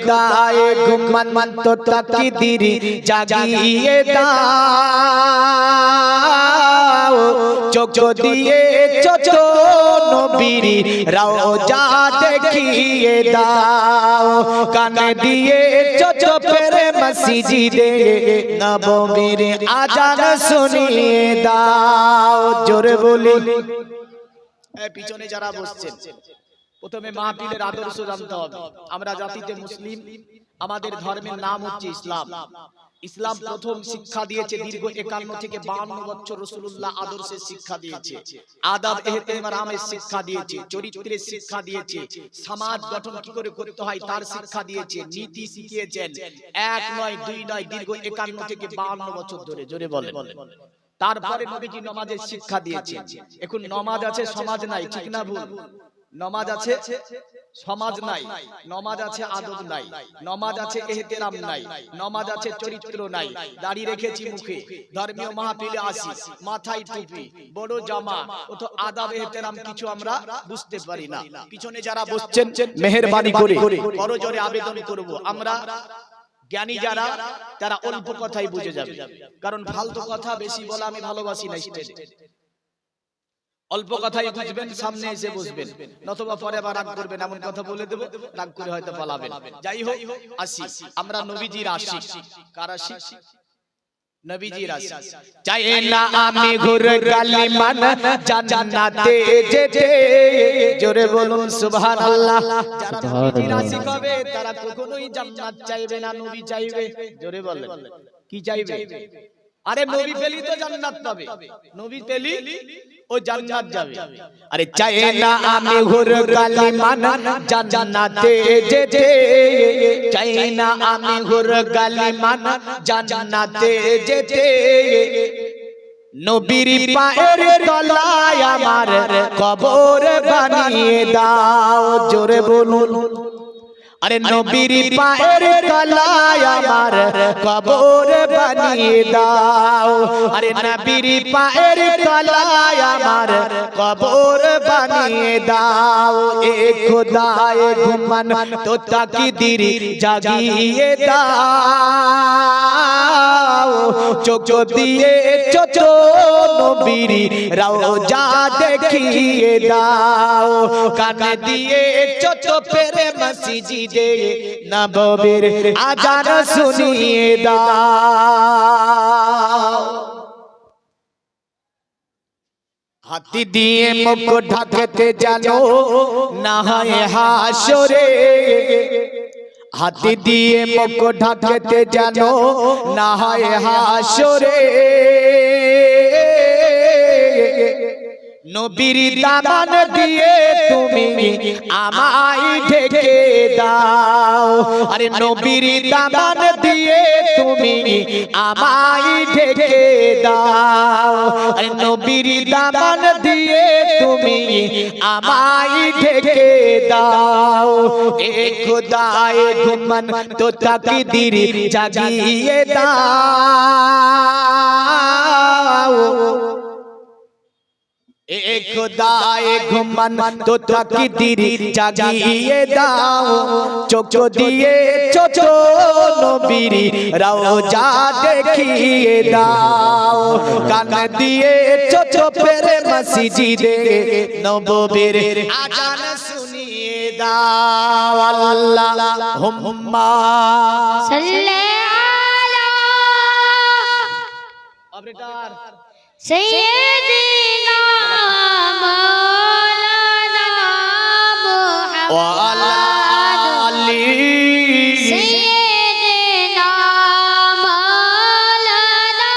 দায়ে ঘুমন্ত তাকদীর জাগিয়ে দাও, চোখ দিয়েছ নবীর রওজা দেখিয়ে দাও, কান দিয়েছ চোখের মসজিদে নববীর আজান শুনিয়ে দাও। জোরে বলি। পিছনে যারা বসছেন প্রথমে মাহফিলের আদর্শ জানতে হবে। আমরা জাতিতে মুসলিম, আমাদের ধর্মের নাম হচ্ছে ইসলাম। ইসলাম প্রথম শিক্ষা দিয়েছে দীর্ঘ 51 থেকে 52 বছর রাসূলুল্লাহ আদর্শের শিক্ষা দিয়েছে, আদব ইহতিরামের শিক্ষা দিয়েছে, চরিত্রের শিক্ষা দিয়েছে, সমাজ গঠন কি করে করতে হয় তার শিক্ষা দিয়েছে, নীতি শিখিয়েছেন। এক নয় দুই নয়, দীর্ঘ 51 থেকে 52 বছর ধরে। জোরে বলেন। তারপরে নবীজি নামাজের শিক্ষা দিয়েছে। এখন নামাজ আছে, সমাজ নাই, ঠিক না ভুল? নামাজ আছে, সমাজ নাই। নামাজ আছে, আদব নাই। নামাজ আছে, ইহতিরাম নাই। নামাজ আছে, চরিত্র নাই। দাড়ি রেখেছি মুখে, ধর্মীয় মাহফিলে আসি, মাথায় টুপি, বড় জামা, ও তো আদব ইহতিরাম কিছু আমরা বুঝতে পারি না। পিছনে যারা বসছেন মেহেরবানি করে বড় জোরে আবেদন করব, আমরা জ্ঞানী যারা তারা অল্প কথাই বুঝে যাবে, কারণ ফালতু কথা বেশি বলা আমি ভালোবাসি না। স্টেজে অল্প কথাই বুঝবেন, সামনে এসে বসবেন, নতুবা পরে আবার রাগ করবেন, এমন কথা বলে দেব রাগ করে হয়তো পালাবেন। যাই হোক, আসি আমরা নবীজির আশিক। কার আশিক? নবীজির আশিক। চাই না আমি ঘুর গালিমান জান্নাতে যেতে। জোরে বলুন সুবহানাল্লাহ। যারা নবীজির আশিক হবে তারা কখনোই জান্নাত চাইবে না, নবী চাইবে। জোরে বলেন। কি চাইবে? আরে নবী পেলি তো জান্নাত পাবে, নবী পেলি ও জান্নাত যাবে। আরে চাই না আমি হুর গালিমান জান্নাতে যেতে, চাই না আমি হুর গালিমান জান্নাতে যেতে, নবীর পায়ের তলায় আমার কবর বানিয়ে দাও। জোরে বলুন। আরে নবীর পায়ের তলায় আমার কবর বানিয়ে দাও, আরে নবীর পায়ের তলায় আমার কবর বানিয়ে দাও। এ খোদায়ে ঘুমান তো তাকদীর জাগিয়ে দাও, চোখ দিয়েছ নবীর রওজা দেখিয়ে দাও, কান দিয়েছ চোখের মসজিদে নববীর আজান শুনিয়ে দাও। হাতি দিয়ে মুখ ঢাকতে জানো না হয় হাসরে, হাতি দিয়ে মুখ ঢাকতে জানো না হয় হাসরে, নবীর দামান দিয়ে তুমি আমায় ঢেকে দাও, আরে নবীর দামান দিয়ে তুমি আমায় ঢেকে দাও, আরে নবীর দামান দিয়ে তুমি আমায় ঢেকে দাও। এ খোদায়ে ঘুমান তো তাকদীর জাগিয়ে দাও, এ খোদায়ে ঘুমান তো তাকদীর জাগিয়ে দাও, চোখ দিয়েছ নবীর রওজা দেখিয়ে দাও, কান দিয়েছ চোখের মসজিদে নববীর আজান শুনিয়ে দাও। আল্লাহুম্মা সাল্লি আলা অবরেটার সাইয়্যিদিনা মাওলানা মুহাম্মদ ওয়া আলা আলি সাইয়্যিদিনা মাওলানা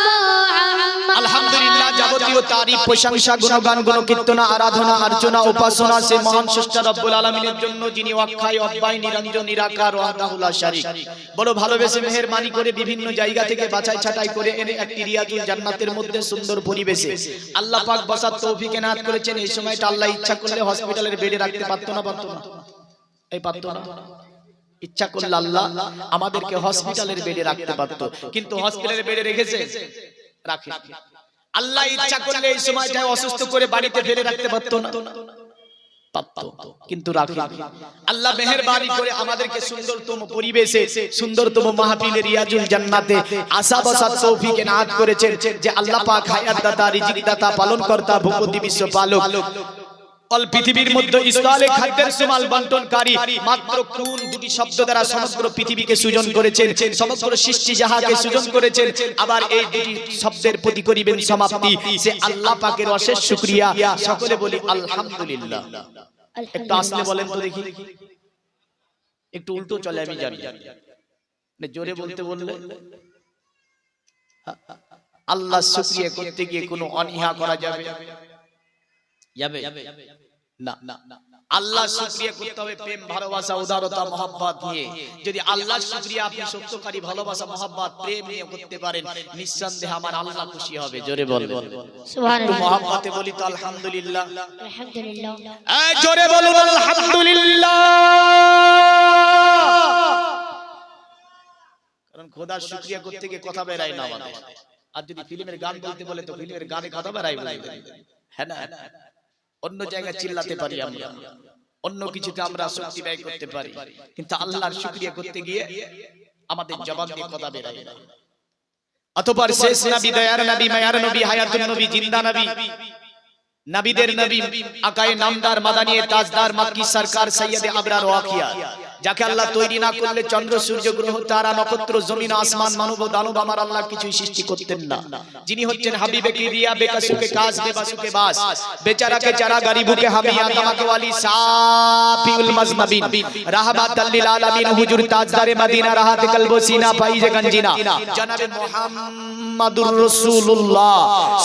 মুহাম্মদ। আলহামদুলিল্লাহ, যাবতীয় তারিফ, প্রশংসা, গুণগান, গুণকীর্তন, আরাধনা, অর্চনা, উপাসনা সে মহান স্রষ্টা রব্বুল আলামিনের জন্য, যিনি অক্ষয়, অব্যয়, নিরঞ্জন, নিরাকার, ওয়াহদাহু লা শারীক। বড় ভালোবেসে মেহেরবানি করে বিভিন্ন জায়গা থেকে বাছাই ছাঁটাই করে এনে একটি রিয়াজুল জান্নাতের মধ্যে সুন্দর পরিবেশে আল্লাহ পাক বসার তৌফিক এনায়েত করেছেন। এই সময়টা আল্লাহ ইচ্ছা করলে হসপিটালের বেডে রাখতে পারতো না? পারতো না? এই পারতো না? ইচ্ছা করলে আল্লাহ আমাদেরকে হসপিটালের বেডে রাখতে পারতো, কিন্তু হসপিটালের বেডে রেখেছে? রাখে। আল্লাহ ইচ্ছা করলে এই সময়টায় অসুস্থ করে বাড়িতে ফেলে রাখতে পারতো না? কিন্তু রাখি আল্লাহ মেহেরবানি করে আমাদেরকে সুন্দরতম পরিবেশে সুন্দরতম মাহফিলে রিয়াজুল জান্নাতে আশা বসার তৌফিক এনায়েত করেছেন যে আল্লাহ পাক হায়াত দাতা রিজিক দাতা পালন কর্তা ভূপতি বিশ্ব পালক অল পৃথিবীর মধ্যে ইসলামে খাদ্যের সমাল বন্টনকারী মাত্র কোন দুটি শব্দ দ্বারা সমগ্র পৃথিবীকে সৃজন করেছেন সমগ্র সৃষ্টি জাহাকে সৃজন করেছেন আবার এই দুটি শব্দের প্রতি করিবেন সমাপ্তি সে আল্লাহ পাকের অশেষ শুকরিয়া সকলে বলি আলহামদুলিল্লাহ একটু আসলে বলেন তো দেখি একটু উল্টো চলে আমি জানি মানে জোরে বলতে বললে আল্লাহ শুকরিয়া করতে গিয়ে কোনো অনীহা করা যাবে না আল্লাহ শুকরিয়া করতে হবে প্রেম ভালোবাসা উদারতা মহব্বত নিয়ে যদি আল্লাহর শুকরিয়া আপনি সত্যকারী ভালোবাসা মহব্বত প্রেম নিয়ে করতে পারেন নিঃসন্দেহে আমার আল্লাহ খুশি হবে জোরে বলবেন সুবহানাল্লাহ মহব্বতে বলি তো আলহামদুলিল্লাহ আলহামদুলিল্লাহ এই জোরে বলুন আলহামদুলিল্লাহ কারণ খোদার শুকরিয়া করতে গিয়ে কথা বেরায় না আমাদের আর যদি ফিল্মের গান বলতে বলে তো ফিল্মের গানে কথা বেরায় হ্যাঁ না অন্য জায়গায় চিল্লাতে পারি আমরা অন্য কিছুতে আমরা শক্তি ব্যয় করতে পারি কিন্তু আল্লাহর শুকরিয়া করতে গিয়ে আমাদের জবান দিয়ে কথা বেরায় না অতঃপর শেষ নবী দয়ার নবী মায়ার নবী হায়াতুন নবী জিন্দা নবী নবীদের নবী আকায়ে নামদার মাদানী তাজদার মক্কি সরকার সৈয়দে আবরার ওয়াকিয়া যাকে আল্লাহ তৈরি না করলে চন্দ্র সূর্য গ্রহ তারা নক্ষত্র জমিন আসমান মানব দানব আমার আল্লাহ কিছুই সৃষ্টি করতেন না যিনি হচ্ছেন হাবিবে কিরিয়া বেকাসুকে কাজ বেবাসুকে বাস বেচারাকে চারা গরিবুকে হামিয়া তামাকে ওয়ালি সাফিউল মাজনবিন রাহমাতাল লিল আলামিন হুজুর তাজদারে মদিনা রাহাত কলব সিনা ফাইজে গঞ্জিনা জনাবে মুহাম্মাদুর রাসূলুল্লাহ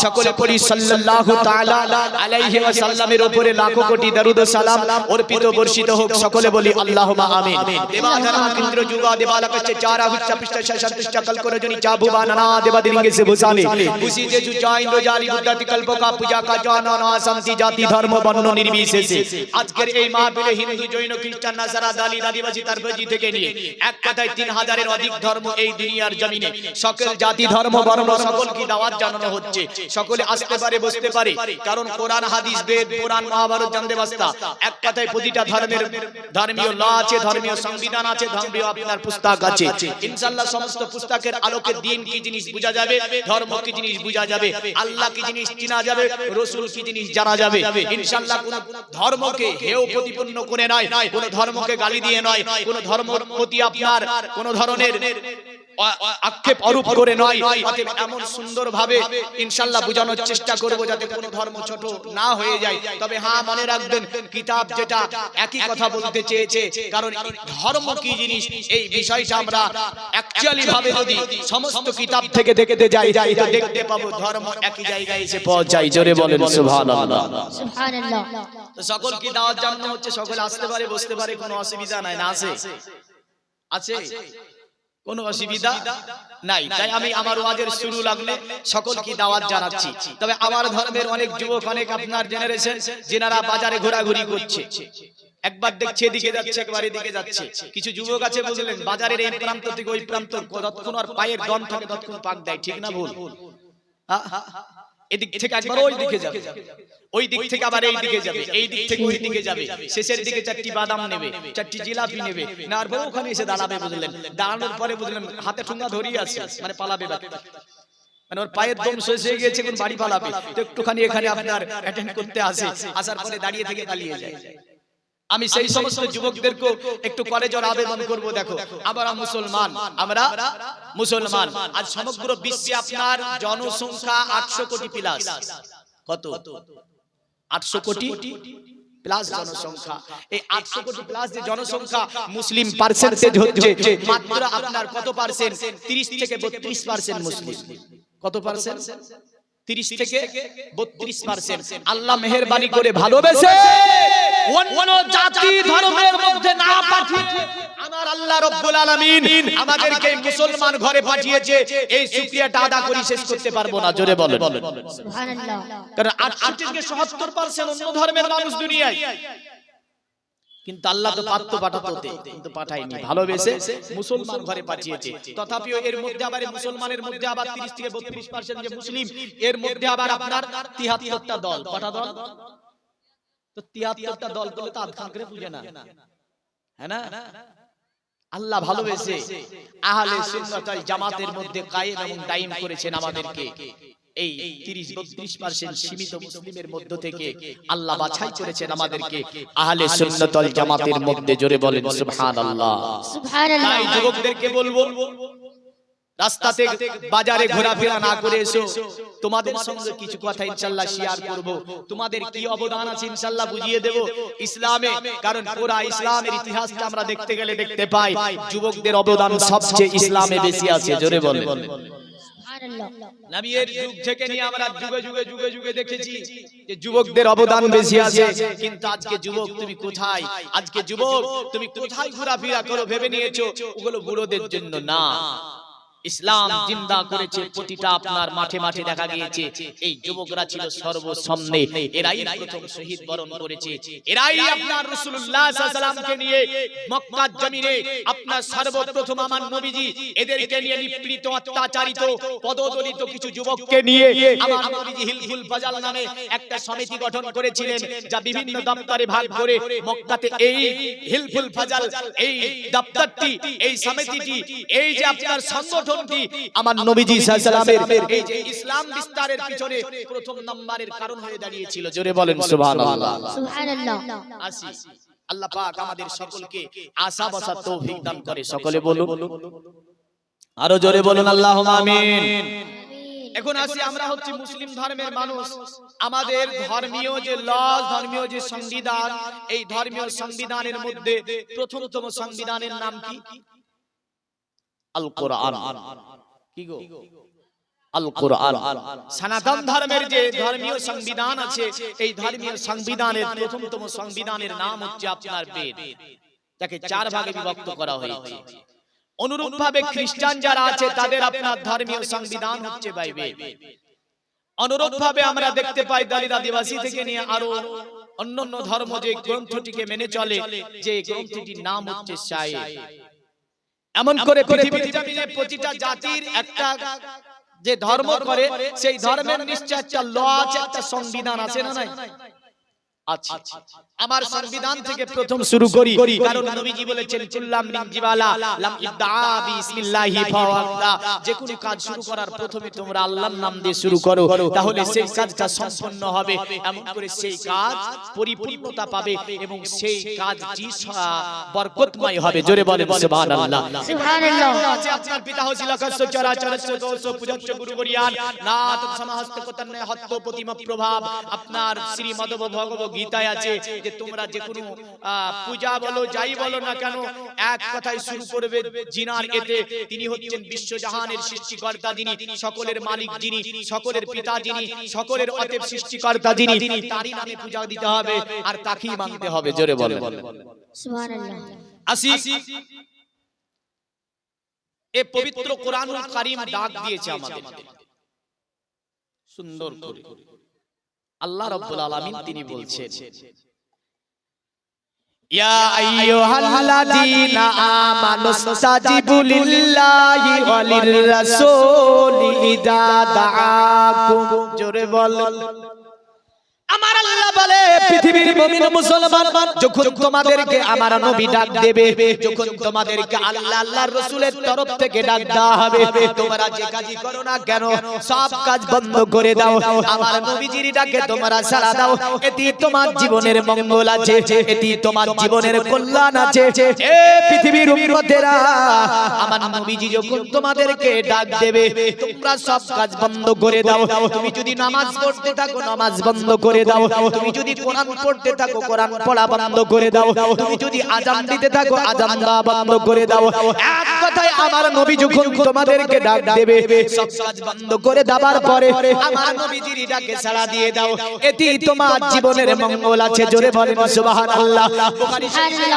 সকলে পড়ি সাল্লাল্লাহু তাআলা আলাইহি ওয়াসাল্লামের উপরে লাখো কোটি দরুদ ও সালাম অর্পিত বর্ষিত হোক সকলে বলি আল্লাহুম্মা আমিন দেবা ধর্ম কেন্দ্র যুগা দেবালকচ্ছে চারা হুচ্চা পিষ্টা সন্তুষ্ট কল করে জনি চাবুবা নানা দেবা দিলিঙ্গে সে ভূষানে উসি যে জুচা ইন্দ্র জালি বুদ্ধতি কল্প কা পূজা কা জানা না শান্তি জাতি ধর্ম বর্ণ নির্বিশেষে আজকের এই মাহফিলে হিন্দু জৈন খ্রিস্টান নাসারা দালিত আদিবাসী তারপজি থেকে নিয়ে এক কথায় 3000 এর অধিক ধর্ম এই দুনিয়ার জমিনে সকল জাতি ধর্ম বর্ণ সকল কি দাওয়াত জানানো হচ্ছে সকলে আসতে পারে বসতে পারে কারণ কোরআন হাদিস বেদ পুরাণ মহাভারত জানতে বাস্তা এক কথায় প্রতিটা ধর্মের ধর্মীয় ল আছে ধর্মীয় সংবিধান আছে ধর্মীয় আপনার পুস্তক আছে ইনশাআল্লাহ সমস্ত পুস্তকের আলোকে দ্বীন কি জিনিস বোঝা যাবে ধর্ম কি জিনিস বোঝা যাবে আল্লাহ কি জিনিস চিনা যাবে রাসূল কি জিনিস জানা যাবে ইনশাআল্লাহ কোন ধর্মকে হেয় প্রতিপন্ন করে নয় কোন ধর্মকে গালি দিয়ে নয় কোন ধর্মের প্রতি আপনার কোন ধরনের আক্ষেপ আরোপ করে নয় অতএব এমন সুন্দর ভাবে ইনশাআল্লাহ বোঝানোর চেষ্টা করব যাতে কোনো ধর্ম ছোট না হয়ে যায় তবে হ্যাঁ মনে রাখবেন কিতাব যেটা একই কথা বলতে চেয়েছে কারণ ধর্ম কি জিনিস এই বিষয়টা আমরা অ্যাকচুয়ালি ভাবে যদি সমস্ত কিতাব থেকে দেখতে যাই তো দেখতে পাবো ধর্ম একই জায়গায় এসে পৌঁছায় জোরে বলেন সুবহানাল্লাহ সুবহানাল্লাহ তো সকল কি দাওয়াত জানানো হচ্ছে সকলে আসতে পারে বসতে পারে কোনো অসুবিধা নাই না আছে আছে কোনো অসুবিধা নাই তাই আমি আমার ওয়াজের শুরু লাগলে সকল কি দাওয়াত জানাচ্ছি তবে আমার ধর্মের অনেক যুবক অনেক আপনার জেনারেশন যারা বাজারে ঘোরাঘুরি করছে একবার দেখছে এদিকে যাচ্ছে একবার এদিকে যাচ্ছে কিছু যুবক আছে বুঝলেন বাজারের এই প্রান্ত থেকে ওই প্রান্ত যতক্ষণ আর পায়ের দম থাকে ততক্ষণ পাক দেয় ঠিক না ভুল এদিক থেকে একবার ওই দিকে যাবে ওই দিক থেকে আবার এই দিকে যাবে এই দিক থেকে ওই দিকে যাবে শেষের দিকে চারটি বাদাম নেবে চারটি জিলাপি নেবে নার পরে ওখানে এসে দাঁড়াবে বুঝলেন দাঁড়ানোর পরে বুঝলেন হাতে ঠুঙ্গা ধরিয়ে আছে মানে পালাবে মানে ওর পায়ের দম শেষ হয়ে গেছে কোন বাড়ি পালাবে তো একটুখানি এখানে আপনার অ্যাটেন্ড করতে আসে আসার পরে দাঁড়িয়ে থেকে পালিয়ে যায় আমি সেই সমস্ত যুবকদেরকে একটু কলেজের আবেদন করব দেখো আমরা মুসলমান আজ সমগ্র বিশ্বে আপনার জনসংখ্যা 800 কোটি প্লাস কত 800 কোটি প্লাস জনসংখ্যা এই 800 কোটি প্লাস যে জনসংখ্যা মুসলিম পার্সেন্টেজ হচ্ছে মাত্র আপনার কত পার্সেন্ট 30 থেকে 32% মুসলিম কত পার্সেন্ট 30 থেকে 32% আল্লাহ মেহেরবানি করে ভালোবেসে অন্য জাতি ধর্মের মধ্যে না পাঠিয়ে আমার আল্লাহ রাব্বুল আলামিন আমাদেরকে মুসলমান ঘরে পাঠিয়েছে এই শুকরিয়াটা আদা করি শেষ করতে পারবো না জোরে বলেন সুবহানাল্লাহ কারণ 8 থেকে 70% অন্য ধর্মের মানুষ দুনিয়ায় কিন্তু আল্লাহ তো পাঠাতে কিন্তু পাঠায়নি ভালোবেসে মুসলমান ঘরে পাঠিয়েছে তথাপিও এর মধ্যে আবার মুসলমানের মধ্যে আবার 30 থেকে 32% যে মুসলিম এর মধ্যে আবার আপনার 73টা দল কটা দল তো 73টা দল করলে তো আধখান করে পূজে না, হ্যাঁ না? আল্লাহ ভালোবেসে আহলে সুন্নাত ওয়াল জামাতের মধ্যে কায়েম এবং দায়ীম করেছেন আমাদেরকে। এই 30-32% সীমিত মুসলিমের মধ্য থেকে আল্লাহ বাছাই করেছেন আমাদেরকে আহলে সুন্নাত ওয়াল জামাতের মধ্যে। জোরে বলেন সুবহানাল্লাহ। সুবহানাল্লাহ। তাই যুবকদেরকে বলবো, রাস্তাতে বাজারে ঘোরাফেরা না করে এসো, তোমাদের সঙ্গে কিছু কথা ইনশাআল্লাহ শেয়ার করব। তোমাদের কি অবদান আছে ইনশাআল্লাহ বুঝিয়ে দেব ইসলামে। কারণ পুরো ইসলামের ইতিহাসটা আমরা দেখতে গেলে দেখতে পাই যুবকদের অবদান সবচেয়ে ইসলামে বেশি আছে। জোরে বলেন সুবহানাল্লাহ। নবীর যুগ থেকে নিয়ে আমরা যুগে যুগে দেখেছি যে যুবকদের অবদান বেশি আছে। কিন্তু আজকে যুবক তুমি কোথায়? আজকে যুবক তুমি কোথায় ঘোরাফেরা করো ভেবে নিয়েছো ওগুলো বুড়োদের জন্য না। ইসলাম জিন্দা করেছে প্রতিটা আপনার মাঠে মাঠে দেখা গিয়েছে। এই যুবকরা ছিল সর্বসামনে, এরাই প্রথম শহীদ বরণ করেছে, এরাই আপনার রাসূলুল্লাহ সাল্লাল্লাহু আলাইহি ওয়াসাল্লামকে নিয়ে মক্কার জমিনে আপনার সর্বপ্রথম আমার নবীজি এদেরকে নিয়ে নিপীড়িত অত্যাচারিত পদদলিত কিছু যুবককে নিয়ে আমার নবীজি হিলফুল ফাজাল নামে একটা সমিতি গঠন করেছিলেন, যা বিভিন্ন দপ্তরে ভাগ করে মক্কাতে এই হিলফুল ফাজাল এই দপ্তরটি এই সমিতিটি এই যে আপনার সংগঠন আমার নবীজি সাল্লাল্লাহু আলাইহি ওয়াসাল্লামের এই যে ইসলাম বিস্তারের পিছনে প্রথম নম্বরের কারণ হয়ে দাঁড়িয়েছিল। জোরে বলেন সুবহানাল্লাহ। সুবহানাল্লাহ। আসি আল্লাহ পাক আমাদের সকলকে আশা বসার তৌফিক দান করে। সকলে বলুন আরো জোরে বলুন আল্লাহুম্মা আমিন। এখন আসি আমরা হচ্ছে মুসলিম ধর্মের মানুষ, আমাদের ধর্মীয় যে লজ ধর্মীয় যে সংবিধান, এই ধর্মীয় সংবিধানের মধ্যে প্রথমতম সংবিধানের নাম কি? আল কোরআন। কি গো? আল কোরআন। সনাতন ধর্মের যে ধর্মীয় সংবিধান আছে এই ধর্মীয় সংবিধানের প্রথমতম সংবিধানের নাম হচ্ছে আপনার বেদ, যাকে 4 ভাগে বিভক্ত করা হয়েছে। অনুরূপভাবে খ্রিস্টান যারা আছে তাদের আপনার ধর্মীয় সংবিধান হচ্ছে বাইবেল। অনুরূপভাবে আমরা দেখতে পাই দলিত আদিবাসী থেকে নিয়ে আরো অন্যান্য ধর্ম যে গ্রন্থটিকে মেনে চলে, যে গ্রন্থটির নাম হচ্ছে শায়র। এমন করে পৃথিবীর জমিনে প্রতিটা জাতির একটা যে ধর্ম করে সেই ধর্মের নিশ্চয় একটা ল আছে, একটা সংবিধান আছে না নাই? আচ্ছা, আমার সংবিধান থেকে প্রথম শুরু করি, কারণ নবীজি বলেছেন কুল্লাম মিন জিবালা লাম ইবদা বিসমিল্লাহি ফাওয়াক্তা, যে কোনো কাজ শুরু করার প্রথমে তোমরা আল্লাহর নাম দিয়ে শুরু করো, তাহলে সেই কাজটা সম্পন্ন হবে, এমন করে সেই কাজ পরিপূর্ণতা পাবে এবং সেই কাজটি বরকতময় হবে। জোরে বলেন সুবহানাল্লাহ। সুবহানাল্লাহ। যে আপনার পিতা হছিল কস্য চরাচর দোষ পূজ্য গুরু বরিয়ান না তৎসমহস্ত কতন্য হত্ত প্রতিম প্রভাব। আপনার শ্রীমদ্ ভগবত গীতায় আছে যে তোমরা যে কোনো পূজা বলো যাই বলো না কেন এক কথায় শুরু করবে জিনার এতে। তিনি হচ্ছেন বিশ্বজাহানের সৃষ্টিকর্তা, যিনি সকলের মালিক, যিনি সকলের পিতা, যিনি সকলের অতএব সৃষ্টিকর্তা, যিনি তারই নামে পূজা দিতে হবে আর তাকেই মানতে হবে। জোরে বলেন সুবহানাল্লাহ। আসি এই পবিত্র কোরআনুল কারীম ডাক দিয়েছে আমাদেরকে সুন্দর করে। আল্লাহ রাব্বুল আলামিন তিনি বলছেন ইয়া আইয়ুহাল্লাযীনা আমানুস্তাজিবু লিল্লাহি ওয়া লির-রাসূলি ইযা দাআকুম। জোরে বলেন। আমার আল্লাহ বলে পৃথিবীর মুমিন মুসলমান যখন তোমাদেরকে আমার নবী ডাক দেবে, যখন তোমাদেরকে আল্লাহ আল্লাহর রাসূলের তরফ থেকে ডাক দেওয়া হবে, তোমরা যে কাজই করো না কেন সব কাজ বন্ধ করে দাও, আমার নবীজির ডাকে তোমরা সাড়া দাও। এতে তোমার জীবনের মঙ্গল আছে, এতে তোমার জীবনের কল্যাণ আছে। এ পৃথিবীর উম্মতেরা, আমার নবীজি যখন তোমাদেরকে ডাক দেবে তোমরা সব কাজ বন্ধ করে দাও। তুমি যদি নামাজ পড়তে থাকো নামাজ বন্ধ করে দাও, তুমি যদি কোরআন পড়তে থাকো কোরআন পড়া বন্ধ করে দাও, তুমি যদি আযান দিতে থাকো আযান দেওয়া বন্ধ করে দাও। এক কথায় আমার নবী যখন তোমাদেরকে ডাক দেবে সব কাজ বন্ধ করে দেওয়ার পরে আমার নবীজির ডাকে সাড়া দিয়ে দাও, এতেই তোমার জীবনের মঙ্গল আছে। জোরে বলেন সুবহানাল্লাহ। বুখারী শরীফে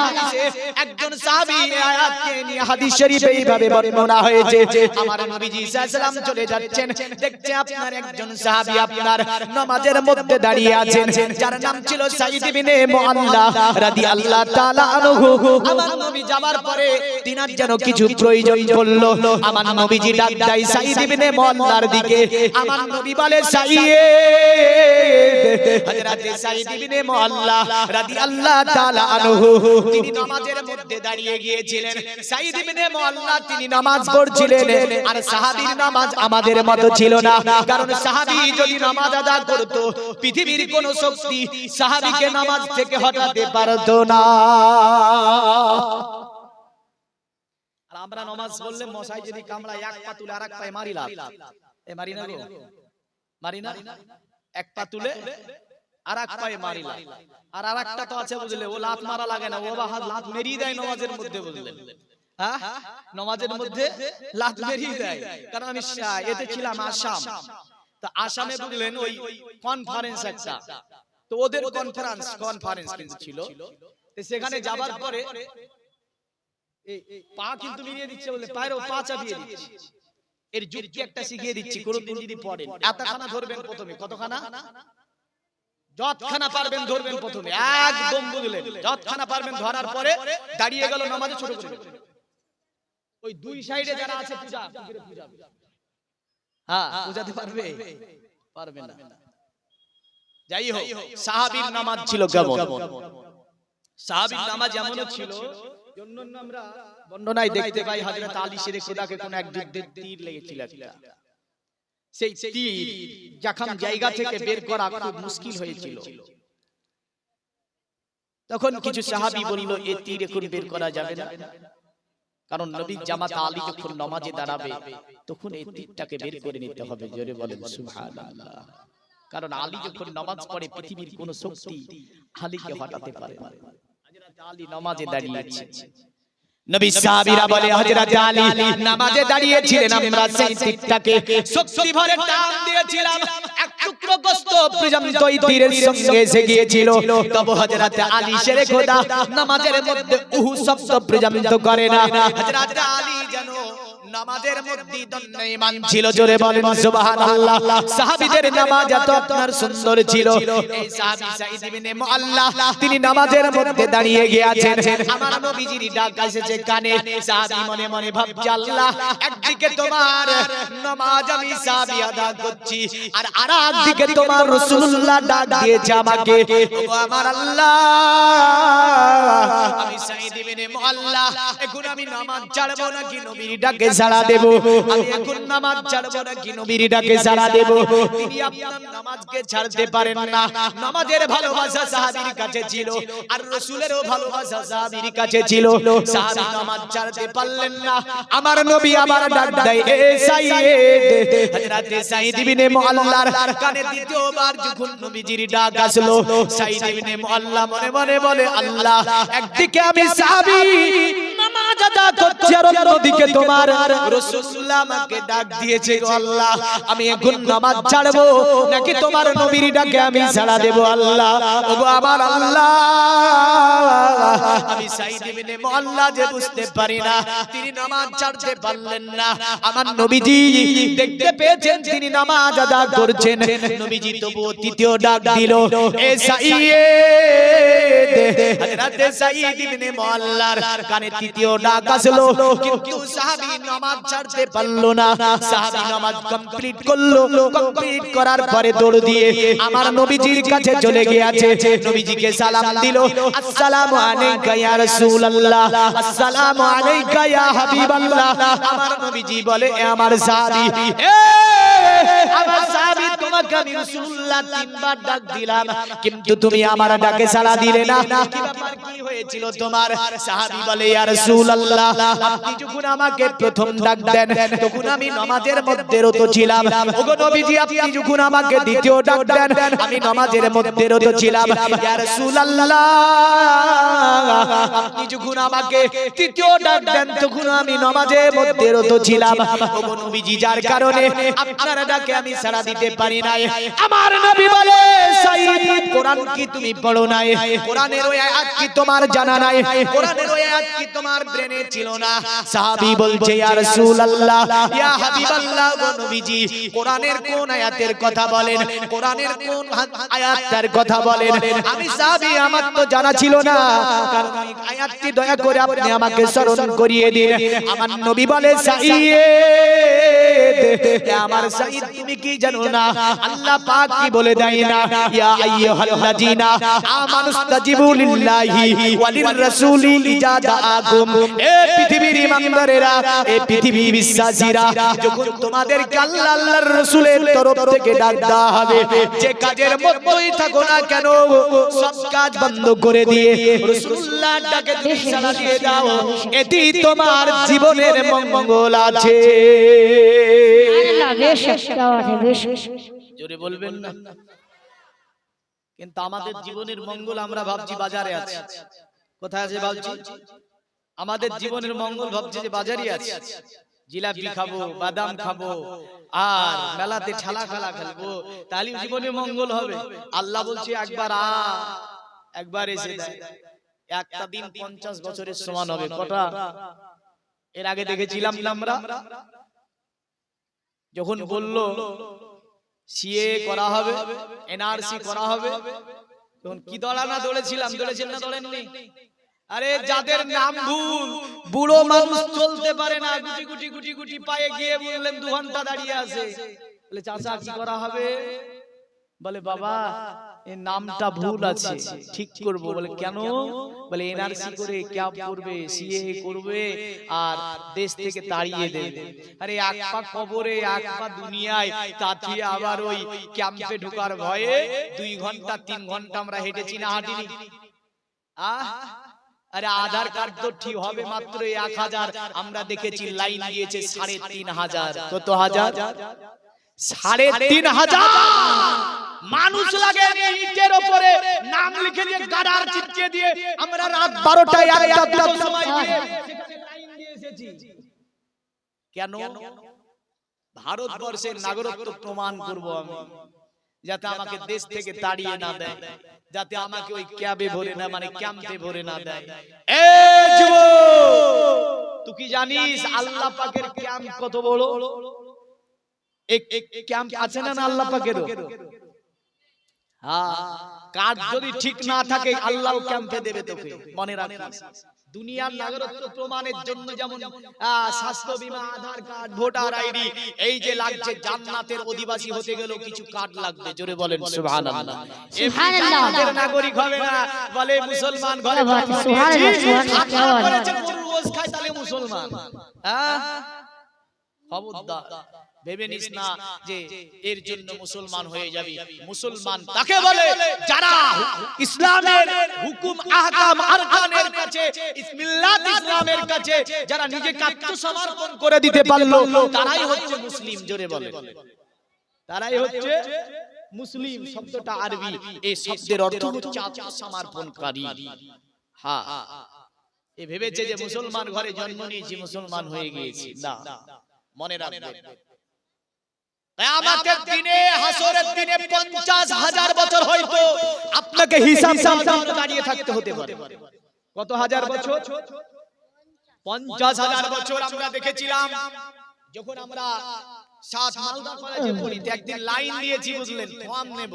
একজন সাহাবী আয়াতকে নিয়ে হাদিস শরীফে এইভাবে বর্ণনা হয়েছে, আমার নবীজি সাল্লাল্লাহু আলাইহি ওয়াসাল্লাম চলে যাচ্ছেন, দেখছে আপনার একজন সাহাবী আপনার নামাজের মধ্যে দাঁড়িয়ে গিয়েছেন যার নাম ছিল সাঈদ ইবনে মুআল্লা রাদিয়াল্লাহু তাআলা আনহু। আমার নবী যাবার পরে তিনার যেন কিছু প্রয়োজন পড়লো, আমার নবীজি ডাক দেয় সাঈদ ইবনে মুআল্লার দিকে। আমার নবী বলে সাঈদ, হযরতে সাঈদ ইবনে মুআল্লা রাদিয়াল্লাহু তাআলা আনহু তিনি নামাজের মধ্যে দাঁড়িয়ে গিয়েছিলেন। সাঈদ ইবনে মুআল্লা তিনি নামাজ পড়ছিলেন, আর সাহাবীর নামাজ আমাদের মতো ছিল না, কারণ সাহাবী যদি নামাজ আদা করত পৃথিবীর কোন শক্তি সাহাবীকে নামাজ থেকে হটাতে পারত না। আর আমরা নামাজ পড়লে মশাই যদি কামড়ায় এক পা তুলে আরেক পায়ে মারি লাভ, এ মারি না গো, মারি না, এক পা তুলে আরেক পায়ে মারি লাভ। আর আরেকটা তো আছে বুঝলে, ও লাত মারা লাগে না, ও বাহার লাত মেরিয়ে দেয় নামাজের মধ্যে, বুঝলেন? হ্যাঁ, নামাজের মধ্যে লাত মেরিয়ে দেয়। কারণ আমি এতে ছিলাম আসাম, তো আসামে বুঝলেন ওই কনফারেন্স একটা, তো ওদের কনফারেন্স কিন্তু ছিল, সেখানে যাবার পরে পা কিন্তু মিলিয়ে দিচ্ছে, বলে পায়েরও পা চাপিয়ে দিচ্ছে। এর যুক্তি একটা শিখিয়ে দিচ্ছি, কোনদিন যদি পড়েন এতখানা ধরবেন প্রথমে, কতখানা? যতখানা পারবেন ধরবেন প্রথমে, একদম বুঝলেন, যতখানা পারবেন ধরার পরে দাঁড়িয়ে গেল নামাজে ছোট করে ওই দুই সাইডে যারা আছে পূজা, হ্যাঁ পূজাতে পারবে, পারবে না। যাই হোক, সাহাবীর নামাজ ছিল কেমন? সাহাবীর নামাজ এমনও ছিল, অন্যান্য আমরা বর্ণনায় দেখতে পাই হযরত আলী শেরে খোদাকে কোন এক যুদ্ধে তীর লেগেছিল একটা, সেই তীর যখন জায়গা থেকে বের করা খুব মুশকিল হয়েছিল, তখন কিছু সাহাবী বলল এই তীর এখন বের করা যাবে না, কারণ নবী জামাত আলী যখন নামাজে দাঁড়াবে তখন এই তীরটাকে বের করে নিতে হবে। জোরে বলেন সুবহানাল্লাহ। কারণ আলী যখন নামাজ পড়ে পৃথিবীর কোন শক্তি আলীকে হটাতে পারে না। হযরত আলী নামাজে দাঁড়িয়েছেন, নবী সাহাবীরা বলে হযরত আলী নামাজে দাঁড়িয়েছিলেন, আমরা সেই তীরটাকে শক্তি ভরে টান দিয়েছিলাম, এক টুকরো গোশত পর্যন্ত এই তীরের সঙ্গে এসে গিয়েছিল, তবে হযরত আলী শেরে খোদা নামাজের মধ্যে উহু শব্দ পর্যন্ত করে না। হযরত আলী যেন নামাজের মধ্যে দণ্ডায়মান ছিল। জোরে বলেন সুবহানাল্লাহ। সাহাবীদের নামাজ এত আপনার সুন্দর ছিল, এই সাহাবী সাঈদ ইবনে মুআল্লা তিনি নামাজের মধ্যে দাঁড়িয়ে গিয়েছেন, আমার নবীজির ডাক এসেছে কানে। সাহাবী মনে মনে ভাবছে আল্লাহ, একদিকে তোমার নামাজ আমি সাহাবী আদা করছি, আর আরেকদিকে তোমার রাসূলুল্লাহ ডাক দিয়েছে আমাকে, ও আমার আল্লাহ, আমি সাঈদ ইবনে মুআল্লা এখন আমি নামাজ ছাড়বো নাকি নবীর ডাকে সাড়া দেব? আমি এখন নামাজ ছাড়বো নাকি নবীর ডাকে সাড়া দেব? তিনি আপনার নামাজকে ছাড়তে পারেন না। নামাজের ভালোবাসা সাহাবীর কাছে ছিল, আর রাসূলেরও ভালোবাসা সাহাবীর কাছে ছিল। সাহাবী নামাজ ছাড়তে পারলেন না। আমার নবী আবার ডাক দেয়, এ সাঈদ। হযরত সাঈদ ইবনে মুআল্লার কানে দ্বিতীয়বার যখন নবীজির ডাক আসলো, সাঈদ ইবনে মুআল্লা মনে মনে বলে, আল্লাহ, একদিকে আমি সাহাবী নামাজ আদা করছি, আর অন্যদিকে তোমার রাসূলুল্লাহ আমাকে ডাক দিয়েছে, গো আল্লাহ, আমি এখন নামাজ ছাড়বো নাকি তোমার নবীর ডাকে আমি সাড়া দেব? আল্লাহ, ওগো আমার আল্লাহ, আমি সাঈদ ইবনে মুআল্লা যে বুঝতে পারি না, তিনি নামাজ ছাড়তে পারলেন না। আমার নবীজি দেখতে পেয়েছেন তিনি নামাজ আদা করছেন, নবীজি তবুও তৃতীয় ডাক দিল, এ সাঈদ। হযরত সাঈদ ইবনে মুআল্লার কানে তৃতীয় ডাক আসলো, কিন্তু সাহাবী নামাজ ছাড়তে পারলো না। সাহাবী নামাজ কমপ্লিট করলো, কমপ্লিট করার পরে দৌড় দিয়ে আমার নবীজির কাছে চলে গিয়েছে, নবীজিকে সালাম দিল, আসসালামু আলাইকা ইয়া রাসূলুল্লাহ, আসসালামু আলাইকা ইয়া হাবিবাল্লাহ। আমার নবীজি বলে, এ আমার সাহাবী, আমার সাহাবী, তোমাকে আমি রাসূলুল্লাহ তিনবার ডাক দিলাম, কিন্তু তুমি আমার ডাকে সাড়া দিলে না, কি ব্যাপার, কি হয়েছিল তোমার? সাহাবী বলে, ইয়া রাসূলুল্লাহ, আপনি যখন আমাকে প্রথম ডাক দেন তখন আমি নামাজের মধ্যে রত ছিলাম, ওগো নবীজি আপনি যখন আমাকে দ্বিতীয় ডাক দেন আমি নামাজের মধ্যে রত ছিলাম, ইয়া রাসূলুল্লাহ আপনি যখন আমাকে তৃতীয় ডাক দেন তখন আমি নামাজের মধ্যে রত ছিলাম, ওগো নবীজি যার কারণে আপনার ডাকে আমি সাড়া দিতে পারি না, নাই। আমার নবী বলে সাঈদ কোরআন কি তুমি পড়ো নাই? কোরআনের ওই আয়াত কি তোমার জানা নাই? কোরআনের ওই আয়াত কি তোমার ব্রেনে ছিল না? সাহাবী বলছে ইয়া রাসূলুল্লাহ ইয়া হাবিবাল্লাহ গো নবীজি কোরআনের কোন আয়াতের কথা বলেন? কোরআনের কোন আয়াতটার কথা বলেন? আমি সাহাবী আমার তো জানা ছিল না, কারণ এই আয়াতটি দয়া করে আপনি আমাকে স্মরণ করিয়ে দিন। আমার নবী বলে সাঈদ আমার সাঈদ তুমি কি জানো না আল্লাহ পাক কি বলে দেয় না ইয়া আইয়ুহাল্লাযিনা আমানুস্তাজিবু লিল্লাহি ওয়া লিররাসূলি ইজা দাআকুম। এ পৃথিবীর ইমানদারেরা, এ পৃথিবীর বিশ্বাসীরা, যখন তোমাদেরকে আল্লাহ আল্লাহর রাসূলের তরফ থেকে ডাক দেওয়া হবে, যে কাজের মধ্যেই থাকো না কেন সব কাজ বন্ধ করে দিয়ে রাসূলুল্লাহর ডাকে তুমি সাড়া দিয়ে দাও, এটি তোমার জীবনের মঙ্গল আছে। জোরে বলবেন না? কিন্তু আমাদের জীবনের মঙ্গল আমরা ভাবছি বাজারে আছে। কোথায় আছে ভাবছি? আমাদের জীবনের মঙ্গল ভাবছি যে বাজারে আছে। জিলাপি খাবো, বাদাম খাবো, আর মেলাতে ঠেলা খেলা খেলবো, তাহলে জীবনে মঙ্গল হবে। আল্লাহ বলছে একবার এসে দেয়, একটা দিন 50 বছরের সমান হবে। কটা? এর আগে দেখেছিলাম আমরা যখন বলল সিএ করা হবে, এনআরসি করা হবে, তখন কি দৌড়ানা দৌড়েছিলাম? দৌড়েছেন না দৌড়েননি? আরে যাদের নাম ভুল, বুড়ো মানুষ চলতে পারে না, গুটি গুটি গুটি গুটি পায়ে গিয়ে বললেন 2 ঘন্টা দাঁড়িয়ে আছে। বলে চাচা কি করা হবে? বলে বাবা এই নামটা ভুল আছে, ঠিক করব। বলে কেন? বলে এনআরসি করে ক্যাব করবে, সিএ করবে, আর দেশ থেকে তাড়িয়ে দেবে। আরে এক পা কবরে এক পা দুনিয়ায়, তাতে আবার ওই ক্যাম্পে ঢোকার ভয়ে 2 ঘন্টা 3 ঘন্টা আমরা হেঁটেছি না হাঁটিনি? আরে আধার কার্ড তো ঠিক হবে মাত্র 1000, আমরা দেখেছি লাইন দিয়েছে 3500। কত হাজার? 3500 মানুষ লাগে ইটের উপরে নাম লিখে দিয়ে গাড়ার চিপকে দিয়ে আমরা রাত 12টায় 1টার সময় গিয়ে সেখানে লাইন দিয়ে এসেছি। কেন? ভারতবর্ষের নাগরিকত্ব প্রমাণ করব আমি, যাতে আমাকে দেশ থেকে তাড়িয়ে না দেয়, যাতে আমাকে ওই ক্যাবে ভরে না, মানে ক্যাম্পে ভরে না দেয়। এ যুবক, তুই কি জানিস আল্লাহ পাকের ক্যাম্প কত বড়? এক ক্যাম্প আছে না আল্লাহ পাকের? হ্যাঁ, কাজ যদি ঠিক না থাকে আল্লাহ ক্যাম্পে দেবে তোকে, মনে রাখিস। দুনিয়ার নাগরিকত্ব প্রমাণের জন্য যেমন স্বাস্থ্য বীমা, আধার কার্ড, ভোটার আইডি, এই যে লাগছে, জান্নাতের অধিবাসী হতে গেলেও কিছু কার্ড লাগবে। জোরে বলেন সুবহানাল্লাহ। সুবহানাল্লাহ। আমাদের নাগরিক হবে না, বলে মুসলমান ঘরে রোজ খায় তাহলে মুসলমান। হ্যাঁ, খবরদার ভেবে নিস না যে এর জন্য মুসলমান হয়ে যাবি। মুসলমান তাকে বলে যারা ইসলামের হুকুম, আহকাম, আরকানের কাছে, মিল্লাত ইসলামের কাছে যারা নিজেকে আত্মসমর্পণ করে দিতে পারলো, তারাই হচ্ছে মুসলিম। জোরে বলে, তারাই হচ্ছে মুসলিম। শব্দটা আরবি, এই শব্দের অর্থ হচ্ছে আত্মসমর্পণকারী। হ্যাঁ, এ ভেবেছে যে মুসলমান ঘরে জন্ম নিয়েছি, মুসলমান হয়ে গিয়েছি। না, মনে রাখবেন কিয়ামতের দিনে, হাসরের দিনে 50,000 বছর হয়তো আপনাকে হিসাব দাঁড়িয়ে থাকতে হতে পারে। কত হাজার বছর? 50,000 বছর। আমরা দেখেছিলাম যখন আমরা 7 মালদা কলেজে পড়ি, একদিন লাইন দিয়েছি, বুঝলেন, ফর্ম নেব।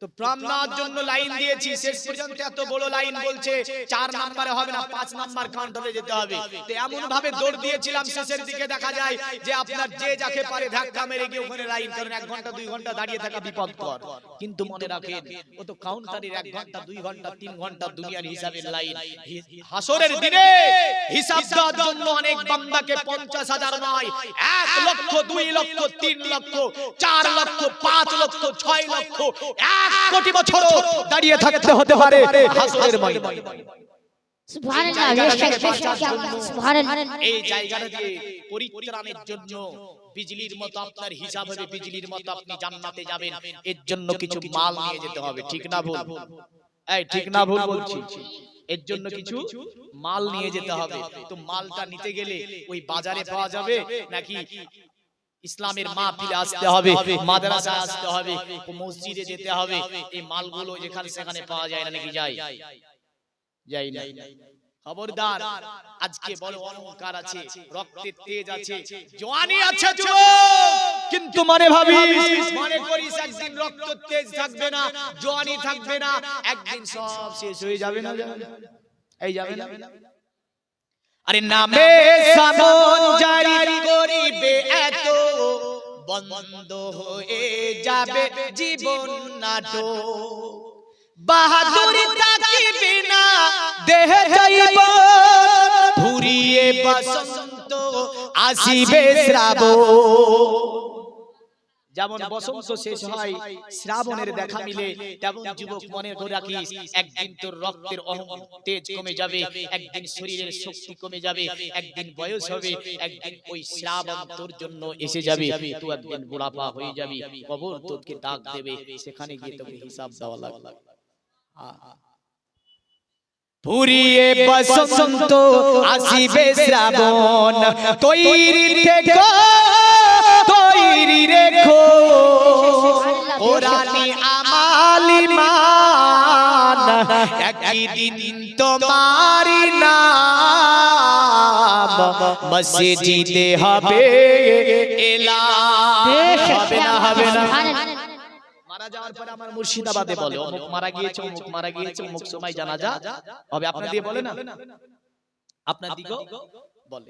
তো ফর্ম নেওয়ার জন্য লাইন দিয়েছি, শেষ পর্যন্ত এত বড় লাইন, বলছে 4 নম্বরে হবে না, 5 নাম্বার কাউন্টারে যেতে হবে। তো এমন ভাবে দৌড় দিয়েছিলাম, শেষের দিকে দেখা যায় যে আপনার যে যাকে পারে ধাক্কা মেরে গিয়ে ওখানে লাইন, কারণ 1 ঘন্টা 2 ঘন্টা দাঁড়িয়ে থাকা বিপদকর। কিন্তু মনে রাখেন, ও তো কাউন্টারের 1 ঘন্টা 2 ঘন্টা 3 ঘন্টা দুনিয়ার হিসাবের লাইন। হাসরের দিনে হিসাব দেওয়ার জন্য অনেক বান্দাকে 50,000 নয়, 1 লক্ষ, 2 লক্ষ, 3 লক্ষ, 4 লক্ষ, 5 লক্ষ, 6 লক্ষ, 1 কোটি বছর দাঁড়িয়ে থাকতে হতে পারে হাসরের ময়দানে। সুবহানাল্লাহ। এই জায়গাটা দিয়ে পরিত্রাণের জন্য বিজলির মতো আপনার হিসাব হবে, বিজলির মতো আপনি জান্নাতে যাবেন, এর জন্য কিছু মাল নিয়ে যেতে হবে। ঠিক না ভুল? এই ঠিক না ভুল বলছি? এর জন্য কিছু মাল নিয়ে যেতে হবে। তো মালটা নিতে গেলে ওই বাজারে পাওয়া যাবে নাকি ইসলামের মাহফিলে আসতে হবে, মাদ্রাসায় আসতে হবে, মসজিদে যেতে হবে। এই মালগুলো যেখানে সেখানে পাওয়া যায় না, নাকি যায়? যায় না। খবরদার, আজকে বড় অহংকার আছে, রক্তের তেজ আছে, জওয়ানি আছে যুবক, কিন্তু মনে ভাবিস, মনে করিস একদিন রক্ত তেজ থাকবে না, জওয়ানি থাকবে না, একদিন সব শেষ হয়ে যাবে না। এই যাবে না। আরে নামে সামন জারি করিবে এত, বন্ধ হয়ে যাবে জীবন নাটক। বাহাদুরি তাকিবে না দেহ যাইব, ফুরিয়ে বসন্ত আসিবে শ্রাবণ। যেমন বসন্ত শেষ হয়, শ্রাবণের দেখা মিলে, তেমন যুবক মনে করে রাখিস একদিন তোর রক্তের তেজ কমে যাবে, একদিন শরীরের শক্তি কমে যাবে, একদিন বয়স হবে, একদিন ওই শ্রাবণ তোর জন্য এসে যাবে, তুই একদিন বুড়াপা হয়ে যাবি, কবর তোকে ডাক দেবে, সেখানে গিয়ে তোকে হিসাব দেওয়া লাগবে। ফুরিয়ে বসন্ত আসিবে শ্রাবণ, তৈরি থেকো তৈরি রেখো, কোরআনি আমাল ঈমান, একদিন তোমারি নাম মসজিদে হবে এলান। হবে না, হবে না। মারা যাওয়ার পরে আমার মুর্শিদাবাদে বলে অমুক মারা গিয়েছে, অমুক মারা গিয়েছে, অমুক সময় জানাজা হবে। আপনার দিয়ে বলে না? আপনার দিকেও বলে।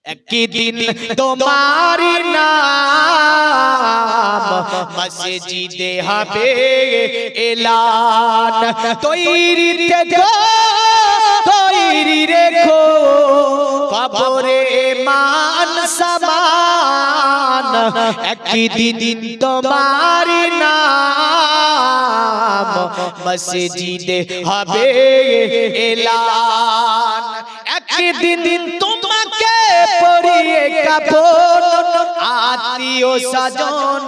একদিন তোমারি নাম মসজিদে হবে এলান, তৈরি থেকো তৈরি রেখো, কবরে মান সামান, একদিন তোমারি নাম মসজিদে হবে এলান। একদিন তোমাকে পরিয়ে কাফন, আত্মীয় স্বজন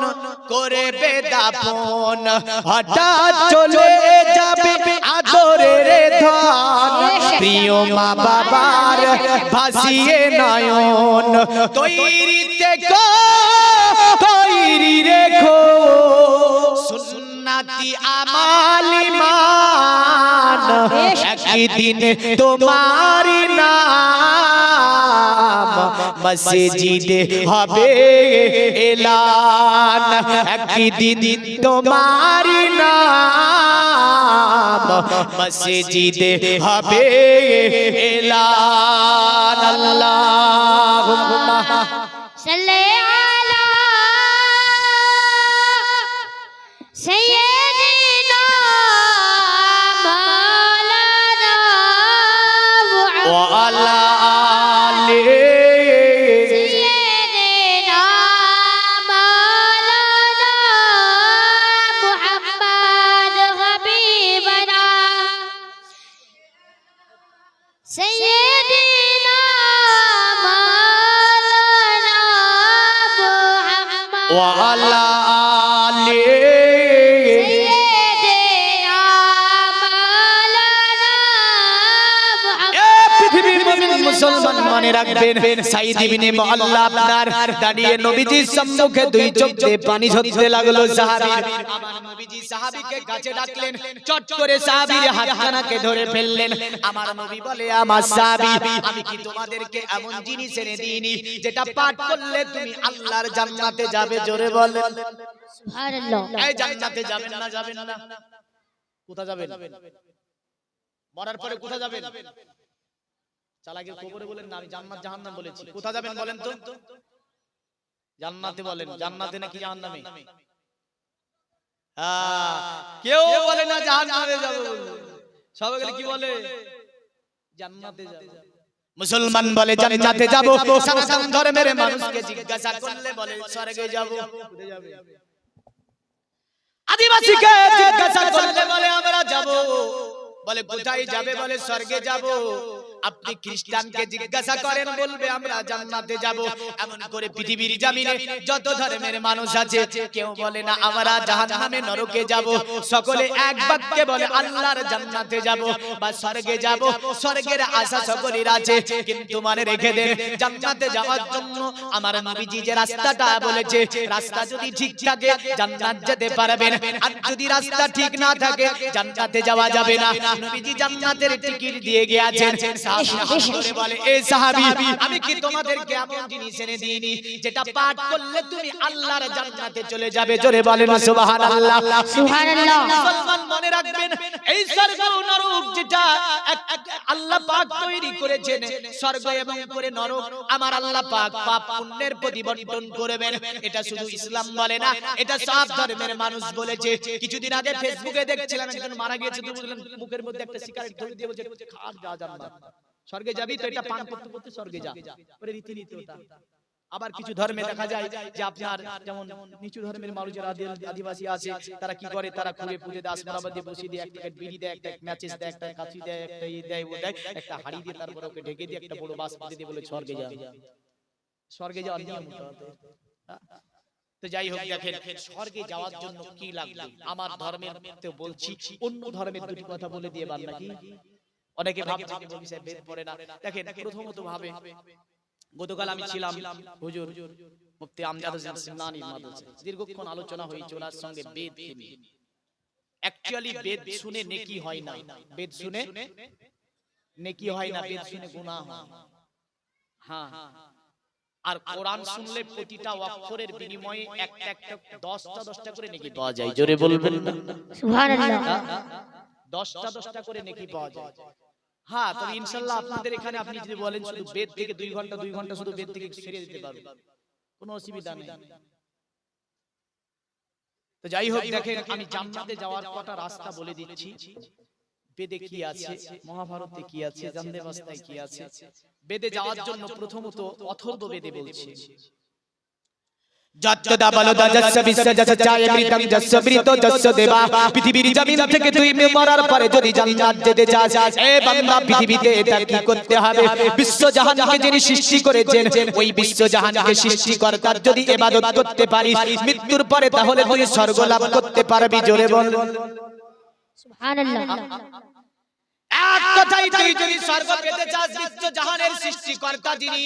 করবে দাফন, হঠাৎ চলে যাবে আদরের ধন, প্রিয় মা বাবার ভাসিয়ে নয়ন, তৈরি থেকো তৈরি রেখো, সুন্নতি আমাল ঈমান, একদিন তোমারি নাম মসজিদে হবে এলান, একদিন তোমারি নাম মসজিদে হবে এলান। আল্লাহুম্মা সাল্লি আলা সাইয়্যিদিনা মাওলানা ওয়া আলা আলি সাইয়্যিদিনা মাওলানা মুহাম্মদ হাবিবানা, সাইয়্যিদিনা মাওলানা মুহাম্মদ ওয়া আলা আলি সাইয়্যিদিনা মাওলানা মুহাম্মদ। পৃথিবীর মুমিন মুসলমান মনে রাখবেন, সাইদ ইবনে মুআল্লা আপনার দাঁড়িয়ে নবীজির সম্মুখে দুই চোখ দিয়ে পানি ঝরতে লাগলো। সাহাবীর আমার নবীজি সাহাবীকে কাছে ডাকলেন, চট করে সাহাবীর হাতখানাকে ধরে ফেললেন। আমার নবী বলে, আমার সাহাবী, আমি কি তোমাদেরকে এমন জিনিস এনে দিইনি যেটা পাঠ করলে তুমি আল্লাহর জান্নাতে যাবে? জোরে বলেন সুবহানাল্লাহ। এই জান্নাতে যাবেন না? যাবেন না? কোথা যাবেন? মরার পরে কোথা যাবেন? চালাকের কবরে বলেন না, আমি জান্নাত জাহান্নাম বলেছি। কোথা যাবেন বলেন তো? জান্নাতে বলেন। জান্নাতে নাকি জাহান্নামে? কেউ বলে না জাহান্নামে যাব, সবাই বলে কি বলে? জান্নাতে যাব। মুসলমান বলে জান্নাতে যাব, সনাতন ধর্মের মানুষকে জিজ্ঞাসা করলে বলে স্বর্গে যাব। কোথায় যাবে? আদিবাসীকে জিজ্ঞাসা করলে বলে আমরা যাব, বলে কোথায় যাবে? বলে স্বর্গে যাব। আপনি খ্রিস্টানকে জিজ্ঞাসা করেন বলবে আমরা জান্নাতে যাব। এমন করে পৃথিবীর জমিনে যত ধর্মের মানুষ আছে কেউ বলে না আমরা জাহান্নামে নরকে যাব, সকলে এক বাক্যে বলে আল্লাহর জান্নাতে যাব বা স্বর্গে যাব। স্বর্গের আশা সকলের আছে, কিন্তু মনে রেখে দেন জান্নাতে যাওয়ার জন্য আমার নবীজি যে রাস্তাটা বলেছে, রাস্তা যদি ঠিক থাকে জান্নাত যেতে পারবেন, আর যদি রাস্তা ঠিক না থাকে জান্নাতে যাওয়া যাবে না। নবীজি জান্নাতের টিকিট দিয়ে গিয়েছেন। সাহাবী বলে এ সাহাবী আমি কি তোমাদেরকে এমন জিনিস এনে দিইনি যেটা পাঠ করলে তুমি আল্লাহর জান্নাতে চলে যাবে? জোরে বলেন সুবহানাল্লাহ। সুবহানাল্লাহ। মুসলমান মনে রাখবেন এই স্বর্গ ও নরক যেটা আল্লাহ পাক তৈরি করেছেন, স্বর্গ এবং করে নরক আমার আল্লাহ পাক পাপ পুণ্যের প্রতিবর্তন করবেন। এটা শুধু ইসলাম বলে না, এটা সব ধর্মের মানুষ বলেছে। কিছুদিন আগে ফেসবুকে দেখছিলাম একজন মারা গিয়েছে, তো বললেন মুখের মধ্যে একটা সিগারেট ধরে দিয়ে বলছে খাট যা জান্নাত, স্বর্গে যাবি তো এটা পান করতে করতে স্বর্গে যা, ওরে রীতিনীতি ওটা। আবার কিছু ধর্মে দেখা যায় যে আপনার যেমন নিচু ধর্মের মানুষ যারা আদিবাসী আছে তারা কি করে, তারা খুঁড়ে পুজো দাস মরাবাদ দিয়ে বসিয়ে দিয়ে একটা বিড়ি দেয়, একটা ম্যাচেস দেয়, একটা কাঁচি দেয়, একটা ই দেয়, ও দেয়, একটা হাড়ি দিয়ে তারপরে ওকে ঢেকে দিয়ে একটা বড় বাস পাতে দিয়ে বলে স্বর্গে যা। স্বর্গে যাওয়ার নিয়ম তো যাই হোক, দেখেন স্বর্গে যাওয়ার জন্য কি লাগবে আমার ধর্মের তো বলছি, অন্য ধর্মের দুটি কথা বলে দিয়ে বাদ নাকি অনেকে ভাবছে যে বলি সাহেব বেদ পড়ে না। দেখেন প্রথমত ভাবে গতকাল আমি ছিলাম হুজুর মুফতি আমজাদ হোসেন সিমনানির মাদ্রাসায়, দীর্ঘক্ষণ আলোচনা হয়েছে ওনার সঙ্গে বেদ নিয়ে। অ্যাকচুয়ালি বেদ শুনে নেকি হয় না, বেদ শুনে নেকি হয় না, বেদ শুনে গুনাহ হয়। হ্যাঁ, আর কোরআন শুনলে প্রতিটা অক্ষরের বিনিময়ে একটা একটা 10টা করে নেকি পাওয়া যায়। জোরে বলবেন না সুবহানাল্লাহ। 10টা করে নেকি পাওয়া যায়। হ্যাঁ, তবে ইনশাআল্লাহ আপনাদের এখানে আপনি যদি বলেন শুধু বেদ থেকে 2 ঘন্টা শুধু বেদ থেকে ছেড়ে দিতে পারবেন, কোনো অসুবিধা নেই। তো যাই হোক, দেখেন আমি জান্নাতে যাওয়ার কটা রাস্তা বলে দিচ্ছি। বেদে কি আছে, মহাভারতে কি আছে, জান্দেবাস্তায় কি আছে। বেদে যাওয়ার জন্য প্রথমত অথর্ব বেদে বলছে পৃথিবীর জমিন থেকে তুই মরার পরে যদি জান্নাত যেতে চাস, এ বান্দা পৃথিবীতে এটা কি করতে হবে? বিশ্বজাহানকে যিনি সৃষ্টি করেছেন ওই বিশ্বজাহানকে সৃষ্টিকর্তার যদি ইবাদত করতে পারিস মৃত্যুর পরে, তাহলে তুই স্বর্গ লাভ করতে পারবি। জোরে বল সুবহানাল্লাহ। এক কথাই তুই যদি স্বর্গ পেতে চাস, বিশ্বজাহানের সৃষ্টিকর্তা যিনি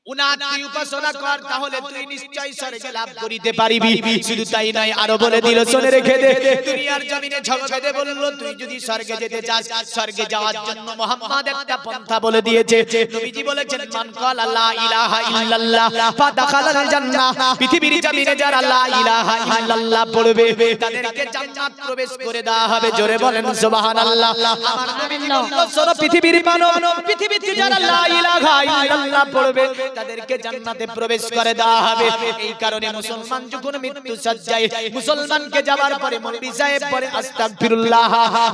উনার তুই উপাসনা কর, তাহলে তুই নিশ্চয়ই স্বর্গে লাভ করিতে পারিবি। শুধু তাই নয়, আরো বলে দিল, শুনে রেখে দে, দুনিয়ার জমিনে ঝগড়ে বলল তুই যদি স্বর্গে যেতে চাস, স্বর্গে যাওয়ার জন্য মুহাম্মদ একটা পন্থা বলে দিয়েছে। নবীজি বলেছেন মান ক্বালা লা ইলাহা ইল্লাল্লাহ ফাদাখালাল জান্নাহ। পৃথিবীর জমিনে যারা লা ইলাহা ইল্লাল্লাহ পড়বে তাদেরকে জান্নাত প্রবেশ করে দেওয়া হবে। জোরে বলেন সুবহানাল্লাহ। আমার নবীজি বলল শোনো পৃথিবীর মানব, পৃথিবীতে যারা লা ইলাহা ইল্লাল্লাহ পড়বে তাদেরকে জান্নাতে প্রবেশ করে দেওয়া হবে। এই কারণে মুসলমান যখন মৃত্যু সজ্জায় মুসলমানকে যাবার পরে মৌলভী সাহেব পড়ে আস্তাগফিরুল্লাহ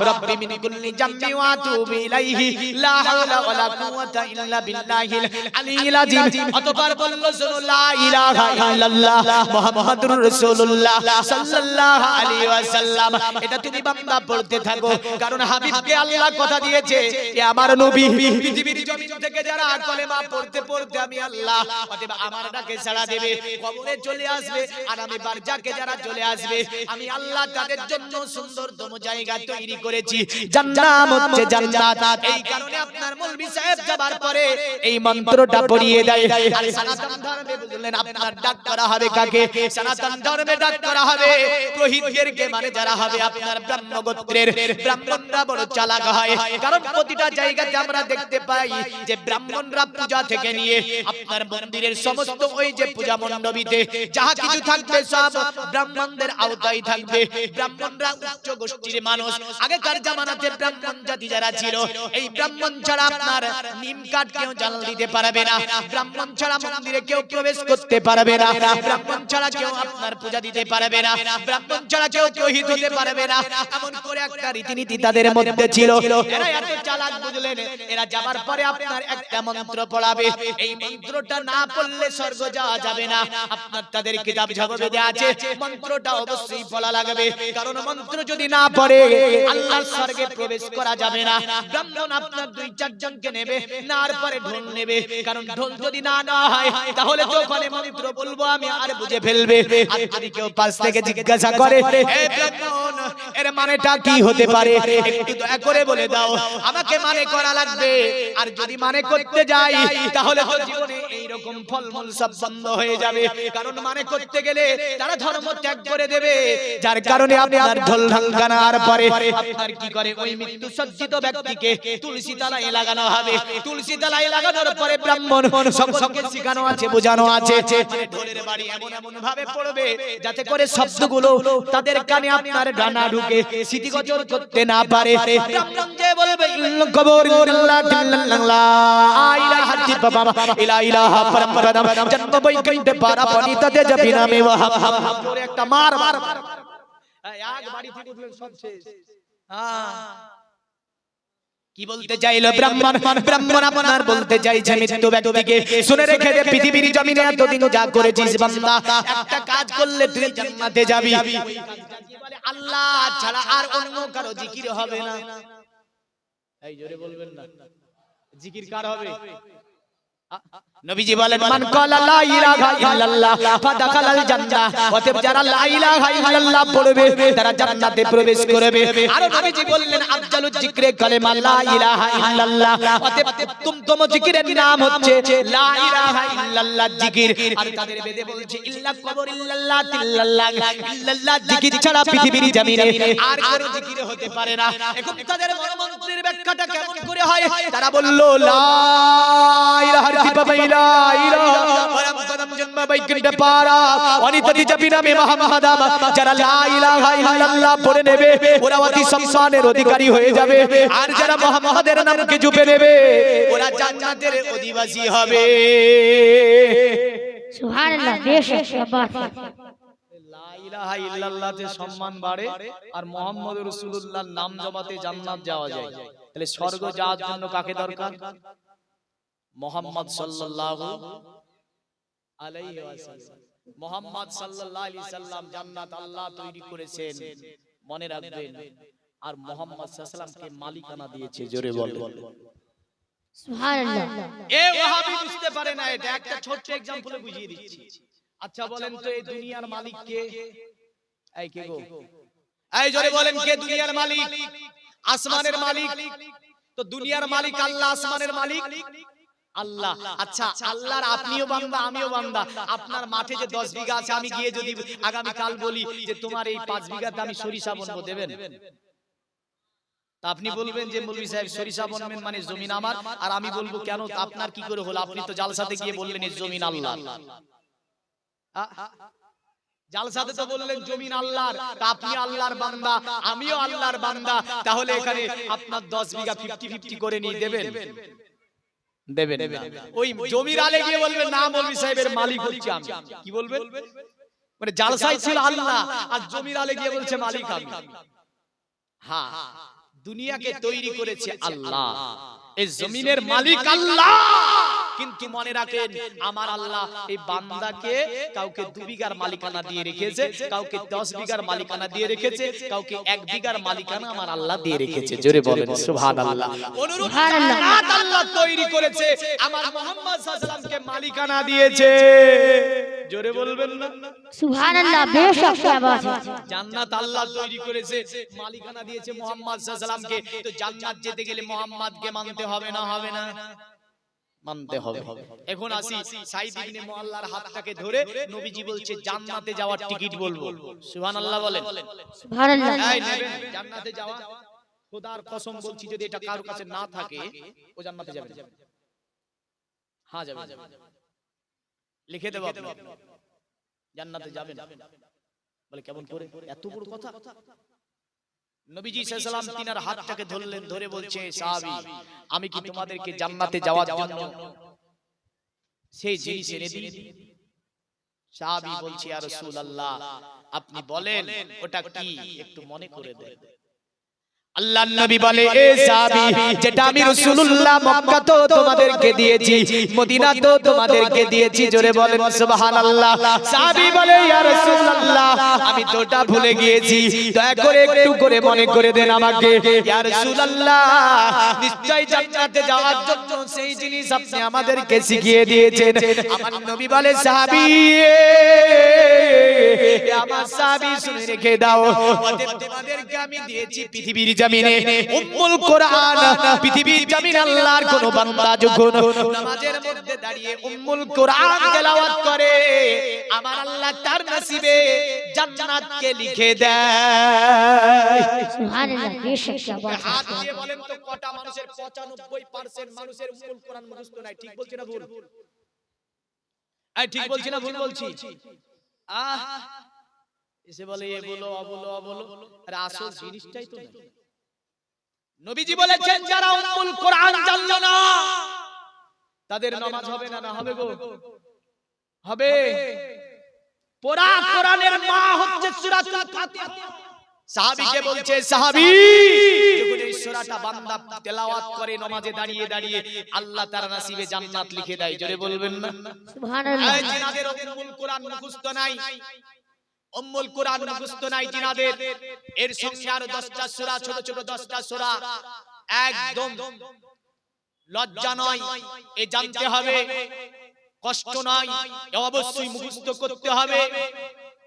রাব্বি মিন কুল্লি জামমি ওয়া আতুবু ইলাইহি লা হাওলা ওয়ালা কুওয়াতা ইল্লা বিল্লাহিল আলিয়্যিল আযীম। অতঃপর বলল শুনো লা ইলাহা ইল্লাল্লাহ মুহাম্মাদুর রাসূলুল্লাহ সাল্লাল্লাহু আলাইহি ওয়াসাল্লাম। এটা তুমি বান্দা পড়তে থাকো, কারণ হাবিবকে আল্লাহ কথা দিয়েছে যে আমার নবী পৃথিবীর জমিন থেকে যারা কলেমা পড়তে পড়তে আমি আল্লাহ অতএব আমার ডাকে সাড়া দেবে, কবরে চলে আসবে, আর আমি বারজাকে যারা চলে আসবে আমি আল্লাহ তাদের জন্য সুন্দরতম জায়গা তৈরি করেছি, জান্নাত হচ্ছে জান্নাত। এই কারণে আপনার মৌলভী সাহেব যাবার পরে এই মন্ত্রটা পড়িয়ে দেয়। আর সনাতন ধর্মে বুঝলেন আপনার ডাক করা হবে কাকে? সনাতন ধর্মে ডাক করা হবে পুরোহিতদেরকে, মানে যারা হবে আপনার ব্রাহ্মণ গোত্রের। ব্রাহ্মণরা বড় চালাক হয়, কারণ প্রতিটা জায়গাতে আমরা দেখতে পাই যে ব্রাহ্মণরা পূজা থেকে নিয়ে আপনার মন্দিরের সমস্ত ওই যে পূজা মণ্ডপীতে যাহা কিছু থাকবে সব ব্রাহ্মণদের আওতায় থাকবে। ব্রাহ্মণরা উচ্চ গোষ্ঠীর মানুষ। আগেকার জামানাতে ব্রাহ্মণ জাতি যারা ছিল, এই ব্রাহ্মণ ছাড়া আপনার নিম কাঠ কেউ জ্বাল দিতে পারবে না, ব্রাহ্মণ ছাড়া মন্দিরে কেউ প্রবেশ করতে পারবে না, ব্রাহ্মণ ছাড়া কেউ আপনার পূজা দিতে পারবে না, ব্রাহ্মণ ছাড়া কেউ পুরোহিত হতে পারবে না। এমন করে একটা রীতিনীতি তাদের মধ্যে ছিল। এরা এত চালাক বুঝলেন, এরা যাবার পরে আপনার একটা মন্ত্র পড়াবে, এই মন্ত্রটা না পড়লে স্বর্গ যাওয়া যাবে না। আপনার তাদের কিতাব জবাবে দেয়া আছে মন্ত্রটা অবশ্যই পড়া লাগবে, কারণ মন্ত্র যদি না পড়ে আল্লাহর স্বর্গে প্রবেশ করা যাবে না। ব্রাহ্মণ আপনার 2-4 জনকে নেবে, নার পরে ঢোল নেবে, কারণ ঢোল যদি না নেওয়া হয় তাহলে তো ওখানে মন্ত্র বলবো আমি আর বুঝে ফেলবে। আর যদি কেউ পাশ থেকে জিজ্ঞাসা করে হে ব্রাহ্মণ এর মানেটা কি হতে পারে, একটু দয়া করে বলে দাও, আমাকে মানে করা লাগবে। আর যদি মানে করতে যাই তাহলে তো জীবনে এইরকম ফলমূল সব বন্ধ হয়ে যাবে, কারণ মানে করতে গেলে তারা ধর্ম ত্যাগ করে দেবে। যার কারণে আপনার ঢোল ঢাঙ্গানার পরে আপনার কি করে ওই মৃত্যু সজ্জিত ব্যক্তিকে তুলসী তলায় লাগানো হবে। তুলসী তলায় লাগানোর পরে ব্রাহ্মণ সকলকে শেখানো আছে, বোঝানো আছে মানে ঢোলের বাড়ি এমন এমন ভাবে পড়বে যাতে করে শব্দগুলো তাদের কানে আপনার ডানা ঢুকে স্মৃতিগোচর করতে না পারে। ব্রাহ্মণ যে বলবে কবর ইল্লাল্লাহ ইল্লাল্লাহ ইলাহা ইল্লাল্লাহ ইলা ইলাহা পরমপদম জন্ম বৈকুণ্ঠে পারা পনিতাতে জপি নামে ওয়াহাব জোরে একটা মার মার এক বাড়ি থেকে উঠলেন সব শেষ। কি বলতে চাইলো ব্রাহ্মণ? ব্রাহ্মণ আপনার বলতে চাইছে মৃত্যু ব্যক্তিকে শুনে রেখে দে, পৃথিবীর জমিনে এতদিন যা করেছিস বান্দা, একটা কাজ করলে তুই জান্নাতে যাবি। বলে আল্লাহ ছাড়া আর অন্য কারো জিকির হবে না। এই জোরে বলবেন না, জিকির কার হবে? নবীজি বলেন মান ক্বালা লা ইলাহা ইল্লাল্লাহ ফাদাখালাল জান্নাহ, অতএব যারা লা ইলাহা ইল্লাল্লাহ পড়বে তারা জান্নাতে প্রবেশ করবে। আর নবীজি বললেন আফজালুজ জিকরে কালেমা লা ইলাহা ইল্লাল্লাহ, অতএব উত্তমতম জিকিরের নাম হচ্ছে লা ইলাহা ইল্লাল্লাহ জিকির। আর তাদের বেদে বলছে ইল্লা কবর ইল্লাল্লাহ ইল্লাল্লাহ ইল্লাল্লাহ জিকির ছাড়া পৃথিবীর জমিনে আর কোনো জিকির হতে পারে না। এখন তাদের মনমন্ত্রের ব্যাখ্যাটা কেমন করে হয়? তারা বলল লা ইলাহা অধিকারী হয়ে যাবে, আর যারা মুহাম্মাদের নামকে জপে নেবে ওরা জান্নাতের অধিবাসী হবে। সুবহানাল্লাহ, বেশক শাবাশ। লা ইলাহা ইল্লাল্লাহতে সম্মান বাড়ে আর মুহাম্মদুর রাসূলুল্লাহর নাম জপাতে জান্নাত যাওয়া যায়। তাহলে স্বর্গ যাওয়ার জন্য কাকে দরকার? মুহাম্মদ সাল্লাল্লাহু আলাইহি ওয়াসাল্লাম। মুহাম্মদ সাল্লাল্লাহু আলাইহি সাল্লাম জান্নাত আল্লাহ তৈরি করেছেন, মনে রাখবেন। আর মুহাম্মদ সাল্লাল্লাহু আলাইহি সাল্লামকে মালিকানা দিয়েছে, জোরে বলেন সুবহানাল্লাহ। এ ওয়াহাবি বুঝতে পারে না এটা, একটা ছোট্ট एग्जांपल বুঝিয়ে দিচ্ছি। আচ্ছা বলেন তো এই দুনিয়ার মালিক কে? এই কে গো? এই জোরে বলেন কে দুনিয়ার মালিক? আসমানের মালিক। তো দুনিয়ার মালিক আল্লাহ, আসমানের মালিক আল্লাহ। আচ্ছা আল্লাহর আপনিও বান্দা আমিও বান্দা। আপনার মাঠে যে 10 বিঘা আছে, আমি গিয়ে যদি আগামী কাল বলি যে তোমার এই 5 বিঘাতে আমি সরিষা বুনবো, দেবেন? তা আপনি বলবেন যে মৌলভী সাহেব সরিষা বুনবেন মানে জমিন আমার, আর আমি বলবো কেন আপনার কি করে হলো? আপনি তো জালসাতে গিয়ে বললেন এই জমিন আল্লাহ। জালসাতে তো বললেন জমিন আল্লাহর, তা আপনি আল্লাহর বান্দা আমিও আল্লাহর বান্দা, তাহলে এখানে আপনার 10 বিঘা 50-50 করে নিয়ে দেবেন? দেবেন না। ওই জমির আলে গিয়ে বলবেন না মৌলভী সাহেবের মালিক হচ্ছে আমি। কি বলবেন? মানে জালসায় ছিল আল্লাহ আর জমির আলে গিয়ে বলছে মালিক আমি। হ্যাঁ, দুনিয়াকে তৈরি করেছে আল্লাহ, এই জমিনের মালিক আল্লাহ। কিন্তু মনে রাখেন আমার আল্লাহ এই বান্দাকে কাউকে 2 বিঘার মালিকানা দিয়ে রেখেছে, কাউকে 10 বিঘার মালিকানা দিয়ে রেখেছে, কাউকে 1 বিঘার মালিকানা আমার আল্লাহ দিয়ে রেখেছে। জোরে বলেন সুবহানাল্লাহ। অনুরূপ জান্নাত আল্লাহ তৈরি করেছে, আমার মুহাম্মদ সাল্লাল্লাহু আলাইহি ওয়াসাল্লামকে মালিকানা দিয়েছে। জোরে বলবেন না সুবহানাল্লাহ, বেশক শাবাশ। জান্নাত আল্লাহ তৈরি করেছে, মালিকানা দিয়েছে মুহাম্মদ সাল্লাল্লাহু আলাইহি ওয়াসাল্লামকে। তো জান্নাত যেতে গেলে মুহাম্মদকে মানতে হবে না হবে না? মানতে হবে। এখন আসি সাইদ ইবনে মুআল্লার হাতটাকে ধরে নবীজি বলছে জান্নাতে যাওয়ার টিকিট বলবো। সুবহানাল্লাহ বলেন। সুবহানাল্লাহ। এই নেবেন জান্নাতে যাওয়া? খোদার কসম বলছি যদি এটা কারো কাছে না থাকে ও জান্নাতে যাবে না। হ্যাঁ যাবে, লিখে দেব আপনি জান্নাতে যাবেন। বলে কেমন করে? এত বড় কথা? নবীজি সাল্লাল্লাহু আলাইহি ওয়াসাল্লাম তিনার হাতটাকে ধরলেন, ধরে বলছে সাহাবী আমি কি তোমাদেরকে জান্নাতে যাওয়ার জন্য সেই জিনিস এনে দিই? সাহাবী বলছে ইয়া রাসূলুল্লাহ আপনি বলেন ওটা কি, একটু মনে করে দেন। আল্লাহর নবী বলে এ সাহাবী যেটা আমি রাসূলুল্লাহ মক্কা তো তোমাদেরকে দিয়েছি মদিনা তো তোমাদেরকে দিয়েছি জোরে বলেন সুবহানাল্লাহ সাহাবী বলে ইয়া রাসূলুল্লাহ আমি তোটা ভুলে গিয়েছি দয়া করে একটু করে মনে করে দেন আমাকে ইয়া রাসূলুল্লাহ নিশ্চয় জান্নাতে যাওয়ার জন্য সেই জিনিস আপনি আমাদেরকে শিখিয়ে দিয়েছেন আমার নবী বলে সাহাবী আমার সাহাবী শুনে রেখে দাও তোমাদেরকে আমি দিয়েছি পৃথিবীর জমিনে উম্মুল কোরআন পৃথিবীর জমিনে আল্লাহর কোন বান্দা যখন নামাজের মধ্যে দাঁড়িয়ে উম্মুল কোরআন তেলাওয়াত করে আমার আল্লাহ তার নসিবে জান্নাতকে লিখে দেয় সুবহানাল্লাহ বেশক কি আওয়াজ হাত আছে দিয়ে বলেন তো কটা মানুষের 95% মানুষের উম্মুল কোরআন মুখস্থ নাই ঠিক বলছি না ভুল এই ঠিক বলছি না ভুল বলছি এসে বলে এ বলো অবলো আরে আসল জিনিসটাই তো না নবীজি বলেছেন যারা উম্মুল কোরআন জানলো না তাদের নামাজ হবে না না হবে গো হবে পুরা কোরআনের মা হচ্ছে সূরাতুল ফাতিহা সাহাবীকে বলছে সাহাবী যখন এই সূরাটা বান্দা তেলাওয়াত করে নামাজে দাঁড়িয়ে দাঁড়িয়ে আল্লাহ তার নসিবে জান্নাত লিখে দেয় জোরে বলবেন না সুবহানাল্লাহ এই জিনাদের উম্মুল কোরআন মুখস্থ নাই উম্মুল কোরআন মুখস্থ নাই জিনাদের এর সঙ্গে আর 10টা সূরা ছোট ছোট 10টা সূরা একদম লজ্জা নয় এ জানতে হবে কষ্ট নয় অবশ্যই মুখস্থ করতে হবে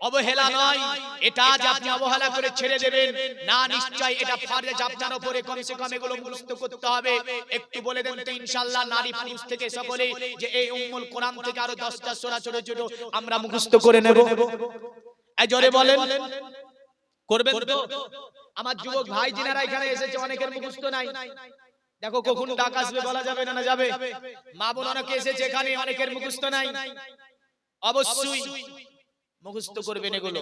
অবহেলা নয় এটা যে আপনি অবহেলা করে ছেড়ে দেবেন না নিশ্চয় এটা ফরজ আপনার উপরে কমসে কম এগুলো মুখস্থ করতে হবে একটু বলে দেন তো ইনশাআল্লাহ নারী পুরুষ থেকে সকলে যে এই উম্মুল কোরআন থেকে আরো 10টা সূরা ছোট ছোট আমরা মুখস্থ করে নেব এই জোরে বলেন করবেন তো আমার যুবক ভাই যিনারা এখানে এসেছে অনেকের মুখস্থ নাই দেখো কখন ডাক আসবে বলা যাবে না না যাবে মা বোন অনেকে এসেছে এখানে অনেকের মুখস্থ নাই অবশ্যই মুখস্থ করবেন এগুলো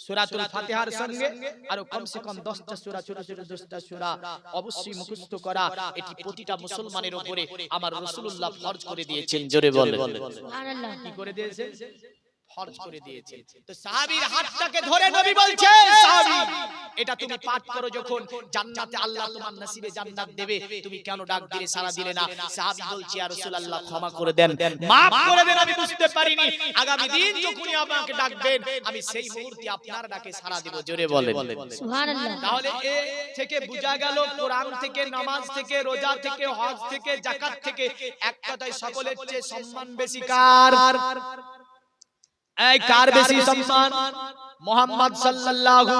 সূরাতুল ফাতিহার সঙ্গে আর কমসে কম 10টা সূরা ছোট ছোট 10টা সূরা অবশ্যই মুখস্থ করা এটি প্রতিটা মুসলমানের উপরে আমার রাসূলুল্লাহ ফরজ করে দিয়েছেন জোরে বলেন সুবহানাল্লাহ কি করে দিয়েছেন ফরজ করে দিয়েছে তো সাহাবীর হাতটাকে ধরে নবী বলছে সাহাবী এটা তুমি পাঠ করো যখন জান্নাতে আল্লাহ তোমার নসিবে জান্নাত দেবে তুমি কেন ডাক দিলে সাড়া দিলে না সাহাবী বলছে ইয়া রাসূলুল্লাহ ক্ষমা করে দেন maaf করে দেন আমি বুঝতে পারিনি আগামী দিন যখনই আমাকে ডাকবেন আমি সেই মুহূর্তে আপনার ডাকে সাড়া দেব জোরে বলেন সুবহানাল্লাহ তাহলে এ থেকে বোঝা গেল কোরআন থেকে নামাজ থেকে রোজা থেকে হজ থেকে যাকাত থেকে এক কথায় সকলের চেয়ে সম্মান বেশি কার এই কার বেশি সম্মান মুহাম্মদ সাল্লাল্লাহু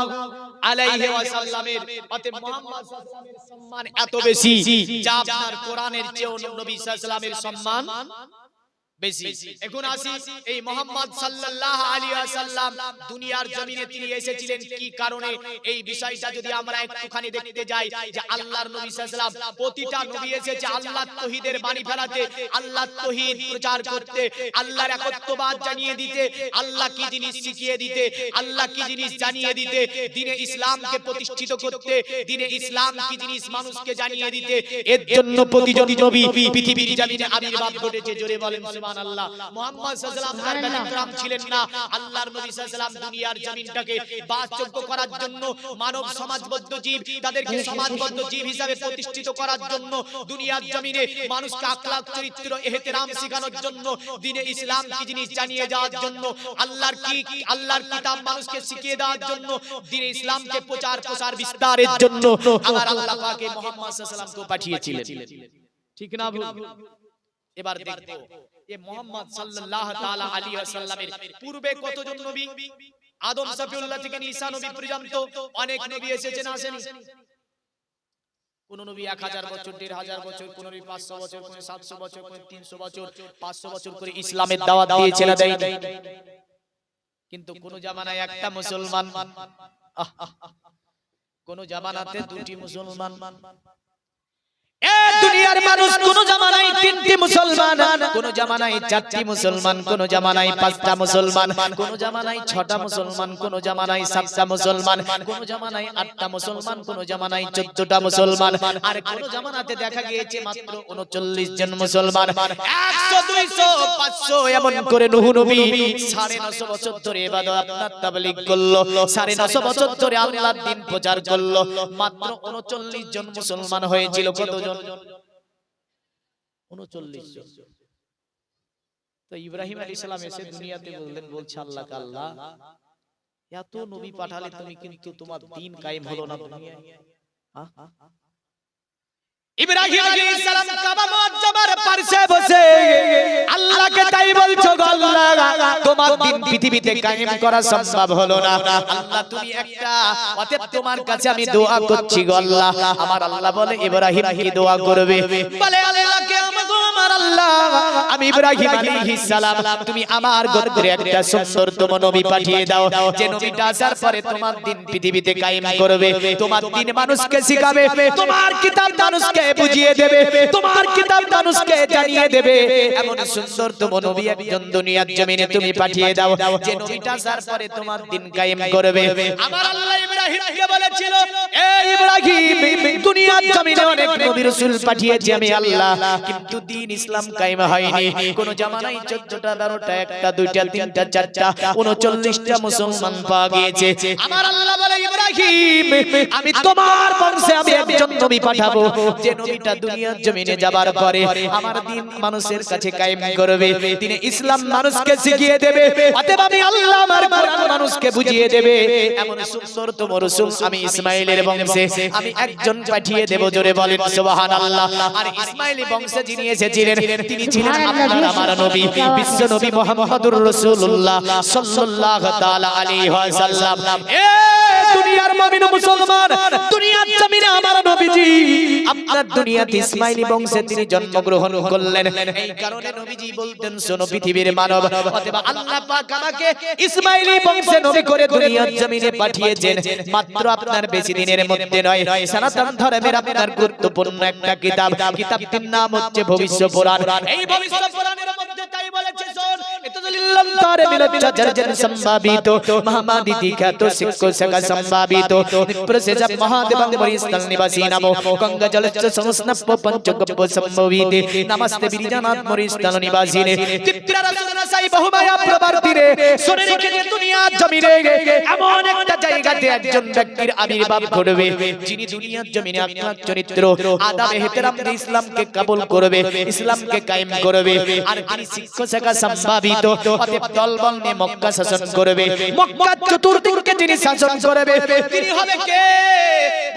আলাইহি ওয়াসাল্লামের অতএব মুহাম্মদ সাল্লাল্লাহু আলাইহি ওয়াসাল্লামের সম্মান এত বেশি যা আপনার কোরআনের চেয়ে নবী সাল্লাল্লাহু আলাইহি ওয়াসাল্লামের সম্মান বেশি এখন আসি এই মুহাম্মদ সাল্লাল্লাহু আলাইহি ওয়াসাল্লাম দুনিয়ার জমিনে তিনি এসেছিলেন কি কারণে এই বিষয়টা যদি আমরা একটুখানি দেখতে যাই যে আল্লাহর নবী সাল্লাল্লাহু আলাইহি ওয়াসাল্লাম প্রতিটা নবী এসেছে আল্লাহর তাওহীদের বাণী ফেলাতে আল্লাহর তাওহীদ প্রচার করতে আল্লাহর একত্ববাদ জানিয়ে দিতে আল্লাহ কি জিনিস শিখিয়ে দিতে আল্লাহ কি জিনিস জানিয়ে দিতে দ্বীনে ইসলামকে প্রতিষ্ঠিত করতে দ্বীনে ইসলাম কি জিনিস মানুষকে জানিয়ে দিতে এর জন্য প্রতিজন নবী পৃথিবীর জমিনে আবির্ভাব ঘটেছে জোরে বলেন সুবহানাল্লাহ মুহাম্মদ সাল্লাল্লাহু আলাইহি ওয়াসাল্লাম ব্যতিক্রম ছিলেন না আল্লাহর নবী সাল্লাল্লাহু আলাইহি ওয়াসাল্লাম দুনিয়ার জমিনটাকে বাসযোগ্য করার জন্য মানব সমাজবদ্ধ জীব তাদেরকে সমাজবদ্ধ জীব হিসাবে প্রতিষ্ঠিত করার জন্য দুনিয়ার জমিনে মানুষকে আখলাক চরিত্র ইহতিরাম শেখানোর জন্য দ্বীনে ইসলাম কি জিনিস জানিয়ে দেওয়ার জন্য আল্লাহর কিতাব মানুষকে শিখিয়ে দেওয়ার জন্য দ্বীনে ইসলামকে প্রচার বিস্তারের জন্য আমার আল্লাহ পাক মুহাম্মদ সাল্লাল্লাহু আলাইহি ওয়াসাল্লামকে পাঠিয়েছিলেন ঠিক না ভুল এবার দেখো এ মুহাম্মদ সাল্লাল্লাহু তাআলা আলাইহি ওয়াসাল্লামের পূর্বে কতজন নবী আদম সফিউল্লাহ থেকে ঈসা নবী পর্যন্ত অনেক নবী এসেছেন আসেনি কোন নবী 1000 বছর 1500 বছর কোন নবী 500 বছর কোন 700 বছর কোন 300 বছর 500 বছর করে ইসলামের দাওয়াত দিয়েছে না দেয়নি কিন্তু কোন জামানায় একটা মুসলমান কোন জামানাতে দুটি মুসলমান এ দুনিয়ার মানুষ কোন জামানায় তিনটি মুসলমান মুসলমান, কোন জামানায় 4টি মুসলমান, কোন জামানায় 5টা মুসলমান, কোন জামানায় 6টা মুসলমান, কোন জামানায় 7টা মুসলমান, কোন জামানায় 8টা মুসলমান, কোন জামানায় 14টা মুসলমান, আর কোন জামানাতে দেখা গিয়েছে মাত্র 39 জন মুসলমান। 100 200 500 এমন করে নূহ নবী 950 বছর ধরে ইবাদত আপনার তাবলীগ করলো, 950 বছর ধরে আল্লাহর দ্বীন প্রচার করলো, মাত্র 39 জন মুসলমান হয়েছিল। কতজন? 39 জন। তো ইব্রাহিম আলাইহিস সালাম এসে দুনিয়াতে বললেন, বলছে আল্লাহ আল্লাহ এত নবী পাঠালে তুমি কিন্তু তোমার দ্বীন কায়েম হলো না দুনিয়ায়। ইব্রাহিম আলাইহিস সালাম কাবা মুআজ্জামার পাশে বসে আল্লাহকে তাই বলছো গো আল্লাহ তোমার দ্বীন পৃথিবীতে কায়েম করা সম্ভব হলো না। আল্লাহ তুমি একটা, অতএব তোমার কাছে আমি দোয়া করছি গো আল্লাহ। আমার আল্লাহ বলে ইব্রাহিম কি দোয়া করবে? বলে আল্লাহকে আমার আল্লাহ আমি ইব্রাহিম আলাইহিস সালাম তুমি আমার গোত্রে একটা সুন্দরতম নবী পাঠিয়ে দাও, যে নবীটা আসার পরে তোমার দ্বীন পৃথিবীতে কায়েম করবে, তোমার দ্বীন মানুষকে শিখাবে, তোমার কিতাব মানুষকে বুঝিয়ে দেবে, তোমার কিতাব মানুষকে জানিয়ে দেবে। এমন সুন্দরতম নবী একজন দুনিয়ার জমিনে তুমি পাঠিয়ে দাও, যে নবীটা আসার পরে তোমার দ্বীন কায়েম করবে। আমার আল্লাহ ইব্রাহিমকে বলেছিল, এই ইব্রাহিম দুনিয়ার জমিনে অনেক নবী রাসূল পাঠিয়েছি আমি আল্লাহ, কিন্তু দ্বীন ইসলাম কায়েম হয়নি। কোন জামানায় 14টা 12টা 1টা 2টা 3টা 4টা 39টা মুসলমান পাওয়া গিয়েছে। আমার আল্লাহ বলে ইব্রাহিম আমি তোমার বংশে আমি একজন নবী পাঠাবো, যে নবীটা দুনিয়ার জমিনে যাবার পরে আমার দ্বীন মানুষের কাছে কায়েম করবে, তিনি ইসলাম মানুষকে শিখিয়ে দেবে, অতএব আমি আল্লাহ আমার কোরআন মানুষকে বুঝিয়ে দেবে। এমন সুন্দরতম রাসূল আমি ইসমাঈলের বংশে আমি একজন পাঠিয়ে দেব। জোরে বলেন সুবহানাল্লাহ। আর ইসমাঈলি বংশে যিনি এসেছিলেন তিনি ছিলেন আপনার আমার নবী, বিশ্ব নবী মুহাম্মদুর রাসূলুল্লাহ সাল্লাল্লাহু তাআলা আলাইহি ওয়াসাল্লাম। এ দুনিয়ার মুমিন মুসলমান, দুনিয়ার জমিনে আমার নবীজি আপনার দুনিয়াতে ইসমাঈলি বংশে তিনি জন্মগ্রহণ করলেন। এই কারণে নবীজি বলতেন, শোনো পৃথিবীর মানব, অতএব আল্লাহ পাক আমাকে ইসমাঈলি বংশে নবী করে দুনিয়ার জমিনে পাঠিয়েছেন। মাত্র আপনার বেশি দিনের মধ্যে নয়, সনাতন ধর্মের আপনার গুরুত্বপূর্ণ একটা কিতাব, কিতাবটির নাম হচ্ছে ভবিষ্য পুরাণ। এই ভবিষ্য পুরাণের মধ্যে তাই বলেছে, শোন তারে মিলচ্ছা জর্জন সম্ভাবিত মহামাদি দীক্ষাত শিক্ষ সকা সম্ভাবিত প্রসেজ মহাদেবং মরিস্থল নিবাসী নমো গঙ্গা জলচ্ছ সংস্নপ্প পঞ্চগব্ব সম্ভবিতে নমস্তে বিরিজানাথ মরিস্থল নিবাসীনে তিত্রা রাসূলুল্লাহ সাই বহুমায়া প্রবর্তিনে। শুনে রেখে যে দুনিয়ার জমিনে এমন একটা জায়গাতে একজন ব্যক্তির আবির্ভাব ঘটবে, যিনি দুনিয়ার জমিনে আপনার চরিত্র আদব ইহতিরাম দিয়ে ইসলামকে কবুল করবে, ইসলামকে কায়েম করবে, আর যিনি শিক্ষ সকা সম্ভাবিত, অতএব দলবল নিয়ে মক্কা শাসন করবে, মক্কা চতুর্দিকে যিনি শাসন করবে, তিনি হবে কে?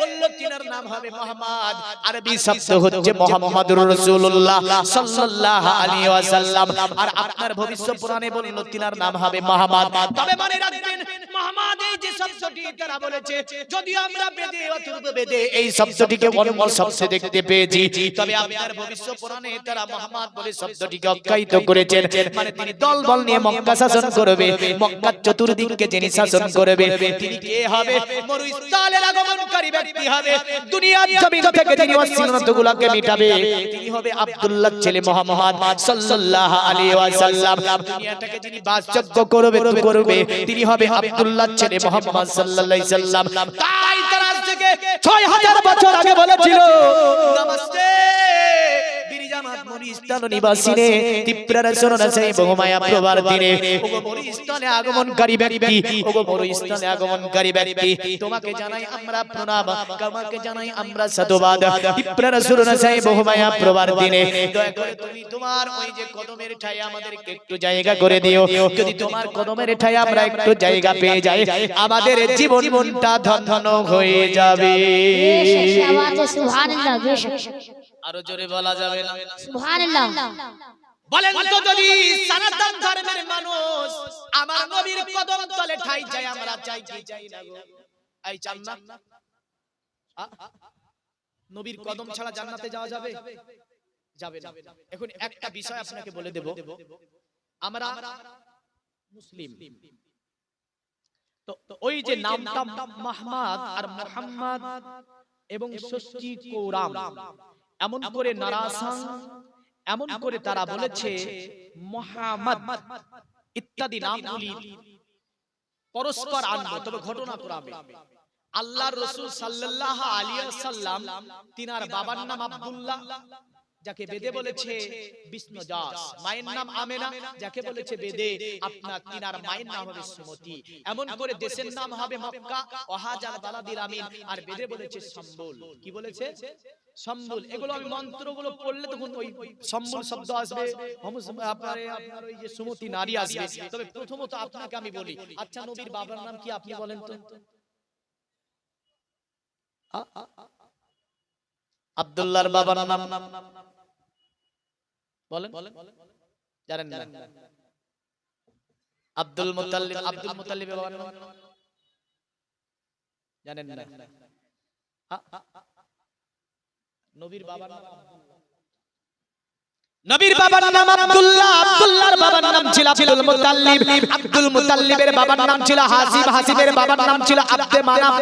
বলল তিনার নাম হবে মুহাম্মদ। আরবি শব্দ হচ্ছে মুহাম্মদুর রাসূলুল্লাহ সাল্লাল্লাহু আলাইহি ওয়াসাল্লাম। আর আপনার ভবিষ্য পুরাণে বলল তিনার নাম হবে মুহাম্মদ। তবে মনে রাখবেন মুহাম্মদ এই যে শব্দটি তারা বলেছে, যদি আমরা বেদে অথর্ব বেদে এই শব্দটিকে অন্য শব্দে দেখতে পেয়েছি, তবে আপনার ভবিষ্য পুরাণে তারা মুহাম্মদ বলে শব্দটিকে আখ্যায়িত করেছেন, মানে তিনি দলবল নিয়ে মক্কা শাসন করবে, মক্কার চতুর্দিকে যিনি শাসন করবে তিনি কে হবে? মরুস্থলের আগমনকারী ব্যক্তি হবে, দুনিয়ার জমিন থেকে যিনি অশ্লীলতাগুলোকে মিটাবে তিনি হবে আব্দুল্লাহর ছেলে মুহাম্মদ সাল্লাল্লাহু আলাইহি ওয়াসাল্লাম। দুনিয়াটাকে যিনি বাসযোগ্য করবে তিনি হবে আব্দুল্লাহর ছেলে মুহাম্মদ সাল্লাল্লাহু আলাইহি ওয়াসাল্লাম। তাই তার আজ থেকে 6000 বছর আগে বলেছিল, নমস্তে বিরিজানাথ মরিস্থল নিবাসীনে তিপ্রা রাসূলুল্লাহ সাই বহুমায়া প্রবর্তিনে। ওগো মরিস্থলে আগমনকারী ব্যক্তি, ওগো মরিস্থলে আগমনকারী ব্যক্তি, তোমাকে জানাই আমরা প্রণাম, তোমাকে জানাই আমরা সাধুবাদ। তিপ্রা রাসূলুল্লাহ সাই বহুমায়া প্রবর্তিনে, দয়া করে তুমি তোমার ওই যে কদমের ঠায় আমাদেরকে একটু জায়গা করে দিও। যদি তোমার কদমের ঠায় আমরা একটু জায়গা পেয়ে যাই, আমাদের জীবনটা ধন্য হয়ে যাবে। সুবহানাল্লাহ, বেশক আরো জোরে বলা যাবে না? সুবহানাল্লাহ। বলেন তো, যদি সনাতন ধর্মের মানুষ আমার নবীর কদম তলে ঠাই চাই, আমরা চাই কি চাই না গো? এই চান না? নবীর কদম ছাড়া জান্নাতে যাওয়া যাবে? যাবে না। এখন একটা বিষয় আপনাকে বলে দেব, আমরা মুসলিম, তো ওই যে নামটা মুহাম্মদ আর মুহাম্মদ এবং ষষ্ঠী কোরাম এমন করে নারাসাং এমন করে তারা বলেছে মুহাম্মদ ইত্যাদি নামগুলি পরস্পর আনবো, তবে ঘটনা ক্রমে। আল্লাহর রাসূল সাল্লাল্লাহু আলাইহি ওয়াসাল্লাম তিনার বাবার নাম আব্দুল্লাহ, যাকে বেদে বলেছে বিষ্ণুদাস, মায়ের নাম আমেনা, যাকে বলেছে বেদে আপনার তিনার মায়ের নাম হবে সুমতি। এমন করে দেশের নাম হবে মক্কা, ওয়াহাজাল বালাদিল আমিন, আর বেদে বলেছে সম্বুল। কি বলেছে? সম্বুল। এগুলো আমি মন্ত্রগুলো পড়লে তখন ওই সম্বুল শব্দ আসবে, আপনার ওই যে সুমতি নারী আসবে। তবে প্রথমত আপনাকে আমি বলি, আচ্ছা নবীর বাবার নাম কি আপনি বলেন তো? আব্দুল্লাহর বাবার নাম বলেন, জানেন না? আব্দুল মুতাল্লিব, আব্দুল মুতাল্লিবের বাবার নাম জানেন না? নবীর বাবার নাম নবীর বাবার নাম আব্দুল্লাহ, আব্দুল্লাহর বাবার নাম ছিল আব্দুল মুতাল্লিব, আব্দুল মুতাল্লিবের বাবার নাম ছিল হাসিব, হাসিবের বাবার নাম ছিল আব্দে মানাফ।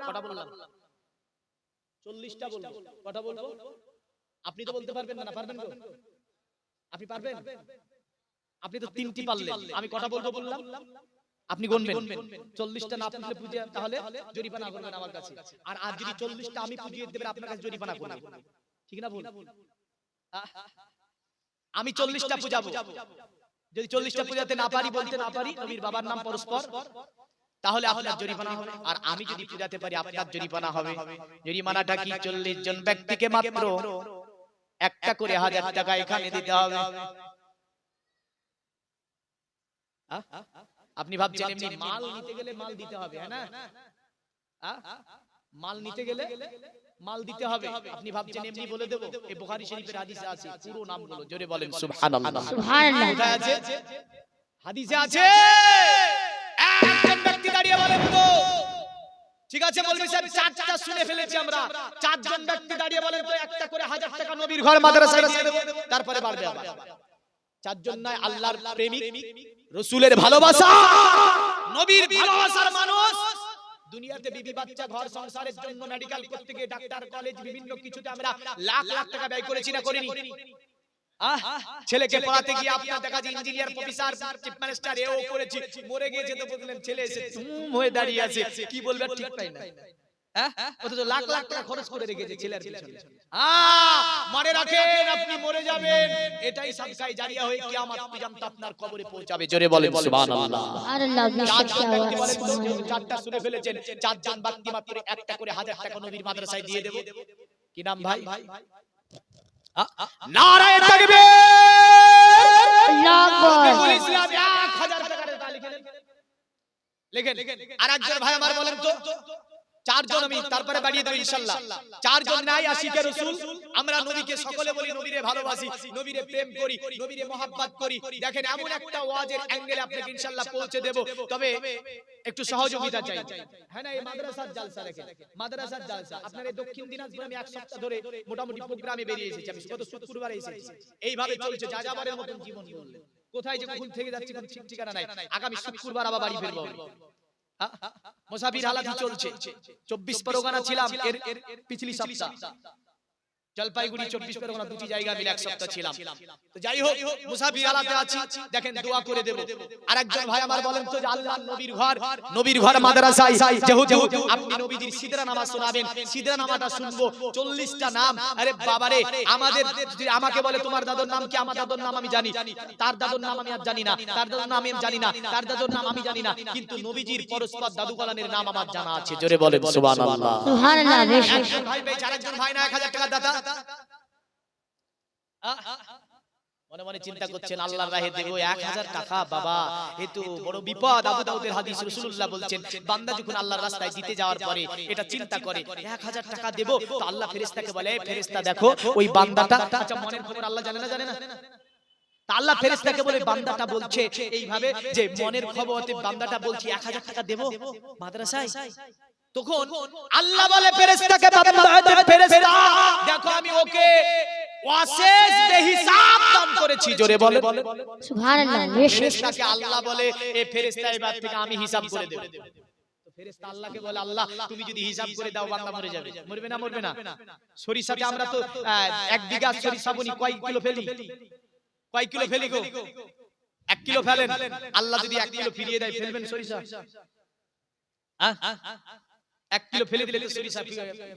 কটা বললাম? 40টা বলবো। কটা বলবো? আপনি তো বলতে পারবেন না, পারবেন তো? আপনি পারবেন? আপনি তো 3টি পারলেন, আমি কটা বলবো বললাম? আপনি গুনবেন। 40টা না পারলে বুঝে তাহলে জরিমানা করবেন আমার কাছে। আর আজ যদি 40টা আমি বুঝিয়ে দেব আপনার কাছে জরিমানা করব, ঠিক না? বল, আমি 40টা বুঝাবো, যদি 40টা বুঝাতে না পারি, বলতে না পারি নবীর বাবার নাম পরস্পর, তাহলে আপনার জরিমানা হবে। আর আমি যদি বুঝাতে পারি আপনার জরিমানা হবে। জরিমানাটা কি? 40 জন ব্যক্তিকে মাত্র একটা করে 1000 টাকা এখানে দিতে হবে। আপনি ভাবছেন এমনি মাল নিতে গেলে মাল দিতে হবে, হ্যাঁ না? মাল নিতে গেলে মাল দিতে হবে। আপনি ভাবছেন এমনি বলে দেব? এই বুখারী শরীফের হাদিসে আছে, পুরো নামগুলো জোরে বলেন সুবহানাল্লাহ। সুবহানাল্লাহ। কোথায় আছে? হাদিসে আছে। একজন ব্যক্তি দাঁড়িয়ে বলেন তো, ঠিক আছে মৌলভী সাহেব, 4টা শুনে ফেলেছি আমরা। 4 জন ব্যক্তি দাঁড়িয়ে বলেন তো, একটা করে 1000 টাকা নবীর ঘর মাদ্রাসায় দিয়ে দেব, তারপরে বাড়বে আবার। 4 জন নয়, আল্লাহর প্রেমিক, রাসূলের ভালোবাসা, নবীর ভালোবাসার মানুষ। দুনিয়াতে বিবি বাচ্চা ঘর সংসারের জন্য মেডিকেল করতে গিয়ে ডাক্তার কলেজ বিভিন্ন কিছুতে আমরা লাখ লাখ টাকা ব্যয় করেছি না করিনি? ছেলেকে পড়াতে গিয়ে আপনার দেখা যায় ইঞ্জিনিয়ার, প্রফেসর, চিফ মিনিস্টার এও করেছি, মরে গিয়েছে তো বললেন ছেলে এসে চুম হয়ে দাঁড়িয়ে আছে, কি বলবেন ঠিক পাই না? অথচ লাখ লাখ টাকা খরচ করে রেখেছে ছেলের পিছনে। মনে রাখেন আপনি মরে যাবেন, এটাই সাদকায়ে জারিয়া হয়ে কিয়ামত পর্যন্ত আপনার কবরে পৌঁছাবে। জোরে বলেন সুবহানাল্লাহ। সুবহানাল্লাহ। বেশক কি আওয়াজ! 4টা শুনে ফেলেছেন, 4 জন ব্যক্তি মাত্র একটা করে 1000 টাকা নবীর মাদ্রাসায় দিয়ে দেব। কি নাম ভাই? নারায়ে তাকবীর, আল্লাহু আকবার। ইসলাম 1000 টাকার তালি লেখেন। আর একজন ভাই আমার বলেন তো, 4 জন আমি তারপরে বাড়িয়ে দেব ইনশাআল্লাহ। 4 জন নাই, আশিকে রাসূল। আমরা নবীকে সকলে বলি নবীরে ভালোবাসি, নবীরে প্রেম করি, নবীরে মহব্বত করি। দেখেন এমন একটা ওয়াজের অ্যাঙ্গেলে আপনাকে ইনশাআল্লাহ পৌঁছে দেব, তবে একটু সহযোগিতা চাই। হ্যাঁ না? এই মাদ্রাসার জালসা দেখেন, মাদ্রাসার জালসা আপনার এই দক্ষিণ দিনাজপুরে আমি 1 সপ্তাহ ধরে মোটামুটি প্রোগ্রামে বেরিয়ে এসেছি। আমি গত শুক্রবারে এসেছি। এইভাবে চলছে যাযাবরের মতন জীবন বললেন। কোথায় যে কখন থেকে যাচ্ছি কোনো ঠিক ঠিকানা নাই। আগামী শুক্রবার আবার বাড়ি ফিরবো। মুসাফির হালাতি চলছে। 24 পরগনা ছিলাম এর পিছলি সপ্তাহ, জলপাইগুড়ি 24 পরগনা, দুটি জায়গা মিলে 1 সপ্তাহ ছিলাম। তো যাই হোক, মুসাফির হালাতে আছি, দেখেন দোয়া করে দেব। আরেকজন ভাই আমার বলেন তো যে আল্লাহর নবীর ঘর মাদ্রাসায় যেহেতু আপনি নবীজির সিদরা নামাজ শোনাবেন, সিদরা নামাজটা শুনবো, 40টা নাম। আরে বাবারে, আমাকে বলে তোমার দাদুর নাম কি? আমার দাদুর নাম আমি জানি, তার দাদুর নাম আমি আর জানি না, তার দাদুর নাম আমি জানি না, তার দাদুর নাম আমি জানি না, কিন্তু নবীজির পরস্পর দাদু কালানের নাম আমার জানা আছে। জোরে বলেন সুবহানাল্লাহ। সুবহানাল্লাহ। বেশক একজন ভাই পেয়েছে, আরেকজন ভাই না 1000 টাকা দাতা। মনে মনে চিন্তা করছেন আল্লাহর রাহে দেব 1000 টাকা, বাবা এ তো বড় বিপদ। আবু দাউদের হাদিস, রাসূলুল্লাহ বলছেন বান্দা যখন আল্লাহর রাস্তায় দিতে যাওয়ার পরে এটা চিন্তা করে 1000 টাকা দেব, তো আল্লাহ ফেরেশতাকে বলে, ফেরেশতা দেখো ওই বান্দাটা, আচ্ছা মনের খবর আল্লাহ জানে না? জানে না? তা আল্লাহ ফেরেশতাকে বলে বান্দাটা বলছে এইভাবে যে মনের খবরতে বান্দাটা বলছে 1000 টাকা দেব মাদ্রাসায়। তখন আল্লাহ বলে ফেরেশতাকে, ফেরেশতা দেখো আমি ওকে ওয়াসেস বেহিসাব দান করেছি। জোরে বলে সুবহানাল্লাহ। বেশক ফেরেশতাকে আল্লাহ বলে এই ফেরেশতা এবার থেকে আমি হিসাব করে দেব। ফেরেশতা আল্লাহকে বলে আল্লাহ তুমি যদি হিসাব করে দাও বান্দা মরে যাবে। মরবে না মরবে না? সরিষাতে আমরা তো 1 বিঘা সরিষা বুনি কয় কিলো ফেলি? কয় কিলো ফেলি গো? 1 কিলো ফেলেন। আল্লাহ যদি 1 কিলো ফিরিয়ে দেয় ফেলবেন সরিষা? 1 কিলো ফেলে দিলে তো সরিষা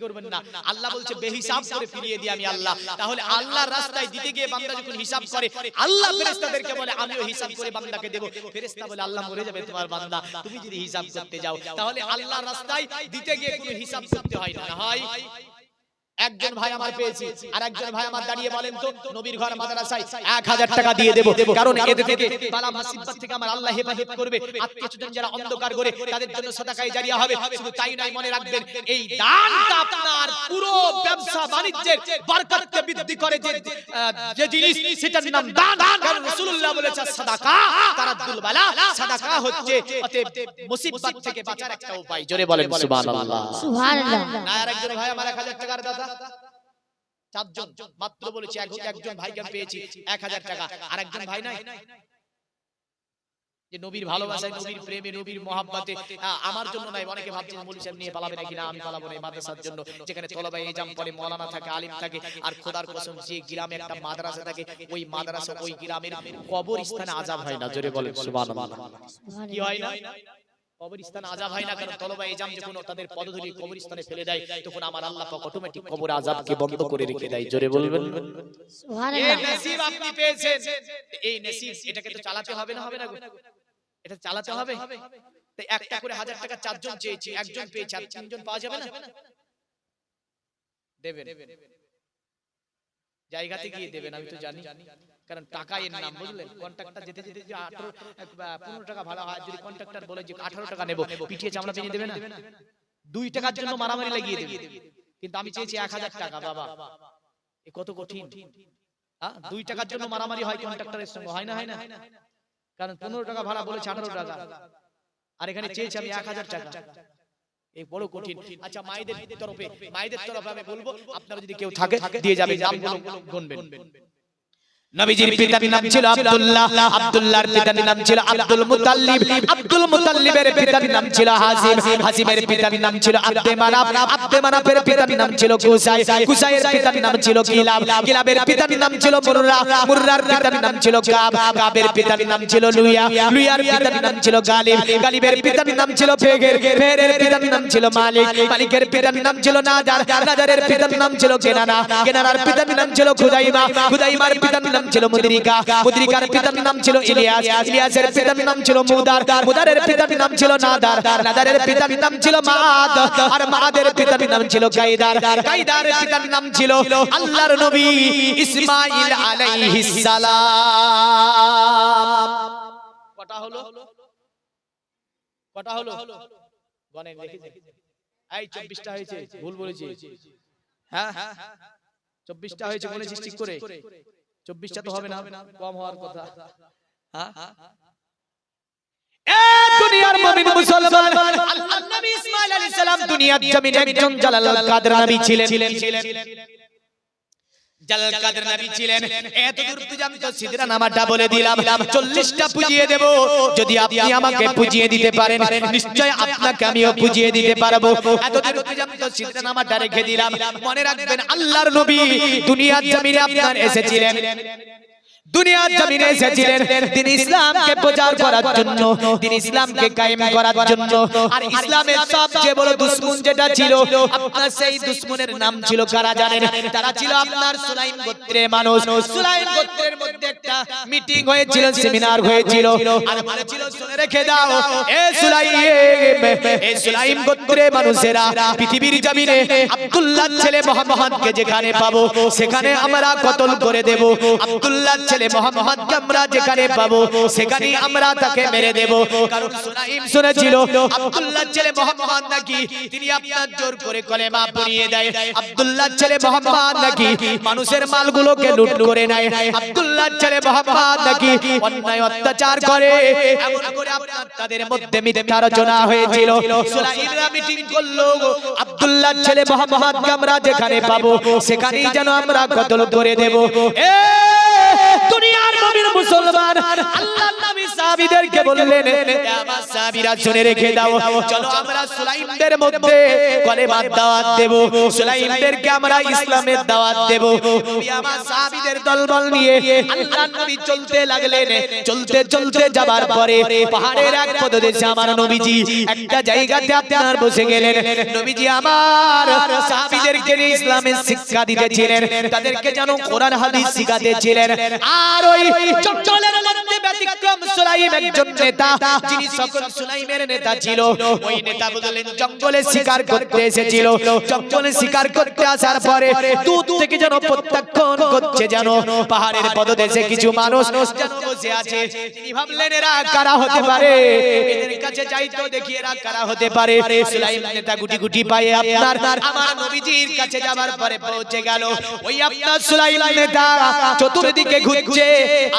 করবেন না। আল্লাহ বলছে বেহিসাব করে ফিরিয়ে দিই আমি আল্লাহ। তাহলে আল্লাহর রাস্তায় দিতে গিয়ে বান্দা যখন হিসাব করে আল্লাহ ফেরেশতাদেরকে বলে আমিও হিসাব করে বান্দাকে দেব। ফেরেশতা বলে আল্লাহ মরে যাবে তোমার বান্দা, তুমি যদি হিসাব করতে যাও। তাহলে আল্লাহর রাস্তায় দিতে গিয়ে কোনো হিসাব করতে হয় না। হয় একজন ভাই আমার পেয়েছি, আর একজন ভাই আমার দাঁড়িয়ে বলেন তো নবীর ঘর মাদ্রাসায় 1000 টাকা দিয়ে দেব, কারণ এতে থেকে বালা মুসিবত থেকে আমার আল্লাহ হেফাজত করবে। আত্মীয়স্বজন যারা অন্ধকার করে তাদের জন্য সাদাকায়ে জারিয়া হবে। শুধু তাই নয়, মনে রাখবেন এই দানটা আপনার পুরো ব্যবসা বাণিজ্যের বরকতকে বৃদ্ধি করে। যে জিনিস সেটার নাম দান। কারণ রাসূলুল্লাহ বলেছেন সাদাকা তারাদ্দুল বালা, সাদাকা হচ্ছে অতএব মুসিবত থেকে বাঁচার একটা উপায়। জোরে বলেন সুবহানাল্লাহ। সুবহানাল্লাহ। না আর একজন ভাই আমার 1000 টাকার দাদা, 4 জন মাত্র বলেছি, একজন ভাইকে পেয়েছি 1000 টাকা। আর একজন ভাই নাই যে নবীর ভালোবাসায়, নবীর প্রেমে, নবীর মহব্বতে আমার জন্য নাই। অনেকে ভাবছেন মৌলভী সাহেব নিয়ে পালাবে নাকি। না, আমি পালাবো না। মাদ্রাসার জন্য যেখানে তলবায়ে ইজাম পড়ে, মাওলানা থাকে, আলিম থাকে, আর খোদার কসম যে গ্রামে একটা মাদ্রাসা থাকে ওই মাদ্রাসা ওই গ্রামের কবরস্থানে আযাব হয় না। জোরে বলেন সুবহানাল্লাহ। কি হয় না? কবরস্থানে আযাব হয় না, কারণ তলবায়ে ইজাম যখন তাদের পদধূলি কবরস্থানে ফেলে দেয় তখন আমার আল্লাহ পাক অটোমেটিক কবর আযাবকে বন্ধ করে রেখে দেয়। জোরে বলবেন সুবহানাল্লাহ। এই নসিব আপনি পেয়েছেন, এই নসিব এটাকে তো চালাতে হবে না? হবে না গো? এটা চালাতে হবে। তাই একটা করে 1000 টাকা 4 জন চেয়েছি, একজন পেয়েছে, আর 3 জন পাওয়া যাবে না? দেবেন, জায়গাতে গিয়ে দেবেন, আমি তো জানি। কারণ টাকা এর নাম, বুঝলেন? কন্ট্রাক্টর যেতে যেতে যে 15 টাকা ভাড়া হয়, যদি কন্ট্রাক্টর বলে যে 18 টাকা নেব, পিটিয়ে চামড়া ভেঙে দেবে না? 2 টাকার জন্য মারামারি লাগিয়ে দেবে। কিন্তু আমি চেয়েছি 1000 টাকা। বাবা এ কত কঠিন। 2 টাকার জন্য মারামারি হয় কন্ট্রাক্টরের সঙ্গে, হয় না? হয় না? কারণ 15 টাকা ভাড়া বলেছে 18 টাকা, আর এখানে চেয়েছি আমি 1000 টাকা। এই বড় কঠিন। আচ্ছা, মায়েদের তরফে আমি বলবো, আপনারা যদি কেউ থাকে দিয়ে যাবে, নামগুলো গুনবেন। নবীজির পিতার নাম ছিল আব্দুল্লাহ, আব্দুল্লাহর পিতার নাম ছিল আব্দুল মুতাল্লিব, আব্দুল মুতাল্লিবের পিতার নাম ছিল হাসিম, হাসিমের পিতার নাম ছিল আব্দে মানাফ, আব্দে মানাফের পিতার নাম ছিল কুসাই, কুসাইয়ের পিতার নাম ছিল কিলাব, কিলাবের পিতার নাম ছিল মুররা, মুররার পিতার নাম ছিল কাব, কাবের পিতার নাম ছিল লুইয়া, লুইয়ার পিতার নাম ছিল গালিব, গালিবের পিতার নাম ছিল ফেগের, ফেগের পিতার নাম ছিল মালিক, মালিকের পিতার নাম ছিল নাজার, নাজারের পিতার নাম ছিল কেনানা, কেনানার পিতার নাম ছিল খুদাইমা, খুদাইমার পিতার নাম ছিল মুদরিকা, মুদরিকার পিতার নাম ছিল ইলিয়াস, ইলিয়াসের পিতার নাম ছিল মুদার, মুদারের পিতার নাম ছিল নাদার, নাদারের পিতার নাম ছিল মাদ, আর মাদের পিতার নাম ছিল কাইদার, কাইদারের পিতার নাম ছিল আল্লাহর নবী ইসমাঈল আলাইহিস সালাম। কটা হলো? কটা হলো? গণেন দেখেছেন? এই 24টা হয়েছে, ভুল বলেছি। হ্যাঁ 24টা হয়েছে, বলেছিস ঠিক করে। 24টা তো হবে না, কম হওয়ার কথা। দুনিয়ার মুমিন মুসলমান, আল্লাহর নবী ইসমাঈল আলাইহিস সালাম দুনিয়ার জমিনে একজন জালালুল কাদের নবী ছিলেন। জালাল কাদের নবী ছিলেন। এত দূর পর্যন্ত সিদরা নামাটা বলে দিলাম, 40টা পুজিয়ে দেব। যদি আপনি আমাকে পুজিয়ে দিতে পারেন, নিশ্চয় আপনাকে আমিও পুজিয়ে দিতে পারবো। এত দূর পর্যন্ত সিদরা নামাটা রেখে দিলাম। মনে রাখবেন, আল্লাহর নবী দুনিয়ার জমিনে আপনার এসেছিলেন, দুনিয়ার জমিনে এসেছিলেন দিন ইসলামকে প্রচার করার জন্য, দিন ইসলামকে কায়েম করার জন্য। আর ইসলামের সবচেয়ে বড় দুশমন যেটা ছিল, আপনার সেই দুশমনের নাম ছিল কারা জানেন? তারা ছিল আপনার সুলাইম গোত্রের মানুষ। সুলাইম গোত্রের মধ্যে একটা মিটিং হয়েছিল, সেমিনার হয়েছিল, আর বলেছিল শুনে রেখে দাও, এ সুলাইম গোত্রের মানুষেরা পৃথিবীর জমিনে আব্দুল্লাহর ছেলে মুহাম্মদকে যেখানে পাবো সেখানে আমরা কতল করে দেব। আব্দুল্লাহর ছেলে মুহাম্মদকে আমরা যেখানে পাবো সেখানেই আমরা তাকে মেরে দেব। কারণ সুলাইম শুনেছিল আব্দুল্লাহর ছেলে মুহাম্মদ নাকি তিনি আপনার জোর করে কলেমা পড়িয়ে দেয়, আব্দুল্লাহর ছেলে মুহাম্মদ নাকি মানুষের মালগুলোকে লুট করে নেয়, আব্দুল্লাহর ছেলে মুহাম্মদ নাকি অন্যায় অত্যাচার করে। এমন করে আপনার তাদের মধ্যে মিথ্যা রচনা হয়েছিল। সুলাইমরা মিটিং করলো, আব্দুল্লাহর ছেলে মুহাম্মদকে আমরা যেখানে পাবো সেখানেই যেন আমরা কতল করে দেব। দুনিয়ার মুমিন মুসলমান, আল্লাহর নবী সাহাবীদেরকে সাহাবীদেরকে বললেন আমার সাহাবীরা শুনে রেখে দাও চলো আমরা সুলাইমদের মধ্যে কলেমার দাওয়াত দেব সুলাইমদেরকে আমরা ইসলামের দাওয়াত দেব নবী আমার সাহাবীদের দলবল নিয়ে আল্লাহর নবী চলতে লাগলেন চলতে চলতে যাবার পরে পাহাড়ের এক পদদেশে আমার নবীজি একটা জায়গাতে আপনার বসে গেলেন নবীজি আমার সাহাবীদেরকে ইসলামের শিক্ষা দিতেছিলেন তাদেরকে যেন কোরআন হাদিস শিখাতেছিলেন আর ওই জঙ্গলের মধ্যে ব্যতিক্রম সুলাইম একজন নেতা যিনি সকল সুলাইমের নেতা ছিল ওই নেতা বললেন জঙ্গলে শিকার করতে এসেছিল জঙ্গলে শিকার করতে আসার পরে দূর থেকে যেন প্রত্যক্ষণ করছে যেন পাহাড়ের পদদেশে কিছু মানুষ যেন বসে আছে তিনি ভাবলেন এরা কারা হতে পারে এদের কাছে যাই তো দেখি এরা কারা হতে পারে সুলাইম নেতা গুটি গুটি পায়ে আপনার আমার নবীজির কাছে যাবার পরে পৌঁছে গেল ওই আপনার সুলাইম নেতা চতুর্দিকে ঘুরছে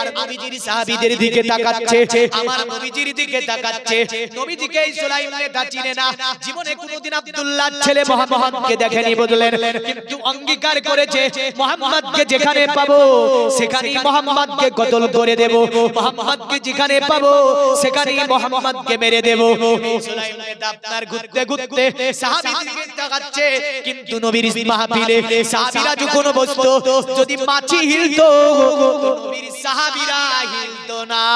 আর নবীজির সাহাবীদের দিকে তাকাচ্ছে আমার নবীজির দিকে তাকাচ্ছে নবীজিকে এই সুলাইম নেতা চিনে না জীবনে কোনোদিন আব্দুল্লাহর ছেলে মুহাম্মদকে দেখেনি বললেন কিন্তু অঙ্গীকার করেছে মুহাম্মদকে যেখানে পাবো সেখানেই মুহাম্মদকে কতল করে দেব মুহাম্মদকে যেখানে পাবো সেখানেই মুহাম্মদকে মেরে দেব এই সুলাইম নেতা আপনার ঘুরতে ঘুরতে সাহাবীদের দিকে তাকাচ্ছে কিন্তু নবীর মাহফিলে সাহাবীরা যখন বসতো যদি মাছি হিলতো নবীর সাহাবীরা হিলতো না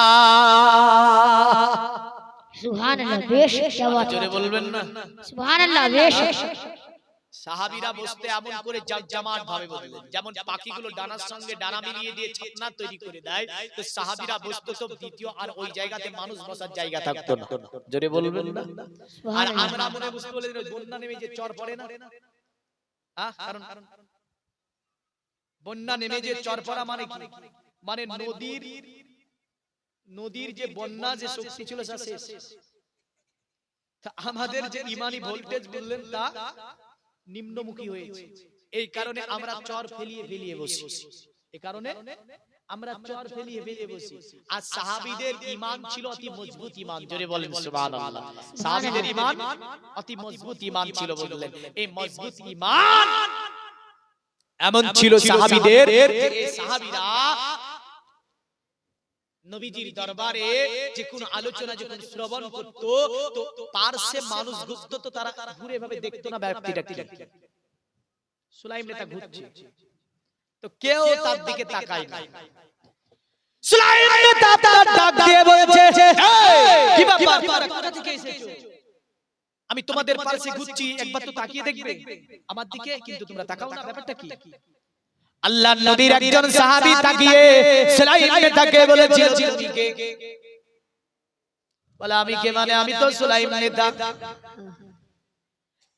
সুবহানাল্লাহ বেশক কি আওয়াজ জোরে বলবেন না সুবহানাল্লাহ বেশক সাহাবীরা বসতে এমন করে জামাত ভাবে বললেন যেমন পাখিগুলো ডানার সঙ্গে ডানা মিলিয়ে দিয়ে ছাতনা তৈরি করে দেয় তো সাহাবীরা বসতো তো দ্বিতীয় আর ওই জায়গাতে মানুষ বসার জায়গা থাকতো না জোরে বলবেন না আর আমরা মনে বুঝতে বলে বন্যা নেমে যে চর পড়ে না কারণ বন্যা নেমে যে চর পড়া মানে কি মানে নদীর যে বন্যা যে শক্তি ছিল তা শেষ আমাদের যে ইমানি ভোল্টেজ বললেন তা নিম্নমুখী হয়েছে এই কারণে আমরা চর ফেলিয়ে বসি এই কারণে আমরা চর ফেলিয়ে বসি আর সাহাবীদের ঈমান ছিল অতি মজবুত ঈমান জোরে বলেন সুবহানাল্লাহ সাহাবীদের ঈমান অতি মজবুত ঈমান ছিল বললেন এই মজবুত ঈমান এমন ছিল সাহাবীদের এই সাহাবীরা নবীজির দরবারে যে কোন আলোচনা যখন শ্রবণ করত তো পার্শ্বে মানুষ ঘুরতো তো তারা ঘুরে ভাবে দেখতো না ব্যক্তিটা কি সুলাইম নেতা ঘুরছে তো কেউ তার দিকে তাকায় না সুলাইম নেতা তার ডাক দিয়ে বলছে কি ব্যাপার তোমরা কোথা থেকে এসেছো আমি তোমাদের পাশে ঘুরছি একবার তো তাকিয়ে দেখবে আমার দিকে কিন্তু তোমরা তাকাও না ব্যাপারটা কি আল্লাহর নবীর একজন সাহাবী তাকিয়ে সুলাইম নেতাকে বলেছিল বলে আমি কে মানে আমি তো সুলাইম নেতা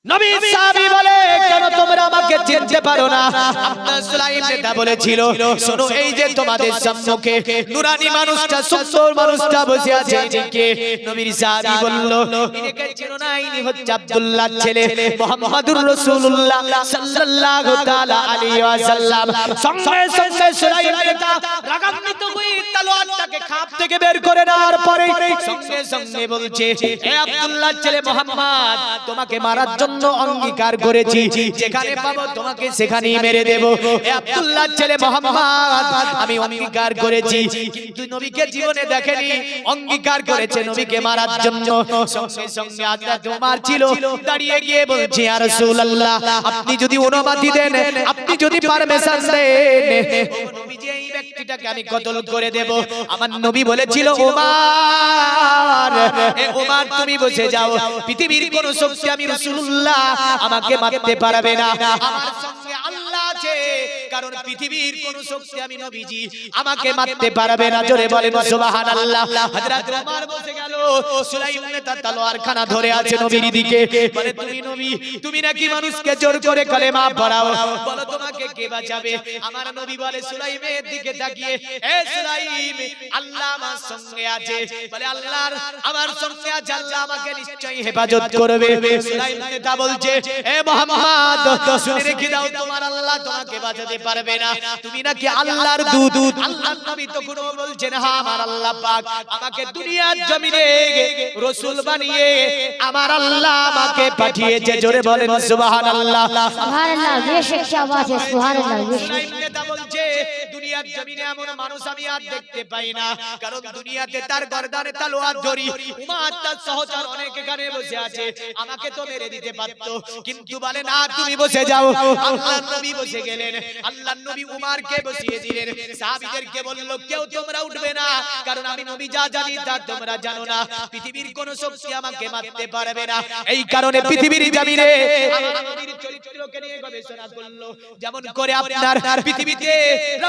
নবী সাহাবী বলে কেন তোমরা আমাকে চিনতে পারো না আপনার সুলাইম নেতা বলেছিল শোনো এই যে তোমাদের সম্মুখে নুরানি মানুষটা সুন্দর মানুষটা বসে আছে কে নবীর সাহাবী বলল ইনিকে চেনো না ইনি হচ্ছে আব্দুল্লাহর ছেলে মুহাম্মদুর রাসূলুল্লাহ সাল্লাল্লাহু তাআলা আলাইহি ওয়াসাল্লাম সঙ্গে সঙ্গে সুলাইম নেতা রাগান্বিত হয়ে তলোয়ারটাকে খাপ থেকে বের করে নেওয়ার পরে সঙ্গে সঙ্গে বলছে হে আব্দুল্লাহর ছেলে মুহাম্মদ তোমাকে মারার জন্য অঙ্গীকার করেছি যেখানে পাবো তোমাকে সেখানেই মেরে দেব এ আব্দুল্লাহর ছেলে মুহাম্মদ আমি অঙ্গীকার করেছি কিন্তু নবীকে জীবনে দেখেনি অঙ্গীকার করেছে নবীকে মারার জন্য সঙ্গে সঙ্গে হযরত ওমর ছিল দাঁড়িয়ে গিয়ে বলছে ইয়া রাসূলুল্লাহ আপনি যদি অনুমতি দেন আপনি যদি পারমিশন দেন নবীজি এই ব্যক্তিটাকে আমি কতল করে দেব আমার নবী বলেছিল ওমর এ ওমর তুমি বসে যাও পৃথিবীর কোন শক্তি আমি রাসূলুল্লাহ আমাকে মারতে পারবে না আমার সঙ্গে আল্লাহ আছে কারণ পৃথিবীর কোন শক্তি আমি নবীজি আমাকে মারতে পারবে না জোরে বলেন সুবহানাল্লাহ হযরত ওমর বসে গেল সুলাইম নেতা তলোয়ার খানা ধরে আছে নবীর দিকে বলে তুমি নবী তুমি নাকি মানুষকে জোর করে কলেমা পড়াও বলো তোমাকে কে বাঁচাবে আমার নবী বলে সুলাইমের দিকে তাকিয়ে এ সুলাইম আল্লাহ আমার সঙ্গে আছে বলে আল্লাহর আমার সঙ্গে আছে আল্লাহ আমাকে নিশ্চয়ই হেফাজত করবে সুলাইম নেতা বলছে এ মুহাম্মদ শুনে রেখে দাও তোমার আল্লাহ তোমাকে বাঁচাতে পারবে না তুমি নাকি আল্লাহর দূত আল্লাহর নবী তখন বলছেন হ্যাঁ আমার আল্লাহ পাক আমাকে দুনিয়ার জমিনে রাসূল বানিয়ে আমার আল্লাহ আমাকে পাঠিয়েছে জোরে বলেন সুবহানাল্লাহ সুবহানাল্লাহ বেশক কি আওয়াজ है সুবহানাল্লাহ সুলাইম নেতা বলছে দুনিয়ার জমিনে এমন মানুষ আমি আর দেখতে পাই না, কারণ দুনিয়াতে তার গর্দানে তলোয়ার ধরি উমার তার সহচর অনেক এখানে বসে আছে, আমাকে তো মেরে দিতে পারতো, কিন্তু বলে না তুমি বসে যাও। আল্লাহর নবী বসে গেলেন, আল্লাহর নবী উমারকে বসিয়ে দিলেন। সাহাবীদেরকে বলল কেউ তোমরা উঠবে না, কারণ আমি নবী যা জানি তা তোমরা জানো না, পৃথিবীর কোন শক্তি আমাকে মারতে পারবে না। এই কারণে পৃথিবীর জমিনে আমার নবীর চরিত্রকে নিয়ে গবেষণা করলো, যেমন করে আপনার পৃথিবীতে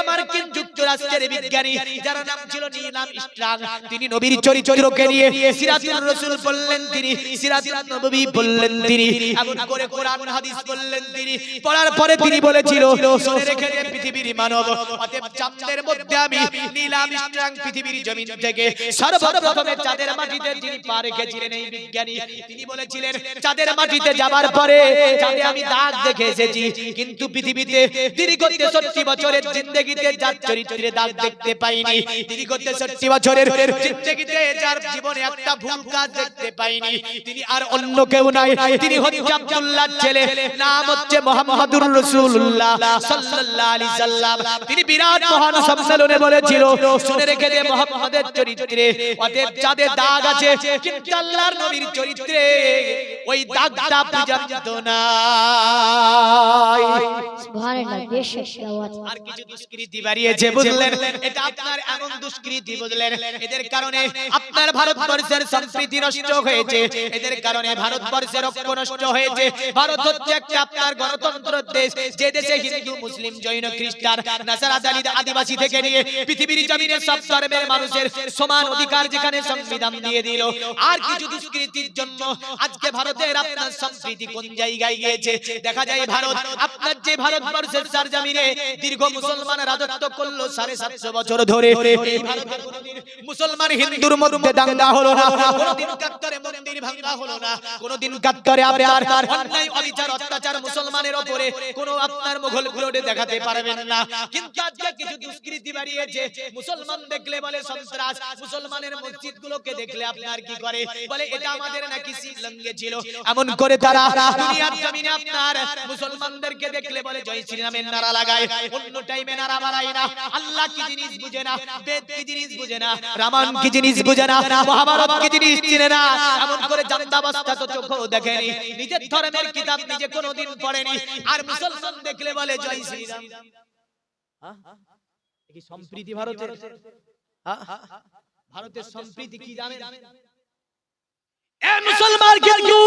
মার্কিন যুক্তরাষ্ট্রের বিজ্ঞানী যার নাম ছিল নীল আর্মস্ট্রং, তিনি নবীর চরিত্রকে নিয়ে সিরাতুর রাসূল বললেন, তিনি সিরাতুন নববী বললেন, তিনি এমন করে কোরআন হাদিস বললেন, তিনি পড়ার পরে তিনি বলেছিল শুনে রেখে দে পৃথিবীর মানব, অতএব চাঁদের মধ্যে আমি নীল আর্মস্ট্রং পৃথিবীর জমিন থেকে সর্বপ্রথমে চাঁদের মাটিতে যিনি পা রেখেছিলেন এই বিজ্ঞানী, তিনি বলেছিলেন চাঁদের মাটিতে যাবার পরে চাঁদে আমি দাগ দেখে এসেছি, কিন্তু পৃথিবীতে দীর্ঘ 63 বছরের জিন্দেগিতে যার চরিত্রে দাগ দেখতে পাইনি, দীর্ঘ 63 বছরের জিন্দেগিতে যার জীবনে একটা ভুল কাজ দেখতে পাইনি, তিনি আর অন্য কেউ নাই, তিনি হচ্ছে আব্দুল্লাহর ছেলে, নাম হচ্ছে মুহাম্মদুর রাসূলুল্লাহ সাল্লাল্লাহু আলাইহি সাল্লাম। তিনি বিরাট মহান সম্মেলনে বলেছিল শুনে রেখে দে মুহাম্মদের চরিত্রে অতএব চাঁদে দাগ আছে, কিন্তু আল্লাহর নবীর চরিত্রে ওই দাগটা পর্যন্ত নাই। সুবহানাল্লাহ, বেশ তেলাওয়াত। আর কিছু দুষ্কৃতি বাড়িয়েছে বুঝলেন, এটা আপনার এমন দুষ্কৃতি বুঝলেন, এদের কারণে আপনার ভারতবর্ষের সংস্কৃতি নষ্ট হয়েছে, এদের কারণে ভারতবর্ষের ঐক্য নষ্ট হয়েছে। ভারত হচ্ছে একটা আপনার গণতন্ত্র দেশ, যে দেশে হিন্দু মুসলিম জৈন খ্রিস্টান নাসারা দালিত আদিবাসী থেকে নিয়ে পৃথিবীর জমিনে সব ধর্মের মানুষের সমান অধিকার যেখানে সংবিধান দিয়ে দিল। আর কিছু দুষ্কৃতির জন্য আজকে ভারতের আপনার সংস্কৃতি কোন জায়গায় গিয়েছে দেখা যায়। ভারত আপনার যে ভারতবর্ষের সরজমিনে দীর্ঘ মুসলমান রাজত্ব করলো 750 বছর ধরে, এই ভারতে কোনদিন মুসলমান হিন্দুর মধ্যে দাঙ্গা হলো না, কোনদিন কাত্তারে মন্দির ভাঙা হলো না, কোনদিন কাত্তারে আপনার অন্যায় অবিচার অত্যাচার মুসলমানের উপরে কোন আপনার মুঘল গুলোতে দেখাতে পারবেন না। কিন্তু আজকে কিছু দুষ্কৃতি বাড়িয়েছে, মুসলমান দেখলে বলে সন্ত্রাস, মুসলমানের মসজিদগুলোকে দেখলে আপনার কি করে বলে এটা আমাদের নাকি শ্রীলঙ্গে ছিল, এমন করে তারা দুনিয়ার জমিনে আপনার মুসলমানদেরকে দেখলে বলে জয় শ্রীরামের নারা লাগায়, অন্য টাইমে নারা বাড়ায় না। আল্লাহ কি জিনিস বুঝে না, বেদ কি জিনিস বুঝে না, রামায়ণ কি জিনিস বুঝে না, মহাভারত কি জিনিস চিনে না, এমন করে জান্দাবস্থা তো চোখেও দেখেনি, নিজের ধর্মের কিতাব নিজে কোনোদিন পড়েনি, আর মুসলমান দেখলে বলে জয় শ্রীরাম। কি সম্প্রীতি ভারতের? ভারতের সম্প্রীতি কি জানেন? মুসলমান কিন্তু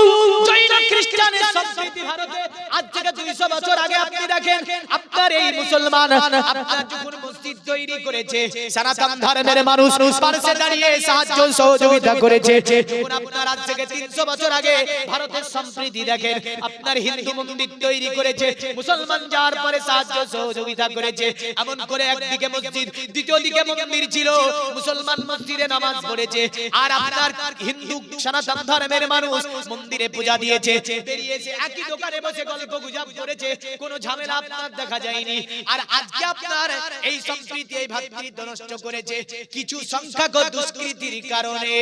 জৈন খ্রিস্টানের সম্প্রীতি ভারতে আজ থেকে 200 বছর আগে আপনি দেখেন আপনার এই মুসলমান আপনার যখন মসজিদ তৈরি করেছে সনাতন ধর্মের মানুষ পাশে দাঁড়িয়ে সাহায্য সহযোগিতা করেছে, যখন আপনার আজ থেকে 300 বছর আগে ভারতের সম্প্রীতি দেখেন আপনার হিন্দু মন্দির তৈরি করেছে, মুসলমান যাওয়ার পরে সাহায্য সহযোগিতা করেছে, এমন করে একদিকে মসজিদ দ্বিতীয় দিকে মন্দির ছিল, মুসলমান মসজিদে নামাজ পড়েছে আর আপনার হিন্দু সনাতন ধর্মের মানুষ মন্দিরে পূজা দিয়েছে, বেরিয়েছে একই দোকানে বসে গল্প গুজব করেছে, কোনো ঝামেলা আপনার দেখা যায়নি। আর আজকে আপনার এই সম্প্রীতি এই ভ্রাতৃত্ব নষ্ট করেছে কিছু সংখ্যক দুষ্কৃতির কারণে,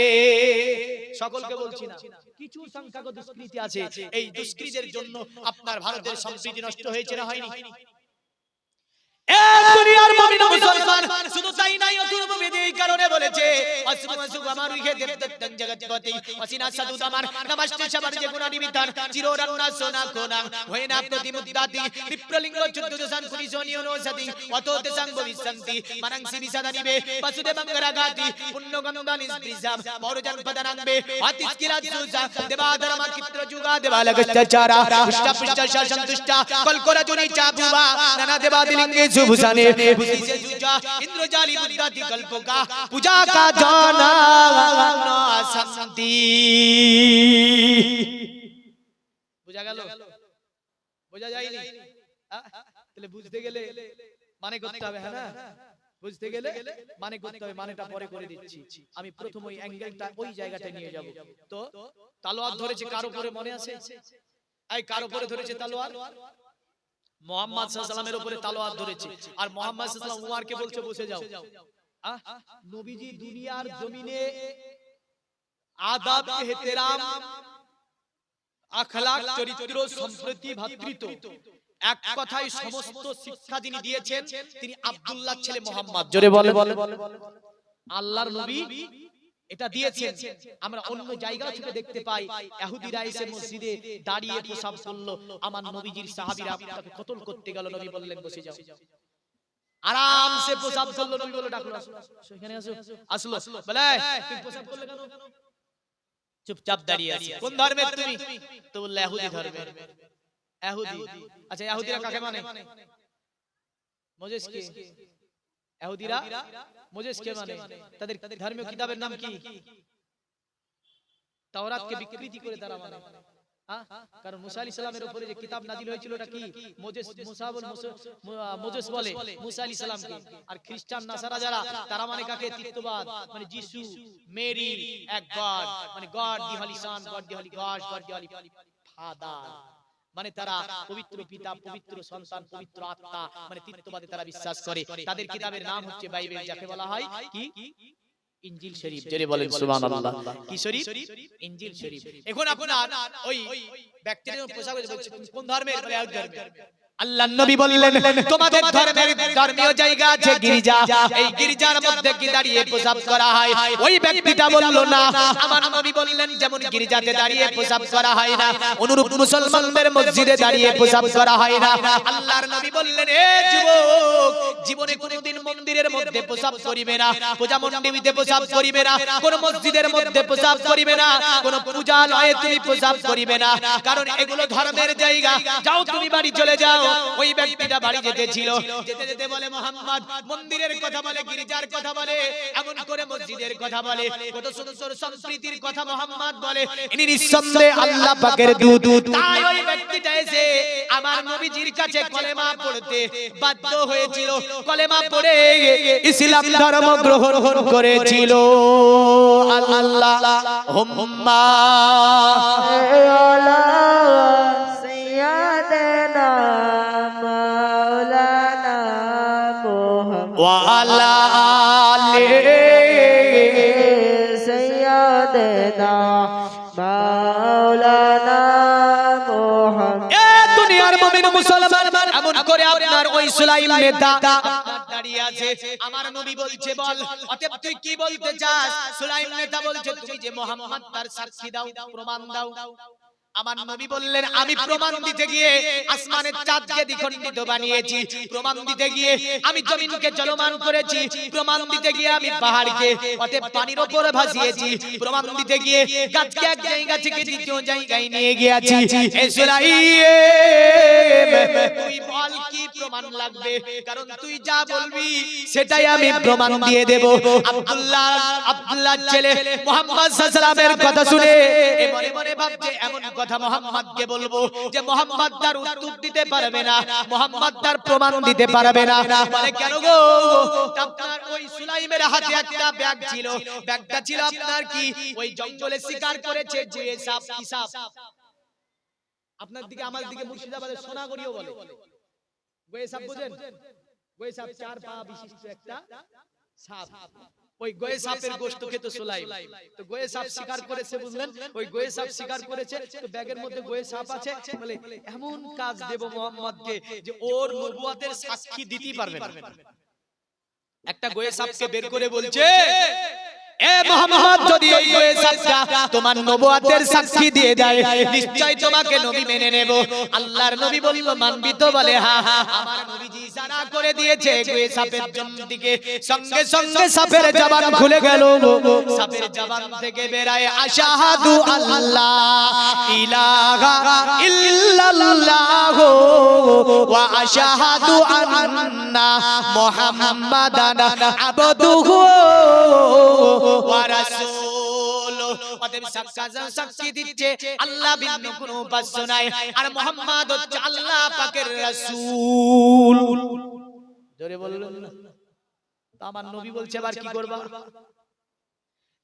সকলকে বলছি না, কিছু সংখ্যক দুষ্কৃতি আছে, এই দুষ্কৃতির জন্য আপনার ভারতের সম্প্রীতি নষ্ট হয়েছে না হয়নি? দুনিয়ার মুমিন মুসলমান শুধু তাই নাই, অথর্ব বেদে এই কারণে বলেছে আসু আসু আমার উইকে দেবদত্তন জগৎপতি অসিনা সাধু আমার নমস্তে সবার যে গুণা নিমিতান চিররান্না সোনা কোনা হয়না প্রতিমুদ্দাতি বিপ্রলিঙ্গ চুদ্দুদসান পুরিশনিও নোসতি অতোতে সাং ভবিষ্যন্তি মানংসি বিসাদানিবে বসুদে মঙ্গরাগাতি পুণ্যগন্ধা নিস্পৃশাম মৌরজন পদনাংবে আতিস্কিরাত সুজা দেবাধর্ম কিত্র যুগা দেবালগচ্চাচারা পুষ্টা সন্তুষ্টা কলকরা জনি চাবুবা নানা দেবাদিলিঙ্গে বুঝানে বুঝিছে জুজা ইন্দ্রজালি বুদ্ধাতি কল্পকা পূজা কা জানা শান্তি। বুঝা গেল? বোঝা যায়নি? তাহলে বুঝতে গেলে মানে করতে হবে, হ্যাঁ না? বুঝতে গেলে মানে করতে হবে, মানেটা পরে করে দিচ্ছি। আমি প্রথম ওই অ্যাঙ্গেলটা ওই জায়গাটা নিয়ে যাব। তো তলোয়ার ধরেছে কার উপরে মনে আছে? এই কার উপরে ধরেছে তলোয়ার? মুহাম্মদ সাল্লাল্লাহু আলাইহি ওয়াসাল্লামের উপরে তলোয়ার ধরেছে, আর মুহাম্মদ সাল্লাল্লাহু আলাইহি ওয়াসাল্লাম উমারকে বলছে বসে যাও। নবীজি দুনিয়ার জমিনে আদব ইহতিরাম আখলাক চরিত্র সম্প্রীতি ভ্রাতৃত্ব এক কথায় সমস্ত শিক্ষা যিনি দিয়েছেন তিনি আব্দুল্লাহ ছেলে মুহাম্মদ। জোরে বলে আল্লাহর নবী এটা দিয়েছেন। আমরা অন্য জায়গা থেকে দেখতে পাই ইহুদিরা এসে মসজিদে দাঁড়িয়ে প্রসাব করলো, আমার নবীজির সাহাবীরা আপনাকে কতল করতে গেল, নবী বললেন বসে যাও। আরাম সে প্রসাব করলো, নবী বলল ডাকলো সেখানে আসলো বলে তুমি প্রসাব করলে কেন? চুপচাপ দাঁড়িয়ে আছি। কোন ধর্মের তুমি? তো বলল ইহুদি ধর্মের। ইহুদি, আচ্ছা ইহুদিরা কাকে মানে? মোজেসকে। ইহুদিরা মোজেসকে মানে। তাদের ধর্মীয় কিতাবের নাম কি? তাওরাতকে বিকৃতি করে তারা মানে। কারণ মুসা আলাইহিস সালামের উপরে যে কিতাব নাজিল হয়েছিল এটা কি? মোজেস বলে মুসা আলাইহিস সালামকে। আর খ্রিস্টান নাসারা যারা তারা মানে কাকে? তৃতীয়বাদ, মানে যিশু, মেরি, এক গড, মানে গড দি হলি সন, গড দি হলি গড, গড দি হলি ফাদার, মানে তারা পবিত্র পিতা, পবিত্র সন্তান, পবিত্র আত্মা, মানে তৃতীয়বাদে তারা বিশ্বাস করে। তাদের কিতাবের নাম হচ্ছে বাইবেল, যাকে বলা হয় কি? ইনজিল শরীফ। জোরে বলেন সুবহানাল্লাহ। কি শরীফ? ইনজিল শরীফ। এখন আপনার ওই ব্যক্তির পোশাক বলছে কোন ধর্মের? বলে এক ধর্মের। আল্লাহর নবী বললেন তোমাদের ধর্মের ধর্মীয় জায়গা আছে গির্জা, এই গির্জার মধ্যে কি দাঁড়িয়ে প্রসাব করা হয়? ওই ব্যক্তিটা বলল না। আমার নবী বললেন যেমন গির্জাতে দাঁড়িয়ে প্রসাব করা হয় না, অনুরূপ মুসলমানদের মসজিদে দাঁড়িয়ে প্রসাব করা হয় না। আল্লাহর নবী বললেন এ যুবক, জীবনে কোনোদিন মন্দিরের মধ্যে প্রসাব করিবে না, পূজা মণ্ডপে প্রসাব করিবে না, কোন মসজিদের মধ্যে প্রসাব করিবে না, কোন পূজালয়ে তুমি প্রসাব করিবে না, কারণ এগুলো ধর্মের জায়গা। যাও তুমি বাড়ি চলে যাও। ওই ব্যক্তিটা বাড়ি যেতে ছিল, যেতে যেতে বলে মুহাম্মদ মন্দিরের কথা বলে, গির্জার কথা বলে, এমন করে মসজিদের কথা বলে, কত সুন্দর সম্প্রীতির কথা মুহাম্মদ বলে। ইনি নিঃসন্দেহে আল্লাহ পাকের দূত। তাই ওই ব্যক্তিটা এসে আমার নবীজির কাছে কলেমা পড়তে বাধ্য হয়েছিল, কলেমা পড়ে ইসলাম ধর্ম গ্রহণ করেছিল। আল্লাহুম্মা ওয়ালা আলি সাইয়্যিদানা মাওলানা মুহাম্মদ। এ দুনিয়ার মুমিন মুসলমান, এমন করে আপনার ওই সুলাইম নেতা দাঁড়িয়ে আছে, আমার নবী বলছে বল অতএব তুই কি বলতে চাস? সুলাইম নেতা বলছে তুমি যে মুহাম্মদ তার সাক্ষী দাও, প্রমাণ দাও। আমার নবী বললেন আমি প্রমাণ দিতে গিয়ে আসমানের চাঁদকে দ্বিখণ্ডিত বানিয়েছি, প্রমাণ দিতে গিয়ে আমি জমিনকে চলমান করেছি, প্রমাণ দিতে গিয়ে আমি পাহাড়কে অতএব পানির উপরে ভাসিয়েছি, প্রমাণ দিতে গিয়ে গাছকে এক জায়গা থেকে দ্বিতীয় জায়গায় নিয়ে গিয়েছি। এ সুলাইম তুই বল কি প্রমাণ লাগবে, কারণ তুই যা বলবি সেটাই আমি প্রমাণ দিয়ে দেব। আব্দুল্লাহ ছেলে মুহাম্মদ সাল্লাল্লাহু আলাইহি ওয়াসাল্লামের কথা শুনে মনে মনে ভাবছে এমন কথা মুহাম্মদকে বলবো যে মুহাম্মদ তার উত্তর দিতে পারবে না, মুহাম্মদ তার প্রমাণ দিতে পারবে না। বলে কেন গো? আপনার ওই সুলাইমের হাতে একটা ব্যাগ ছিল, ব্যাগটা ছিল আপনার কি? ওই জঙ্গলে শিকার করেছে যে সাপ। কি সাপ? আপনার দিকে আমার দিকে মুর্শিদাবাদের সোনাগড়িও বলে গোয়ে সাপ, বুঝেন? গোয়ে সাপ 4 পা বিশিষ্ট একটা সাপ। ওই গোয়ে সাপের গোশত খেত সুলাইম। তো গোয়ে সাপ শিকার করেছে, বুঝলেন? ওই গোয়ে সাপ শিকার করেছে, তো ব্যাগের মধ্যে গোয়ে সাপ আছে। বলে এমন কাজ দেব মুহাম্মদকে যে ওর নবুয়তের সাক্ষী দিতে পারবে না। একটা গোয়ে সাপকে বের করে বলছে এ মুহাম্মদ, যদি এই গোয়ে সাপটা তোমার নবুয়তের সাক্ষী দিয়ে দেয় নিশ্চয় তোমাকে নবী মেনে নেব। আল্লাহর নবী বলল মানবি তো? বলে হ্যাঁ। আমার নবীজি ইশারা করে দিয়েছে গোয়ে সাপের দিকে, সঙ্গে সঙ্গে সাপের জবান খুলে গেল। সাপের জবান থেকে বেরায় আশহাদু আল্লা ইলাহা ইল্লাল্লাহ ওয়া আশহাদু আন্না মুহাম্মাদান আবদুহু ওয়া রাসূলুহু। অতএব সাক্ষী দিচ্ছে আল্লাহ ভিন্ন কোনো উপাস্য নাই, আর মুহাম্মদ হচ্ছে আল্লাহ পাকের রাসূল। জোরে বলুন না। তো আমার নবী বলছে এবার কি করবা?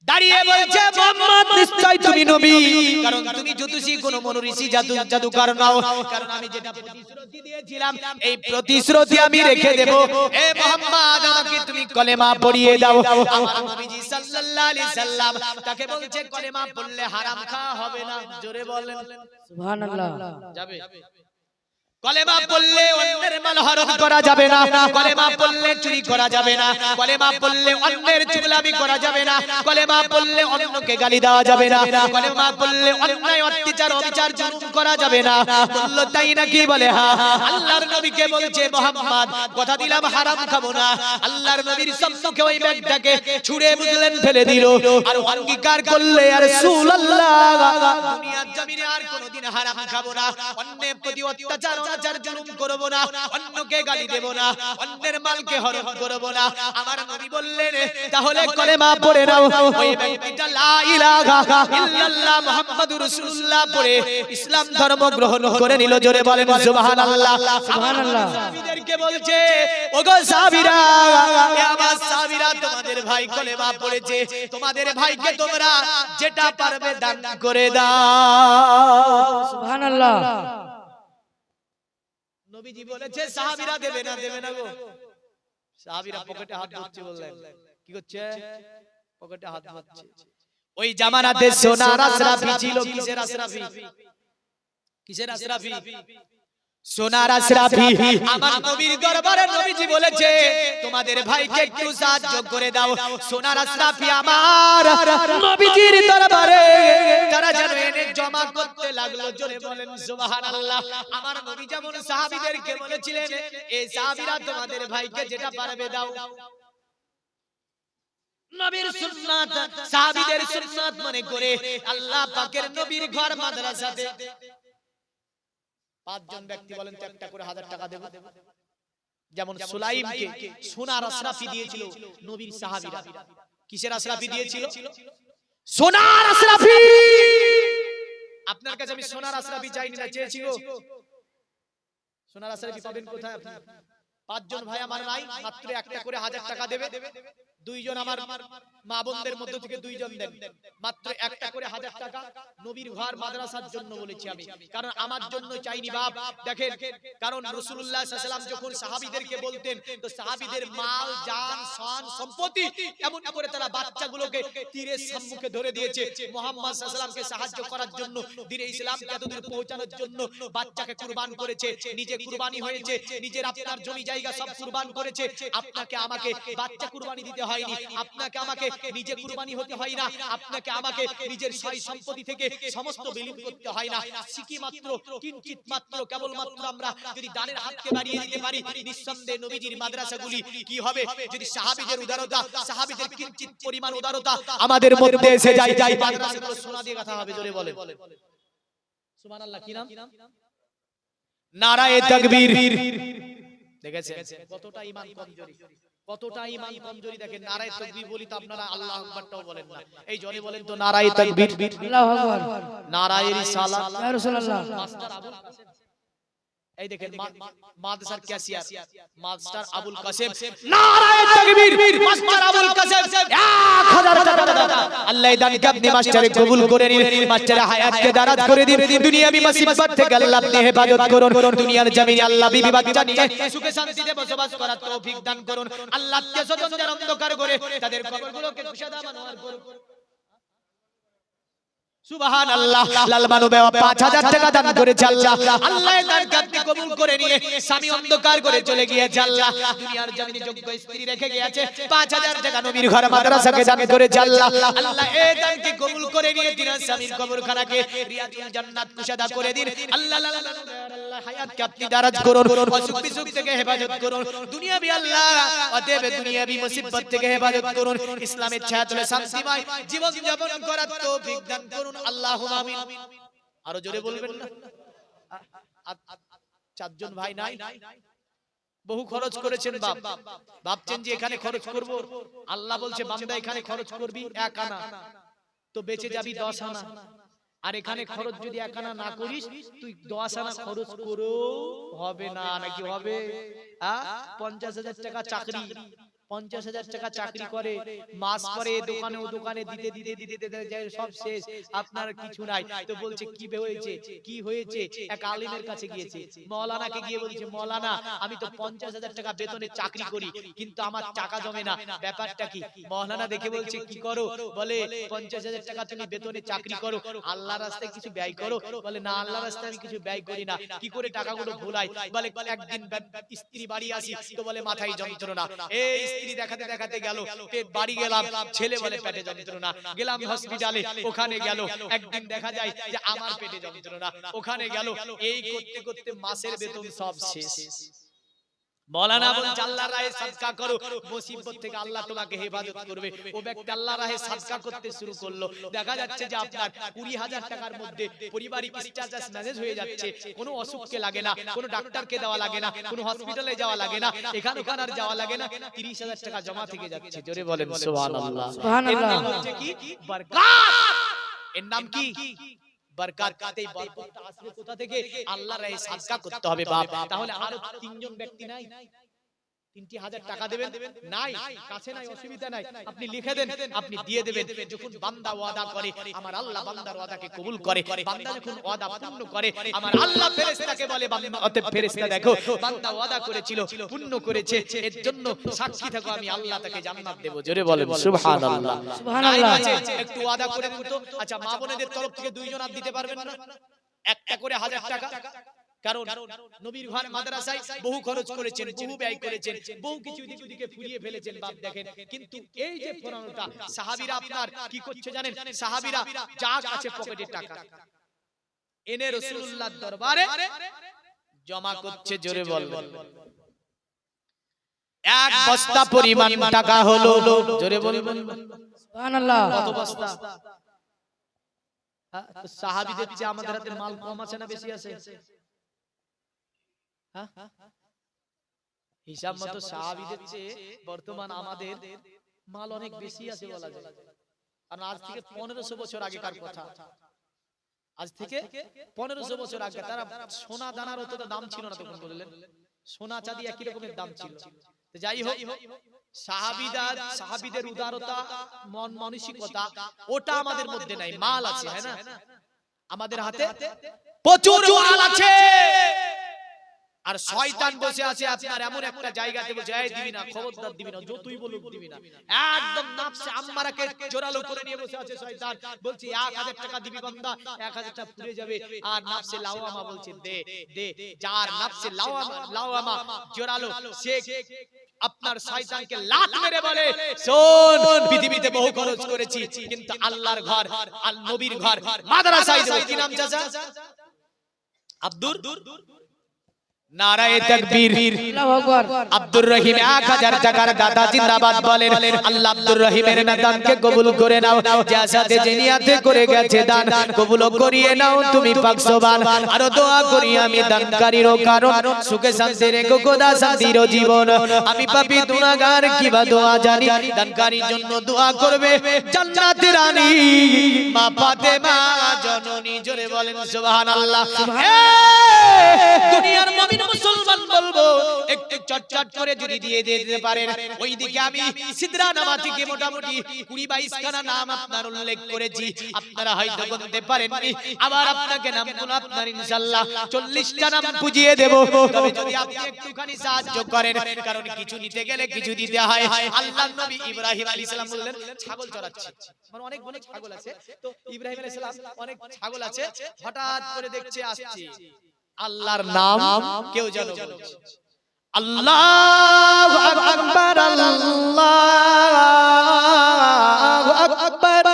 দাঁড়িয়ে বলছে মুহাম্মদ নিশ্চয় তুমি নবী, কারণ তুমি জ্যোতিষী কোন মনোঋষি জাদুকর নাও, কারণ আমি যেটা প্রতিশ্রুতি দিয়েছিলাম এই প্রতিশ্রুতি আমি রেখে দেব। এ মুহাম্মদ আমাকে তুমি কলেমা পড়িয়ে দাও। আমার নবীজি সাল্লাল্লাহু আলাইহি সাল্লাম তাকে বলছে কলেমা পড়লে হারাম খাওয়া হবে না। জোরে বলেন সুবহানাল্লাহ। যাবে কলেমা পড়লে অন্যের মাল হরণ করা যাবে না, কলেমা পড়লে চুরি করা যাবে না, কলেমা পড়লে অন্যের চুগলামি করা যাবে না, কলেমা পড়লে অন্যকে গালি দেওয়া যাবে না, কলেমা পড়লে অন্যায় অত্যাচার অবিচার জুলুম করা যাবে না। বলল তাই নাকি? বলে হ্যাঁ। আল্লাহর নবীকে বলছে মুহাম্মদ কথা দিলাম হারাম খাবো না। আল্লাহর নবীর সম্মুখে ওই ব্যাগটাকে ছুঁড়ে বুঝলেন ফেলে দিল আর অঙ্গীকার করলে আর রাসূলুল্লাহ দুনিয়ার জমিনে আর কোনোদিন হারাম খাবো না, অন্যের প্রতি অত্যাচার অনাচার জুলুম করব না, অন্যকে গালি দেব না, অন্যের মালকে হরণ করব না। আমার নবী বললেন তাহলে কলেমা পড়ে নাও। ওই ব্যক্তিটা লা ইলাহা ইল্লাল্লাহ মুহাম্মাদুর রাসূলুল্লাহ পড়ে ইসলাম ধর্ম গ্রহণ করে নিল। জোরে বলেন সুবহানাল্লাহ। সুবহানাল্লাহ। সাহাবীদেরকে বলছে ওগো সাহাবীরা, এ আমার সাহাবীরা, তোমাদের ভাই কলেমা পড়েছে, তোমাদের ভাইকে তোমরা যেটা পারবে দান করে দাও। সুবহানাল্লাহ। নবীজি বলেছে সাহাবীরা দেবে না, দেবে না গো। সাহাবীরা পকেটে হাত ধরছে, বললেন কি করছে? পকেটে হাত ধরছে। ওই জামানাতে সোনার আশরাফি ছিল। কিসের আশরাফি? কিসের আশরাফি? সোনার আশরাফি। আমার নবীর দরবারে নবীজি বলেছে তোমাদের ভাইকে একটু সাহায্য করে দাও। সোনার আশরাফি আমার নবীজির দরবারে তারা যেন এনে জমা করতে লাগলো। জোরে বলেন সুবহানাল্লাহ। আমার নবী যেমন সাহাবীদেরকে বলেছিলেন এই সাহাবীরা তোমাদের ভাইকে যেটা পারবে দাও। নবীর সুন্নাত, সাহাবীদের সুন্নাত মনে করে আল্লাহ পাকের নবীর ঘর মাদ্রাসাতে পাঁচজন ব্যক্তি বলেন তো একটা করে 1000 টাকা দেব। যেমন সুলাইমকে সোনার আশরাফি দিয়েছিল নবীর সাহাবীরা। কিসের আশরাফি দিয়েছিল? সোনার আশরাফি। আপনার কাছে আমি সোনার আশরাফি চাইনি না, চেয়েছি গো। সোনার আশরাফি পাবেন কোথায় আপনি? পাঁচজন ভাই আমার নাই, মাত্র একটা করে 1000 টাকা দেবে। দুইজন আমার মা বোনদের মধ্য থেকে দুইজন দেন, মাত্র একটা করে 1000 টাকা নবীর ঘর মাদ্রাসার জন্য বলেছি আমি, কারণ আমার জন্য চাইনি বাপ। দেখেন, কারণ রাসূলুল্লাহ সাল্লাল্লাহু আলাইহি ওয়াসাল্লাম যখন সাহাবীদেরকে বলতেন তো সাহাবীদের মাল জান শান সম্পত্তি এমন করে তারা বাচ্চাগুলোকে তীরের সম্মুখে ধরে দিয়েছে মুহাম্মদ সাল্লাল্লাহু আলাইহি ওয়াসাল্লামকে সাহায্য করার জন্য, দ্বীনে ইসলামকে এতদূর পৌঁছানোর জন্য বাচ্চাকে কুরবান করেছে, নিজে কুরবানি হয়েছে, নিজের আপনার জমি জায়গা সব কুরবান করেছে। আপনাকে আমাকে বাচ্চা কুরবানি দিতে হয়নি, আপনাকে আমাকে নিজে কুরবানি হতে হয় না, আপনাকে আমাকে নিজের সয় সম্পত্তি থেকে সমস্ত বিলীন করতে হয় না। সিকি মাত্র কিঞ্চিত মাত্র কেবল মাত্র আমরা যদি দানের হাতকে বাড়িয়ে দিতে পারি, নিঃসন্দেহে নবীজির মাদ্রাসাগুলি কি হবে যদি সাহাবীদের উদারতা, সাহাবীদের কিঞ্চিত পরিমাণ উদারতা আমাদের মধ্যে এসে যায়, মাদ্রাসাগুলো সোনা দিয়ে গাঁথা হবে। জোরে বলে সুবহানাল্লাহ। কি নাম? নারায়ে তাকবীর। দেখেছেন কতটা ঈমান কমজোরি, কতটা ঈমান কমজোরি। দেখেন নারায়ে তাকবীর বলি তো আপনারা আল্লাহু আকবারটাও বলেন না। এই জোরে বলেন তো নারায়ে তাকবীর, আল্লাহু আকবার, নারায়ে রিসালাত, ইয়া রাসূলুল্লাহ। মাস্টার আবুল কাসেম, এই দেখেন মাদ্রাসার ক্যাশিয়ার মাস্টার আবুল কাসেম, নারায়ে তাকবীর। মাস্টার আবুল কাসেম 1000 টাকা আল্লাহ দানকে আপনি মাস্টারে কবুল করে নিন, মাস্টারে হায়াতকে দারাজ করে দিন, দুনিয়াবি মুসিবত থেকে আল্লাহ আপনি হেফাজত করুন, দুনিয়ার জমিনে আল্লাহ বিবি বাচ্চা নিয়ে সুখে শান্তিতে বসবাস করার তৌফিক দান করুন। আল্লাহ আত্মীয়-স্বজনদের অন্ধকার করে তাদের কবরগুলোকে কুশাদা বানার করুন। সুবহানাল্লাহ। লালমানু বাবা 5000 টাকা দান করেছে আল্লাহ, আল্লাহ দানকে আপনি কবুল করে নিয়ে স্বামী অন্ধকার করে চলে গিয়েছে আল্লাহ, দুনিয়ার জমিনে যোগ্য স্ত্রী রেখে গিয়েছে, 5000 টাকা নবীর ঘর মাদ্রাসাকে দান করেছে আল্লাহ, আল্লাহ এই দানকে কবুল করে নিয়ে তিনার স্বামীর কবরখানাকে রিয়াজুল জান্নাত কুশাদা করে দিন আল্লাহ। আল্লাহ হায়াতকে আপনি দারাজ করুন, অসুখ বিসুখ থেকে হেফাজত করুন, দুনিয়াবি আল্লাহ অতএব দুনিয়াবি মুসিবত থেকে হেফাজত করুন, ইসলামের ছায়াতলে শান্তিময় জীবন যাপন করার তৌফিক দান করুন। আল্লাহুম্মা আমিন। আরো জোরে বলবেন না? চারজন ভাই নাই, বহু খরচ করেছেন বাপ, ভাবছেন যে এখানে খরচ করব, আল্লাহ বলছে বান্দা এখানে খরচ করবি 1 আনা তো বেঁচে যাবি 10 আনা, আর এখানে খরচ যদি 1 আনা না করিস তুই 10 আনা খরচ করো হবে না, নাকি হবে? 50,000 টাকা চাকরি, 50,000 টাকা চাকরি করে, মাস পরে দোকানে ও দোকানে দিতে দিতে দিতে দিতে যায় সব শেষ, আপনার কিছু নাই। তো বলছে কি হয়েছে, কি হয়েছে? এক আলিমের কাছে গিয়েছে, মাওলানাকে গিয়ে বলছে, মাওলানা আমি তো 50,000 টাকা বেতনে চাকরি করি, কিন্তু আমার টাকা জমে না, ব্যাপারটা কি? মাওলানা দেখে বলছে কি করো? বলে 50,000 টাকা তুমি বেতনে চাকরি করো, আল্লাহর রাস্তায় কিছু ব্যয় করো? বলে না, আল্লাহর রাস্তায় আমি কিছু ব্যয় করি না। কি করে টাকাগুলো ভুলাই? বলে একদিন স্ত্রী বাড়ি আসি, তো বলে মাথায় যন্ত্রণা, এই স্ত্রী দেখাতে দেখাতে গেল, বাড়ি গেলাম, ছেলে বলে পেটে যন্ত্রণা, গেলাম হসপিটালে, ওখানে গেল, একদিন দেখা যায় যে আমার পেটে যন্ত্রণা, ওখানে গেল, এই করতে করতে মাসের বেতন সব শেষ। মাওলানা বলছে আল্লাহর রাহে সাদকা করো, মুসিবত থেকে আল্লাহ তোমাকে হেফাজত করবে। ও ব্যক্তি আল্লাহর রাহে সাদকা করতে শুরু করলো, দেখা যাচ্ছে যে আপনার 20,000 টাকার মধ্যে পারিবারিক স্ট্যাটাস ম্যানেজ হয়ে যাচ্ছে, কোনো অসুখকে লাগে না, কোনো ডাক্তারকে দেওয়া লাগে না, কোনো হসপিটালে যাওয়া লাগে না, এখানে ওখানে আর যাওয়া লাগে না, 30,000 টাকা জমা থেকে যাচ্ছে। জোরে বলেন সুবহানাল্লাহ। এর নাম হচ্ছে কি? বরকত। এর নাম কি? বরকত। এই বরকতটা আসবে কোথা থেকে? আল্লাহর রাহে সাদকা করতে হবে বাপ। তাহলে আরো তিনজন ব্যক্তি নাই, 3,000 টাকা দেবেন, নাই কাছে নাই, অসুবিধা নাই, আপনি লিখে দেন, আপনি দিয়ে দেবেন। যখন বান্দা ওয়াদা করে, আমার আল্লাহ বান্দার ওয়াদাকে কবুল করে। বান্দা যখন ওয়াদা পূর্ণ করে, আমার আল্লাহ ফেরেশতাকে বলে, বান্দা অতএব ফেরেশতা দেখো, বান্দা ওয়াদা করেছিল, পূর্ণ করেছে, এর জন্য সাক্ষী থাকো, আমি আল্লাহ তাকে জান্নাত দেব। জোরে বলেন সুবহানাল্লাহ। সুবহানাল্লাহ। একটু ওয়াদা করে দিন তো। আচ্ছা, মা বোনেদের তরফ থেকে দুইজন আর দিতে পারবেন না? একটা করে 1000 টাকা। কারণ নবীর ঘর মাদ্রাসায় বহু খরচ করেছেন, বহু ব্যয় করেছেন, বহু কিছু দিক দিকে ফুরিয়ে ফেলেছেন বাপ দেখেন। কিন্তু এই যে 15টা সাহাবীরা আপনার কি করছে জানেন? সাহাবীরা যা কাছে পকেটে টাকা এনে রাসূলুল্লাহর দরবারে জমা করছে। জোরে বলবেন, এক বস্তা পরিমাণ টাকা হলো। জোরে বলবেন সুবহানাল্লাহ। কত বস্তা? সাহাবীদের চেয়ে আমাদের হাতে মাল কম আছে না বেশি আছে? হিসাব মতো সাহাবীদের চেয়ে বর্তমান আমাদের মাল অনেক বেশি আছে বলা যায়। কারণ আজ থেকে 1500 বছর আগেকার কথা, আজ থেকে 1500 বছর আগে তারা সোনা দানার অতটা দাম ছিল না তখন, বললেন সোনা চাঁদি একই রকমের দাম ছিল। তো যাই হোক, সাহাবীদের উদারতা, মন মানসিকতা ওটা আমাদের মধ্যে নাই। মাল আছে, হ্যাঁ না? আমাদের হাতে প্রচুর মাল আছে, আর শয়তান বসে আছে আপনার এমন একটা জায়গাতে, বলছে এই দিবি না, খবরদার দিবি না, যতই বলুক দিবি না। একদম নফসে আম্মারাকে জোরালো করে নিয়ে বসে আছে শয়তান, বলছে 1000 টাকা দিবি বান্দা, 1000 টাকা পুড়ে যাবে। আর নফসে লাওয়ামা বলছে দে দে। যার নফসে লাওয়ামা জোরালো, সে আপনার শয়তানকে লাত মেরে বলে, শোন পৃথিবীতে বহু খরচ করেছি, কিন্তু আল্লাহর ঘর, আল নবীর ঘর মাদ্রাসায় দেব। কি নাম চাচা? আব্দুর নারায়ে তাকবীর, আল্লাহু আকবার। আব্দুর রহিম 1000 টাকার দাতা জিন্দাবাদ বলেন। আল্লাহ আব্দুর রহিমের দানকে কবুল করে নাও, যার সাথে যে নিয়াতে করে গেছে দান কবুল করিয়ে নাও তুমি পাক সুবহান। আর দোয়া করি আমি দানকারীর কারণ সুখে শান্তি রেখো খোদা শান্তির জীবন। আমি পাপী গুনাহগার কিবা দোয়া জানি, দানকারীর জন্য দোয়া করবে জান্নাতের রানী মা ফাতেমা জননী। জোরে বলেন সুবহানাল্লাহ। দুনিয়ার মুমিন মুসলমান বলবো একটু চটচট করে যদি দিয়ে দিতে পারেন। ওইদিকে আমি সিদরা নামা থেকে মোটামুটি 20-22 খানা নাম আপনার উল্লেখ করেছি, আপনারা হয়তো বলতে পারেননি। আবার আপনাকে নামগুলো আপনার ইনশাআল্লাহ 40টা নাম বুঝিয়ে দেব, তবে যদি আপনি একটুখানি সাহায্য করেন। কারণ কিছু নিতে গেলে কিছু দিতে হয়। আল্লাহর নবী ইব্রাহিম আলাইহিস সালাম বললেন ছাগল চড়াচ্ছে, মানে অনেকগুলো ছাগল আছে। তো ইব্রাহিম আলাইহিস সালাম অনেক ছাগল আছে, হঠাৎ করে দেখছে আসছে, আল্লাহর নাম কেউ যেন বলছে, আল্লাহু আকবার আল্লাহু আকবার।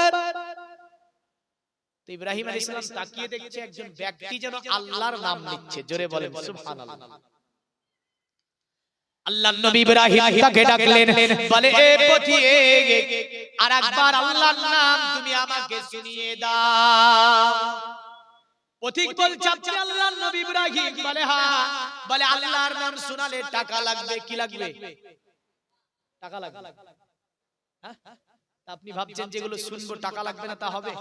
তো ইব্রাহিম আলাইহিস সালাম তাকিয়ে দেখছে একজন ব্যক্তি যেন আল্লাহর নাম নিচ্ছে। জোরে বলেন সুবহানাল্লাহ। আল্লাহর নবী ইব্রাহিম তাকে ডাকলেন, বলে এ পথি আরেকবার আল্লাহর নাম তুমি আমাকে শুনিয়ে দাও। পথিক বলছে আপনি আল্লাহর নবী ইব্রাহিম? বলে হ্যাঁ। বলে আল্লাহর নাম শোনালে টাকা লাগবে। কি লাগবে? টাকা লাগবে। হ্যাঁ, আপনি ভাবছেন যেগুলো শুনবো টাকা লাগবে না, তা হবে?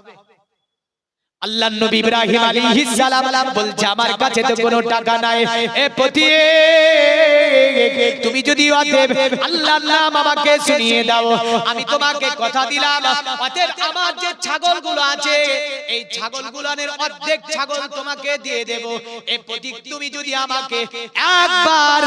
আল্লাহ নবী ইব্রাহিম আলাইহিস সালাম বলছে আমার কাছে তো কোনো টাকা নাই, এ পতি তুমি যদি অতএব আল্লাহর নাম আমাকে শুনিয়ে দাও, আমি তোমাকে কথা দিলাম অতএব আমার যে ছাগলগুলো আছে এই ছাগলগুলোর অর্ধেক ছাগল তোমাকে দিয়ে দেব। এ পতি তুমি যদি আমাকে একবার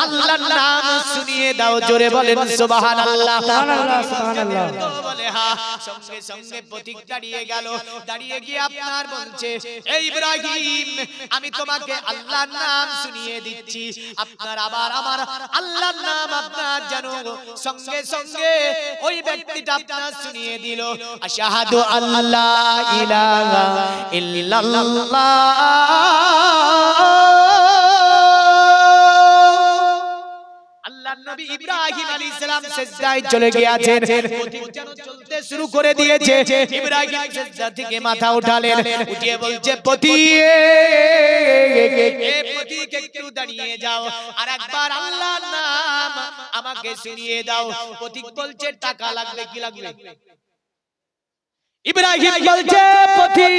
আল্লাহর নাম শুনিয়ে দাও, জোরে বলেন সুবহানাল্লাহ। সুবহানাল্লাহ, সুবহানাল্লাহ। বলে হ্যাঁ, সঙ্গে সঙ্গে পথিক দাঁড়িয়ে গেল, দাঁড়িয়ে গিয়ে আপনার বলছে এই ইব্রাহিম আমি তোমাকে আল্লাহর নাম শুনিয়ে দিচ্ছি, আপনার আবার আমার আল্লাহর নাম আপনার জানো। সঙ্গে সঙ্গে ওই ব্যক্তিটা আপনার শুনিয়ে দিল আশহাদু আল্লা ইলাহা ইল্লাল্লাহ। আল্লাহর নবী ইব্রাহিম আলাইহিস সালাম সিজদায় চলে গিয়েছেন, পথিক যেন চলতে শুরু করে দিয়েছে। ইব্রাহিম সিজদা থেকে মাথা উঠালেন, উঠিয়ে বলছে পথিক এ পথিক একটু দাঁড়িয়ে যাও, আর একবার আল্লাহর নাম আমাকে শুনিয়ে দাও। পথিক বলছে টাকা লাগবে, কি লাগবে? ইব্রাহিম বলছে পথিক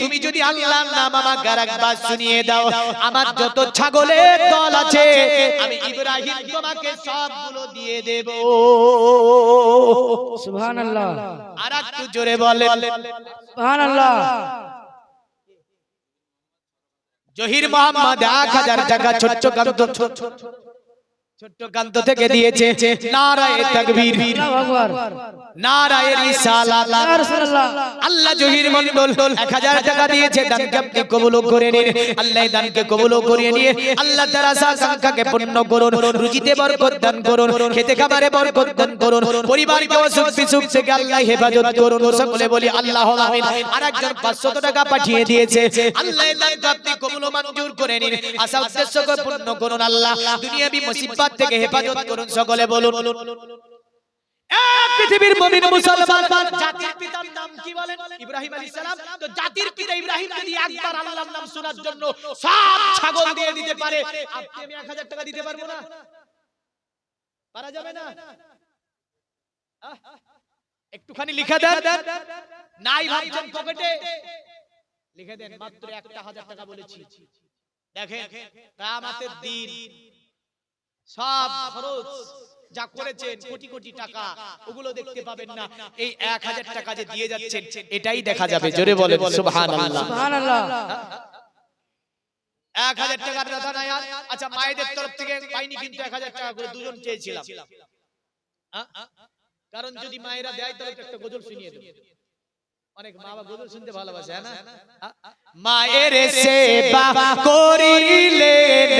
তুমি যদি আল্লাহর নাম আমাকে একবার শুনিয়ে দাও, আমার যত ছাগলের দল আছে আমি ইব্রাহিম তোমাকে সবগুলো দিয়ে দেব। সুবহানাল্লাহ। আর একটু জোরে বলেন সুবহানাল্লাহ। জহির মোহাম্মদ 1000 টাকা ছোট্ট কান্ত থেকে দিয়েছে। নারায়ে তাকবীর, আল্লাহু আকবার, নারায়ে রিসালাত। ইয়া রাসূলুল্লাহ। আল্লাহ জহির মন্ডল 1000 টাকা দিয়েছে, দানকে আপনি কবুল করে নিন। আল্লাহ দানকে কবুল করে নিয়ে আল্লাহ তার আশা আকাঙ্ক্ষাকে পূর্ণ করুন, রুজিতে বরকত দান করুন, খেতে খাবারে বরকত দান করুন, পরিবারকে অসুখ বিসুখ থেকে আল্লাহ হেফাজত করুন। সকলে বলি আল্লাহুম্মা আমিন। আরেকজন 500 টাকা পাঠিয়ে দিয়েছে, আল্লাহ দানকে আপনি কবুল মঞ্জুর করে নিন, আশা উদ্দেশ্যকে পূর্ণ করুন, আল্লাহ দুনিয়াবি মুসিবত থেকে হেফাজত করুন। সকলে বলুন পৃথিবীর মুমিন মুসলমান জাতির পিতার নাম কি বলেন? ইব্রাহিম আলাইহিস সালাম। তো জাতির পিতা ইব্রাহিম যদি একবার আল্লাহর নাম শোনার জন্য সব ছাগল দিয়ে দিতে পারে, আপনি আমি 1000 টাকা দিতে পারবো না? পারা যাবে না? একটুখানি লিখে দেন, নাই ভাবছেন পকেটে, লিখে দেন মাত্র 1000 টাকা বলেছি। দেখেন কিয়ামতের দিন সব খরচ যা করেছেন কোটি কোটি টাকা ওগুলো দেখতে পাবেন না, এই 1000 টাকা যে দিয়ে যাচ্ছেন এটাই দেখা যাবে। জোরে বলেন সুবহানাল্লাহ, সুবহানাল্লাহ। 1000 টাকার কথা নাই। আচ্ছা মায়েদের তরফ থেকে পাইনি কিন্তু 1000 টাকা করে দুজন চেয়েছিলাম, কারণ যদি মায়েরা দেয় তাহলে একটা গজল শুনিয়ে দেব। অনেক মা বাবা গজল শুনতে ভালোবাসে না? মায়ের সেবা করিলেন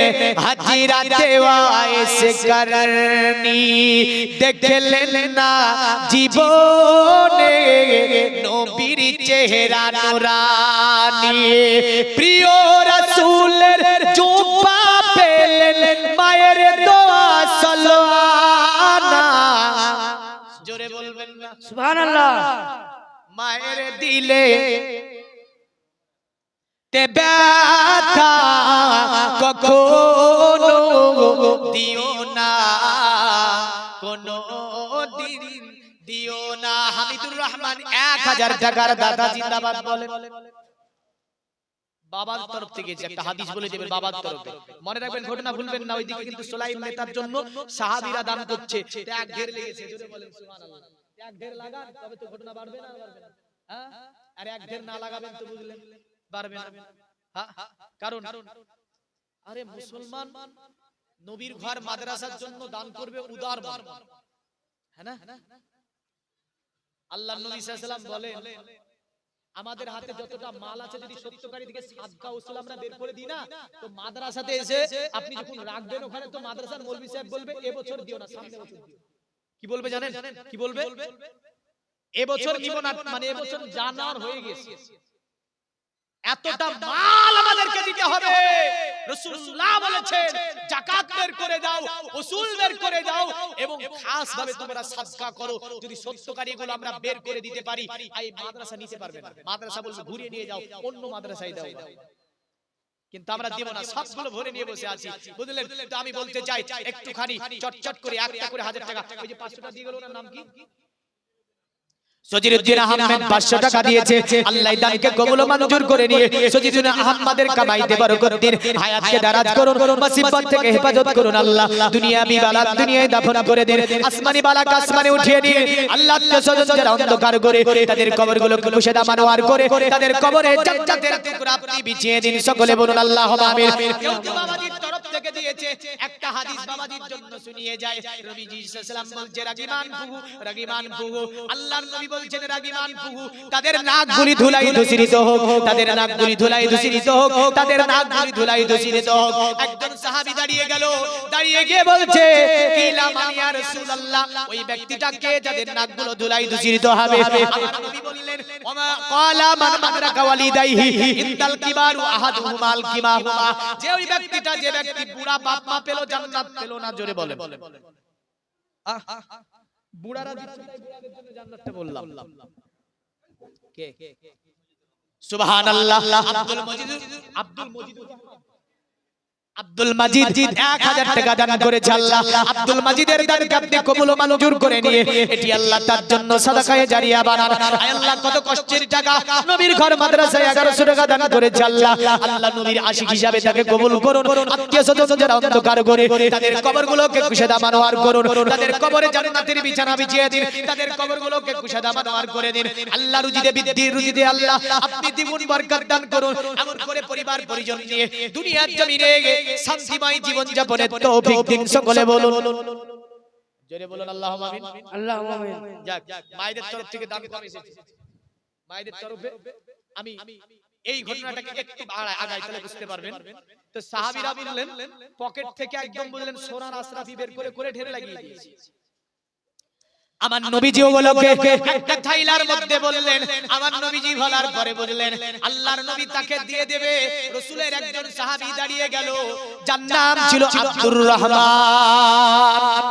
হাজিরা দেওয়াইস করনি, দেখলেন না জীবনে নবীর চেহারা নুরানি, প্রিয় রাসূলের জুব্বা পেলেন মায়ের দোয়া সালানা। জোরে বলবেন না সুবহানাল্লাহ। মায়ের দিলে তে ব্যথা কখনো দিও না, কোনো দিন দিও না। হামিদুর রহমান 1000 টাকার দাদা জিন্দাবাদ বলেন। বাবার তরফ থেকে একটা হাদিস বলে দেবেন, বাবার তরফে মনে রাখবেন, ঘটনা ভুলবেন না। ওইদিকে কিন্তু সুলাইম নেতার জন্য সাহাবীরা দান করছে, এক ঢের লেগেছে। জোরে বলেন সুবহানাল্লাহ। এক ঢের লাগান তবে তো ঘটনা বাড়বে না, বাড়বে না? হ্যাঁ, আর এক ঢের না লাগাবেন তো বুঝলেন বাড়বে না। হ্যাঁ, কারণ আরে মুসলমান নবীর ঘর মাদ্রাসার জন্য দান করবে উদার মন, হ্যাঁ না? আল্লাহর নবী সাল্লাল্লাহু আলাইহি ওয়াসাল্লাম বলেন আমাদের হাতে যতটা মাল আছে যদি সত্যকারী দিকে সাদকা উসুল আমরা বের করে দিই না, তো মাদ্রাসাতে এসে আপনি যখন রাখবেন ওখানে তো মাদ্রাসার মৌলভী সাহেব বলবে এবছর দিও না, সামনে বছর দিও। কি বলবে জানেন? কি বলবে? এবছর দিব না, মানে এবছর জানার হয়ে গেছে। এতটা মাল আমাদেরকে দিতে হবে। রাসূলুল্লাহ বলেছেন যাকাত বের করে দাও, উসুল বের করে দাও এবং খাস ভাবে তোমরা সাদকা করো। যদি সত্যকারী এগুলো আমরা বের করে দিতে পারি, এই মাদ্রাসা নিতে পারবে না। মাদ্রাসা বলবে ঘুরিয়ে নিয়ে যাও, অন্য মাদ্রাসায় দাও। কিন্তু আমরা দেব না, সবগুলো ভরে নিয়ে বসে আছি, বুঝলেন? তো আমি বলতে চাই একটুখানি চটচট করে একটা করে 1000 টাকা, ওই যে 500 টাকা দিয়ে গেল, ওনার নাম কি? সজিদুদ্দিন আহমেদ 500 টাকা দিয়েছে। আল্লাহ দানকে কবুল ও মঞ্জুর করে নিয়ে সজিদুদ্দিন আহমেদের কামাইতে বরকত দিন, হায়াতকে দারাজ করুন, মুসিবত থেকে হেফাজত করুন আল্লাহ। দুনিয়াবি বালা দুনিয়ায় দাফন করে দিন, আসমানি বালা আসমানে উঠিয়ে নিয়ে আল্লাহ আত্মীয়স্বজন যারা অন্ধকার করে তাদের কবরগুলোকে মুশাদা মানোয়ার করে তাদের কবরে জান্নাতের টুকরা আপনি বিছিয়ে দিন। সকলে বলুন আল্লাহুম্মা আমিন। কেউ কেউ বাবাজির তরফ থেকে দিয়েছে একটা হাদিস বাবাজির জন্য শুনিয়ে যায়। নবীজি সাল্লাল্লাহু আলাইহি ওয়াসাল্লাম বলছে রাগিমান ফুহু আল্লাহর নবী বলছেন রাগিমান ফুহু, তাদের নাকগুলি ধুলাই দূষিত হোক, তাদের নাকগুলি ধুলাই দূষিত হোক, তাদের নাকগুলি ধুলাই দূষিত হোক। একজন সাহাবী দাঁড়িয়ে গেল, দাঁড়িয়ে গিয়ে বলছে কিলা মান ইয়া রাসূলুল্লাহ, ওই ব্যক্তিটাকে যাদের নাকগুলো ধুলাই দূষিত হবে। আমার নবী বললেন ওমা ক্বালা মান মাদরাকা ওয়ালিদাইহি ইনদাল কিবারু আহাদুহুমাল কিমাহুমা, যে ওই ব্যক্তিটা যে ব্যক্তি বুড়া বাপ মা পেল জান্নাত পেল না। জোরে বলেন বুড়ারা বুড়াদের জন্য জান্নাতটা বললাম কে? সুবহানাল্লাহ। আব্দুল মজিদ 1000 টাকা দান করেছে আল্লাহ। আব্দুল মজিদের দানকে আপনি কবুল ও মঞ্জুর করে নিয়ে এটি আল্লাহ তার জন্য সাদাকায়ে জারিয়া বানান। আয় আল্লাহ কত কষ্টের টাকা, নবীর ঘর মাদ্রাসায় 1100 টাকা দান করেছে আল্লাহ। আল্লাহ নবীর আশিক হিসাবে তাকে কবুল করুন। আত্মীয়স্বজন যারা অন্ধকার করে তাদের কবরগুলোকে কুশাদা মানোয়ার করুন, তাদের কবরে জান্নাতের বিছানা বিছিয়ে দিন, তাদের কবরগুলোকে কুশাদা মানোয়ার করে দিন। আল্লাহ রুজিতে বৃদ্ধি রুজিতে আল্লাহ আপনি দ্বিগুণ বরকত দান করুন। এমন করে পরিবার পরিজন নিয়ে দুনিয়ার জমিনে শান্তিময় জীবন যাপনের তৌফিক দিন। সকলে বলুন জোরে বলুন আল্লাহুম্মা আমিন। আল্লাহুম্মা আমিন। যাক মায়েদের তরফ থেকে দান কম এসেছে, মায়েদের তরফে আমি এই ঘটনাটাকে একটু আগাই তাহলে বুঝতে পারবেন। তো সাহাবীরা বললেন পকেট থেকে একদম বললেন সোনার আশরাফি বের করে করে ঢেরে লাগিয়ে দিয়েছি। আমার নবীজিও বলকে একটা থাইলার মধ্যে বললেন, আমার নবীজি বলার পরে বললেন আল্লাহর নবী তাকে দিয়ে দেবে। রাসূলের একজন সাহাবী দাঁড়িয়ে গেল, যার নাম ছিল আব্দুর রহমান।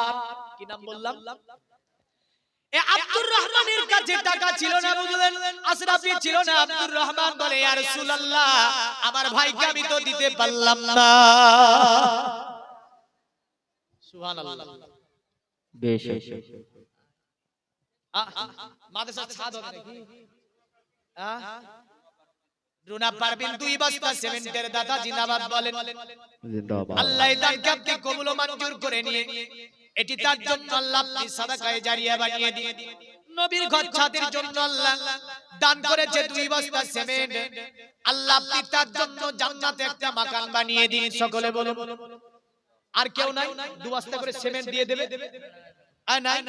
কি নাম বললাম? এ আব্দুর রহমানের কাছে টাকা ছিল না, বুঝলেন, আশরাফি ছিল না। আব্দুর রহমান বলে ইয়া রাসূলুল্লাহ আমার ভাইকে আমি তো দিতে পারলাম না। সুবহানাল্লাহ। বেশ মাদ্রাসা ছাদ হবে নাকি? রুনা পারবিন 2 বস্তা সিমেন্টের দাতা জিন্দাবাদ বলেন। জিন্দাবাদ। আল্লাহ দানকে আপনি কবুল ও মঞ্জুর করে নিয়ে এটি তার জন্য আল্লাহ আপনি সাদাকায়ে জারিয়া বানিয়ে দিন। নবীর ঘর ছাদের জন্য আল্লাহ দান করেছে 2 বস্তা সিমেন্ট, আল্লাহ আপনি তার জন্য জান্নাতে একটা মাকান বানিয়ে দিন। সকলে বলুন। আর কেউ নাই 2 বস্তা করে সিমেন্ট দিয়ে দেবে? আর নাই।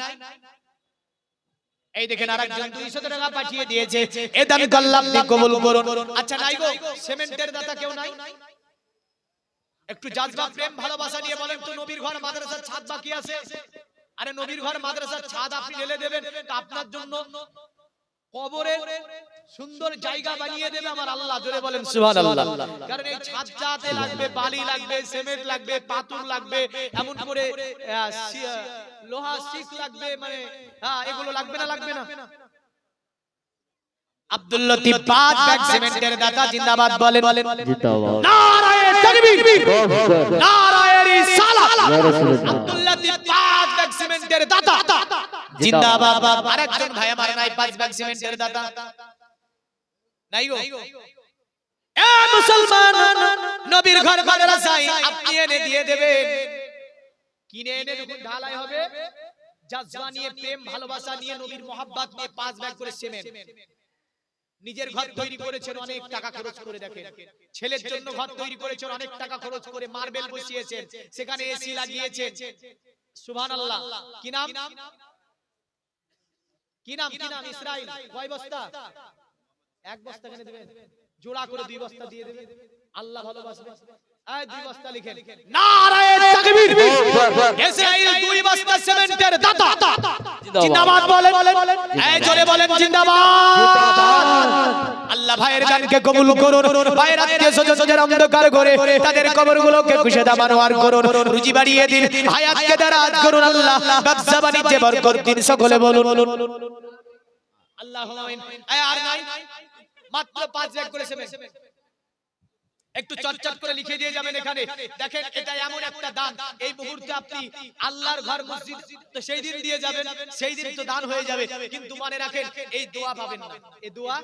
এই দেখেন আরেকজন 200 টাকা পাঠিয়ে দিয়েছে, এ দান আল্লাহ আপনি কবুল করুন। আচ্ছা নাই গো সিমেন্টের দাতা কেউ নাই? একটু জাজবা প্রেম ভালোবাসা নিয়ে বলেন তো নবীর ঘর মাদ্রাসার ছাদ বাকি আছে? আরে নবীর ঘর মাদ্রাসার ছাদ আপনি ঢেলে দেবেন, আপনার জন্য কবরে সুন্দর জায়গা বানিয়ে দেবে আমার আল্লাহ। জোরে বলেন সুবহানাল্লাহ। কারণ এই ছাদটাতে লাগবে বালি, লাগবে সিমেন্ট, লাগবে পাথর, লাগবে এমন করে লোহা শিক লাগবে, মানে এগুলো লাগবে না? লাগবে না? আব্দুল লতিফ 5 ব্যাগ সিমেন্টের দাতা জিন্দাবাদ বলেন। জিন্দাবাদ। নারায়ে তাকবীর, নারায়ে রিসালাত। আব্দুল লতিফ 5 ব্যাগ সিমেন্টের দাতা জিন্দাবাদ। আরেকজন ভাই আমার নাই 5 ব্যাগ সিমেন্টের দাতা নাই গো? এ মুসলমান, নবীর ঘর মাদ্রাসায় আপনি এনে দিয়ে দেবেন, কিনে এনে যখন ঢালাই হবে জাজবা নিয়ে প্রেম ভালোবাসা নিয়ে নবীর মোহাব্বত নিয়ে 5 ব্যাগ করে সিমেন্ট। নিজের ঘর তৈরি করেছেন অনেক টাকা খরচ করে, দেখেন ছেলের জন্য ঘর তৈরি করেছেন অনেক টাকা খরচ করে, মার্বেল বসিয়েছেন, সেখানে এসি লাগিয়েছেন। সুবহানাল্লাহ। কি নাম? কি নাম? কি নাম? ইসরাইল। কয় বস্তা? 1 বস্তা কেন দিবেন? জোড়া করে 2 বস্তা দিয়ে দেবেন, আল্লাহ ভালোবাসবে। এই 2 বস্তা লিখেন। নারায়ে তাকবীর। ইসরাইল 2 বস্তা সিমেন্টের দাতা জিন্দাবাদ বলেন। এই জোরে বলেন জিন্দাবাদ। আল্লাহ ভাইয়ের দানকে কবুল করুন। ভাইয়ের আত্মীয়স্বজন যারা অন্ধকার করে তাদের কবরগুলোকে কুশাদা মানোয়ার করুন, রুজি বাড়িয়ে দিন, হায়াতকে দারাজ করুন আল্লাহ, ব্যবসা বাণিজ্যে বরকত দিন। সকলে বলুন আল্লাহুম্মা আমিন। আর নাই মাত্র 5 ব্যাগ করে সিমেন্ট। একটু চটচট করে লিখে দিয়ে যাবেন এখানে। দেখেন এটা এমন একটা দান, এই মুহূর্তে আপনি আল্লাহর ঘর মসজিদ তো সেই দিন দিয়ে যাবেন, সেই দিন তো দান হয়ে যাবে, কিন্তু মনে রাখেন এই দোয়া পাবেন না, এই দোয়া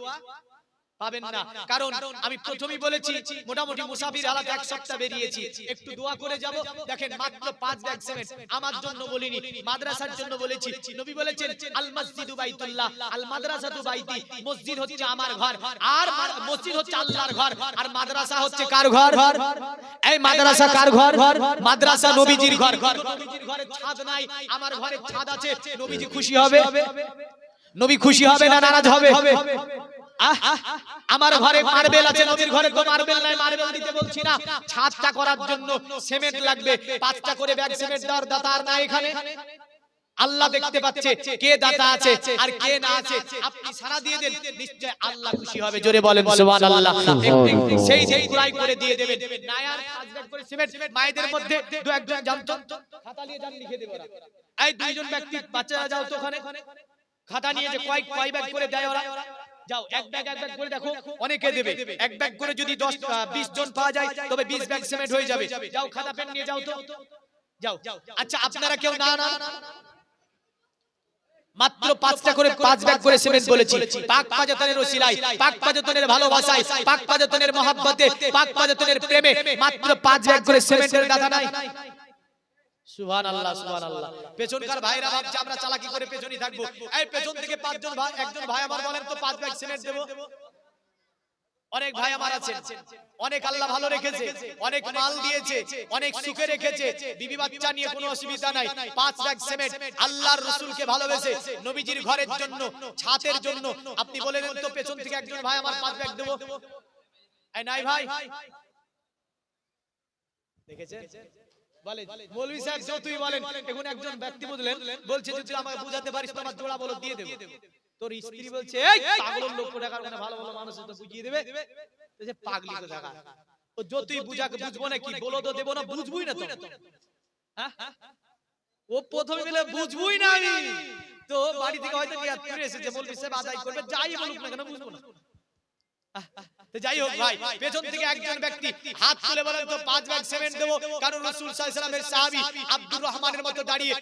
পাবেন না। কারণ আমি প্রথমেই বলেছি মোটামুটি মুসাফির হালাত এক সপ্তাহ বেরিয়েছি, একটু দোয়া করে যাব। দেখেন মাত্র 5 ব্যাগ সিমেন্ট, আমার জন্য বলিনি, মাদ্রাসার জন্য বলেছি। নবী বলেছেন আল মসজিদু বাইতুল্লাহ আল মাদ্রাসাতু বাইতি, মসজিদ হচ্ছে আমার ঘর, আর মসজিদ হচ্ছে আল্লাহর ঘর, আর মাদ্রাসা হচ্ছে কার ঘর? এই মাদ্রাসা কার ঘর? মাদ্রাসা নবীজির ঘর। নবীজির ঘরে ছাদ নাই, আমার ঘরে ছাদ আছে, নবীজি খুশি হবে? নবী খুশি হবে না নারাজ হবে? আমার ঘরে মার্বেল আছে, নবীর ঘরে তো মার্বেল নাই, মার্বেল দিতে বলছি না, ছাদটা করার জন্য সিমেন্ট লাগবে, 5টা করে ব্যাগ সিমেন্ট দেওয়ার দাতা আর না এখানে। আল্লাহ দেখতে পাচ্ছে কে দাতা আছে আর কে না আছে, আপনি সারা দিয়ে দেন, নিশ্চয় আল্লাহ খুশি হবে। জোরে বলেন সুবহানাল্লাহ। সেই যে কুরাই করে দিয়ে দেবেন, নায়ার 5 ব্যাগ করে সিমেন্ট, মায়েদের মধ্যে দু একজন জানতো, খাতা নিয়ে যান, লিখে দেব ওরা। এই দুইজন ব্যক্তি বাচ্চারা যাও তো ওখানে, খাতা নিয়ে যে কয় ব্যাগ করে দেয় ওরা, যাও এক ব্যাগ করে দেখো, অনেকে দেবে। এক ব্যাগ করে যদি 10-20 জন পাওয়া যায় তবে 20 ব্যাগ সিমেন্ট হয়ে যাবে। যাও খাতা পেন নিয়ে যাও তো, যাও। আচ্ছা আপনারা কেউ না মাত্র 5টা করে 5 ব্যাগ করে সিমেন্ট বলেছি, পাক পাজাতনের ওসিলায়, পাক পাজাতনের ভালোবাসায়, পাক পাজাতনের মহব্বতে, পাক পাজাতনের প্রেমে মাত্র 5 ব্যাগ করে সিমেন্টের দাদা নাই। সুবহানাল্লাহ সুবহানাল্লাহ। পেছনকার ভাইরা ভাবছে আমরা চালাকি করে পেছনই থাকবো। এই পেছন থেকে 5 জন ভাই, একজন ভাই আমার বলেন তো 5 ব্যাগ সিমেন্ট দেব। অনেক ভাই আমার আছেন, অনেক আল্লাহ ভালো রেখেছে, অনেক মাল দিয়েছে, অনেক সুখে রেখেছে, বিবি বাচ্চা নিয়ে কোনো অসুবিধা নাই। 5 ব্যাগ সিমেন্ট আল্লাহর রাসূলকে ভালোবেসে, নবীজির ঘরের জন্য, ছাদের জন্য, আপনি বলে দেন তো পেছন থেকে একজন ভাই আমার 5 ব্যাগ দেব। এই নাই ভাই, দেখেছেন? বলে মৌলভী সাহেব যতই বলেন, এখন একজন ব্যক্তি বুঝলেন বলছে যদি আমাকে বুঝাতে পারিস তো আমার জোড়া বলো দিয়ে দেব। তোর স্ত্রী বলছে এই পাগলের লোক টাকার মানে ভালো ভালো মানুষ তো বুঝিয়ে দেবে, তো যে পাগলি তো টাকা, ও যতই বুঝাকে বুঝবো না কি বলো তো দেব না, বুঝবই না তো। হ্যাঁ ও প্রথমে বলে বুঝবই না আমি, তো বাড়ি থেকে হয়তো নিয়াত করে এসেছে মৌলভী সাহেব আদায় করবে, যাই বলুক না কেন বুঝবো না। যাই হোক ভাই, পেছন থেকে একজন ব্যক্তি হাত তুলে বলেন তো 5 ব্যাগ সিমেন্ট দেব, কারণ রাসূল সাল্লাল্লাহু আলাইহি ওয়াসাল্লামের সাহাবী আব্দুর রহমানের মতো দাঁড়িয়ে